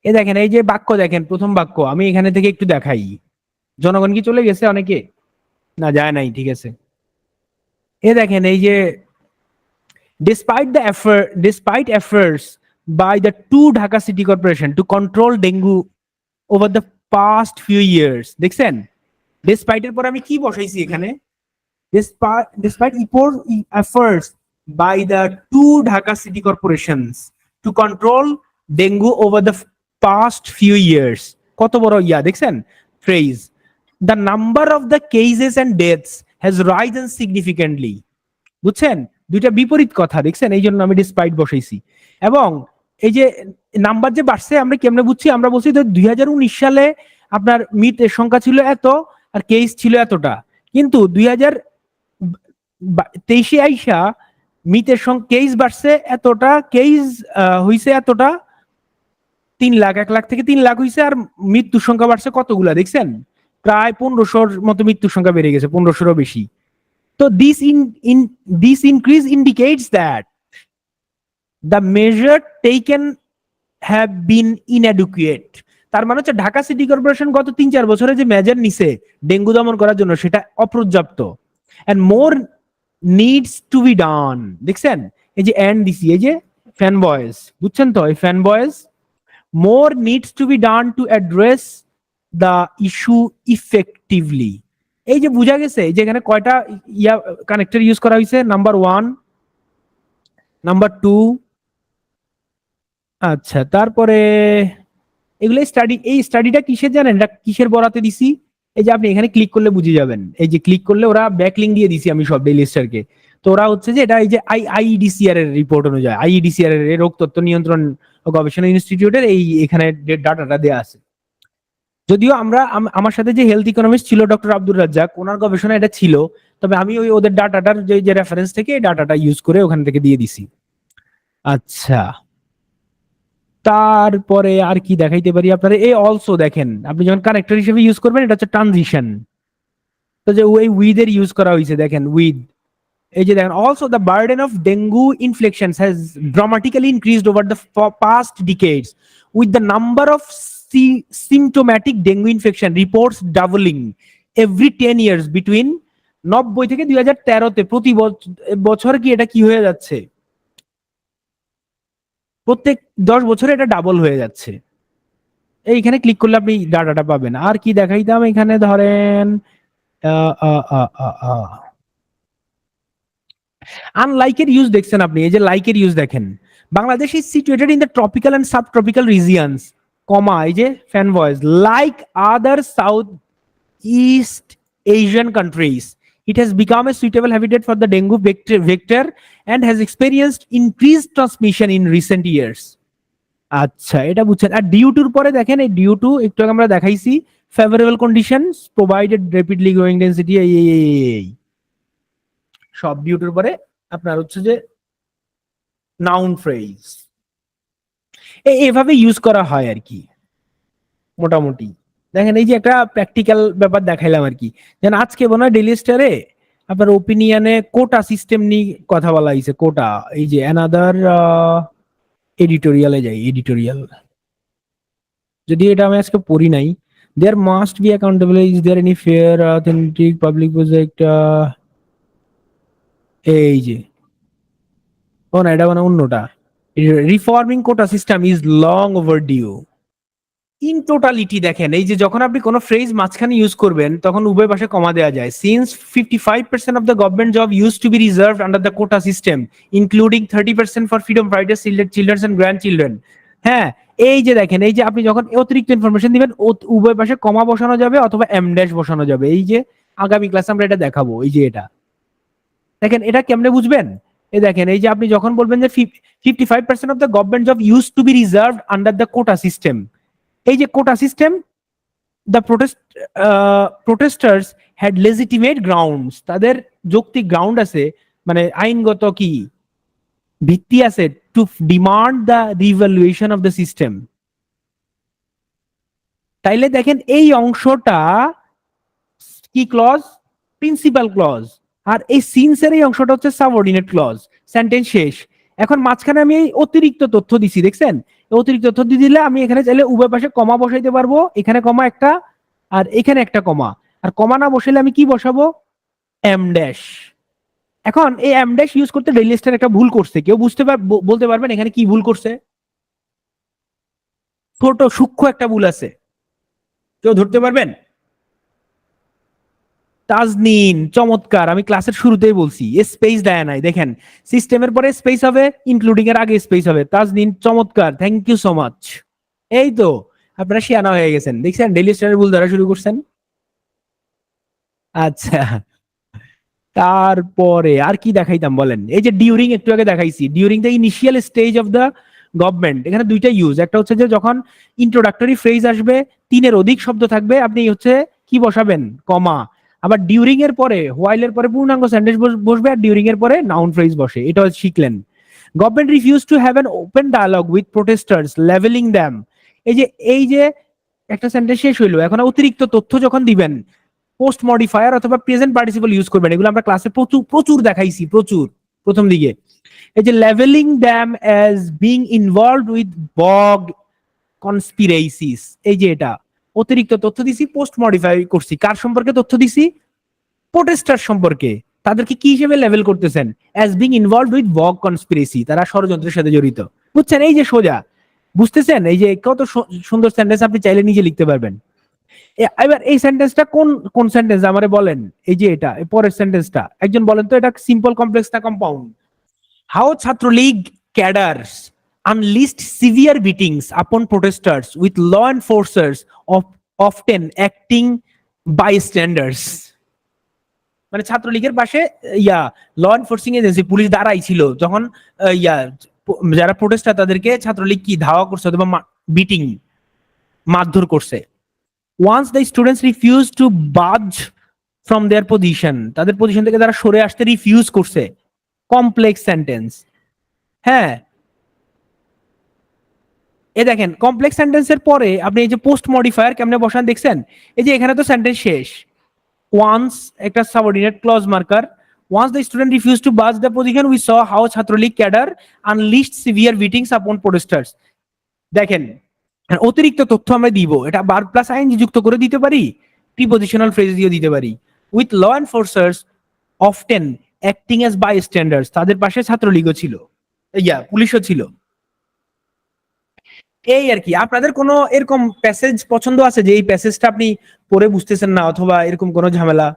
এ দেখেন এই যে বাক্য দেখেন, প্রথম বাক্য আমি এখানে থেকে একটু দেখাই। জনগণ কি চলে গেছে অনেকে? না যায় নাই, ঠিক আছে। এ দেখেন এই যে despite efforts by the two Dhaka City Corporation to control dengue over the past few years, দেখছেন despite এর পর আমি কি বসাইছি এখানে, despite efforts by the two Dhaka City Corporations to control dengue over the past few years, কত বড় ইয়া দেখছেন phrase, the number of the cases and deaths has risen significantly, বুঝছেন দুইটা বিপরীত কথা দেখছেন, এই জন্য আমি ডিসপাইট বসাইছি। এবং এই যে নাম্বার যে বাড়ছে আমরা কেমনে বুঝছি, আমরা বলছি 2019 সালে আপনার মৃতের সংখ্যা ছিল এত আর কেস ছিল এতটা, কিন্তু 2023 আইসা মৃতের সংখ্যা কেস বাড়ছে এতটা, কেস হইছে এতটা 3 লাখ, 1 লাখ থেকে 3 লাখ হইছে, আর মৃত্যুর সংখ্যা বাড়ছে কতগুলা দেখছেন, প্রায় 1500-র মতো মৃত্যুর সংখ্যা বেড়ে গেছে, 1500-রও বেশি। So this increase indicates that the measure taken have been inadequate. তার মানে হচ্ছে ঢাকা সিটি কর্পোরেশন গত 3-4 বছরে যে মেজার নিছে ডেঙ্গু দমন করার জন্য সেটা অপর্যাপ্ত, and more needs to be done, দেখছেন এই যে এন্ড দিছি, এই যে ফ্যান বয়েজ, বুঝছেন তো এই fan boys, more needs to be done to address the issue effectively. এই যে বোঝা গেছে যে এখানে কয়টা ইয়া কানেক্টর ইউজ করা হয়েছে, নাম্বার 1, নাম্বার 2, আচ্ছা তারপরে এগুলো স্টাডি, এই স্টাডিটা কিসের জানেন, এটা কিসের বরাতে দিছি, এই যে আপনি এখানে ক্লিক করলে বুঝে যাবেন, এই যে ক্লিক করলে ওরা ব্যাকলিংক দিয়ে দিছি আমি সব ডেইলি স্টারকে। তো ওরা হচ্ছে যে এটা এই যে আইইডিসিআর এর রিপোর্ট অনুযায়ী, আইইডিসিআর এর রোগ তত্ত্ব নিয়ন্ত্রণ ও গবেষণা ইনস্টিটিউটের এই এখানে ডাটাটা দেয়া আছে। যদিও আমার সাথে যে হেলথ ইকোনমিস্ট ছিল ডক্টর আব্দুর রাজ্জাক, ওনার গবেষণা এটা ছিল, তবে আমি ওদের ডাটাটার যে রেফারেন্স থেকে এই ডাটাটা ইউজ করে ওখান থেকে দিয়ে দিছি। আচ্ছা তারপরে আর কি দেখাইতে পারি আপনারা, এই অলসো দেখেন আপনি যখন কানেক্টর হিসেবে ইউজ করবেন, এটা হচ্ছে ট্রানজিশন, তো যে ওই উইথ এর ইউজ করা হয়েছে দেখেন উইথ, এই যে দেখেন also the burden of dengue infections has dramatically increased over the past ডিকেডস with the number of symptomatic dengue infection reports doubling every 10 years between 90 থেকে 2013-তে প্রতি বছর কি এটা কি হয়ে যাচ্ছে, প্রত্যেক 10 বছরে এটা ডাবল হয়ে যাচ্ছে। এইখানে ক্লিক করলে আপনি ডাটাটা পাবেন। আর কি দেখাইতাম এখানে, ধরেন আনলাইকের ইউজ দেখছেন আপনি, এই যে লাইকের ইউজ দেখেন, Bangladesh is situated in the tropical and subtropical regions, comma এই যে fanboys, like other south east Asian countries it has become a suitable habitat for the dengue vector and has experienced increased transmission in recent years. আচ্ছা এটা বুঝছেন। আর due টুর পরে দেখেন এই due to একটু আমরা দেখাইছি, favourable conditions provided rapidly growing density, এই সব বিউটির পরে আপনার হচ্ছে যে নাউন ফ্রেজ, এভাবে ইউজ করা হয় আর কি মোটামুটি। দেখেন এই যে একটা প্র্যাকটিক্যাল ব্যাপার দেখাইলাম আর কি। যেন আজকে মনে হয় ডেইলি স্টারে আপনার ওপিনিয়নে কোটা সিস্টেম নিয়ে কথা বলা হয়েছে। কোটা, এই যে অ্যানাদার এডিটোরিয়ালে যাই, এডিটোরিয়াল, যদি এটা আমি আজকে পড়ি নাই। There must be accountable, is there any fair authentic public project, এই যে, ও না এটা মানে অন্যটা, reforming quota system is long overdue. In totality দেখেন এই যে যখন আপনি কোনো ফ্রেজ মাঝখানে ইউজ করবেন তখন উভয় পাশে কমা দেওয়া যায়। Since 55% of the government job use to be reserved under the quota system including 30% for freedom fighters, children and grandchildren. হ্যাঁ, এই যে দেখেন এই যে আপনি যখন অতিরিক্ত ইনফরমেশন দিবেন উভয় পাশে কমা বসানো যাবে অথবা এম ড্যাশ বসানো যাবে। এই যে আগামী ক্লাসে আমরা এটা দেখাবো। এই যে এটা দেখেন, এটা কেমনে বুঝবেন? এই দেখেন এই যে আপনি যখন বলবেন যে 55% of the government job use to be reserved under the quota system, এই যে quota system, the protesters had legitimate grounds, তাদের যৌক্তিক গ্রাউন্ড আছে, মানে আইনগত কি ভিত্তি আছে, to demand the revaluation of the system. তাইলে দেখেন এই অংশটা কি ক্লজ? Principal clause. আর এই সিন্সের এই অংশটা হচ্ছে সাবঅর্ডিনেট ক্লজ। সেন্টেন্স শেষ। এখন মাঝখানে আমি এই অতিরিক্ত তথ্য দিছি, দেখছেন? অতিরিক্ত তথ্য দিয়ে দিলে আমি এখানে চাইলে উভয় পাশে কমা বসাইতে পারবো, এখানে কমা একটা আর এখানে একটা কমা। আর কমা না বসাইলে আমি কি বসাবো? M dash. এখন এই এম ড্যাশ ইউজ করতে ডেইলি স্টার একটা ভুল করছে। কেউ বলতে পারবেন এখানে কি ভুল করছে? ছোট সূক্ষ্ম একটা ভুল আছে, কেউ ধরতে পারবেন? তাজনিন চমৎকার, আমি ক্লাসের শুরুতেই বলছি স্পেস দেয় নাই। দেখেন সিস্টেমের পরে স্পেস হবে, ইনক্লুডিং এর আগে স্পেস হবে। তাজনিন চমৎকার, থ্যাংক ইউ সো মাচ। এই তো আপনারা শিয়ানা হয়ে গেছেন, দেখছেন ডেইলি স্টারের ভুল ধরা শুরু করছেন। আচ্ছা, তারপরে আর কি দেখাইতাম বলেন? এই যে ডিউরিং একটু আগে দেখাইছি, during the initial stage of the government, এখানে দুইটা ইউজ। একটা হচ্ছে যে যখন ইন্ট্রোডাক্টরি ফ্রেজ আসবে, তিনের অধিক শব্দ থাকবে, আপনি হচ্ছে কি বসাবেন? কমা। আবার ডিউরিং এর পরে, হোয়াইল এর পরে পূর্ণাঙ্গ সেন্টেন্স বসবে, আর ডিউরিং এর পরে নাউন ফ্রেজ বসে। এটা শিখলেন। Government refuse to have an open dialogue with protesters লেভেলিং দ্যাম। এই যে একটা সেন্টেন্স শেষ হইলো, এখন অতিরিক্ত তথ্য যখন দিবেন পোস্ট মডিফায়ার অথবা প্রেজেন্ট পার্টিসিপল ইউজ করবেন। এগুলো আমরা ক্লাসে প্রচুর প্রচুর দেখাইছি, প্রচুর প্রথম দিকে। এই যে লেভেলিং them as being involved with bog conspiracies, এই যে এটা অতিরিক্ত তথ্য দিছি, পোস্ট মডিফাই করছি। কার সম্পর্কে তথ্য দিছি? প্রোটেস্টার সম্পর্কে। তাদেরকে কি হিসেবে লেভেল করতেছেন? As being involved with bog conspiracy, তারা ষড়যন্ত্রের সাথে জড়িত। বুঝছেন? এই যে সোজা, বুঝতেছেন? এই যে কত সুন্দর সেন্টেন্স, আপনি চাইলে নিজে লিখতে পারবেন। এবার এই সেন্টেন্সটা কোন কোন সেন্টেন্স আমারে বলেন? এই যে এটা পরের সেন্টেন্সটা একজন বলেন তো, এটা সিম্পল, কমপ্লেক্স না compound? How Chhatra League cadres unleashed severe beatings upon protesters with law enforcers of often acting bystanders, মানে ছাত্রলীগের পাশে ল এনফোর্সিং এজেন্সি পুলিশ দাঁড়াই ছিল যখন যারা প্রোটেস্টার তাদেরকে ছাত্রলীগ কি ধাওয়া করছে অথবা বিটিং, মারধর করছে। Once the students refused to budge from their position, তাদের পজিশন থেকে তারা সরে আসতে রিফিউজ করছে। Complex sentence. হ্যাঁ, এই দেখেন কমপ্লেক্স সেন্টেন্সের পরে আপনি এই যে পোস্ট মডিফায়ার কেমনে বসান দেখছেন? এই যে এখানে তো সেন্টেন্স শেষ, ওয়ান্স একটা subordinate clause marker. Once the student refused to budge the position, we saw how Chhatra League cadre unleashed severe beatings upon protesters. দেখেন অতিরিক্ত তথ্য আমরা দিব, এটা বার প্লাস আইএনজি যুক্ত করে দিতে পারি, প্রিপজিশনাল ফ্রেজ দিয়ে দিতে পারি। With law enforcers often acting as bystanders, তাদের পাশে ছাত্রলীগও ছিল, পুলিশও ছিল। এই আর কি। আপনাদের কোনো এরকম প্যাসেজ পছন্দ আছে যে এই প্যাসেজটা আপনি পড়ে বুঝতেছেন না, অথবা এরকম কোনো ঝামেলা?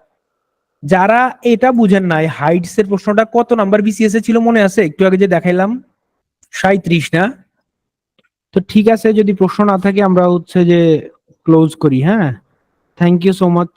যারা এটা বুঝেন নাই, হাইটস এর প্রশ্নটা কত নাম্বার বিসিএস এ ছিল মনে আছে? একটু আগে যে দেখাইলাম 37 না? তো ঠিক আছে, যদি প্রশ্ন না থাকে আমরা হচ্ছে যে ক্লোজ করি। হ্যাঁ, থ্যাংক ইউ সো মাচ।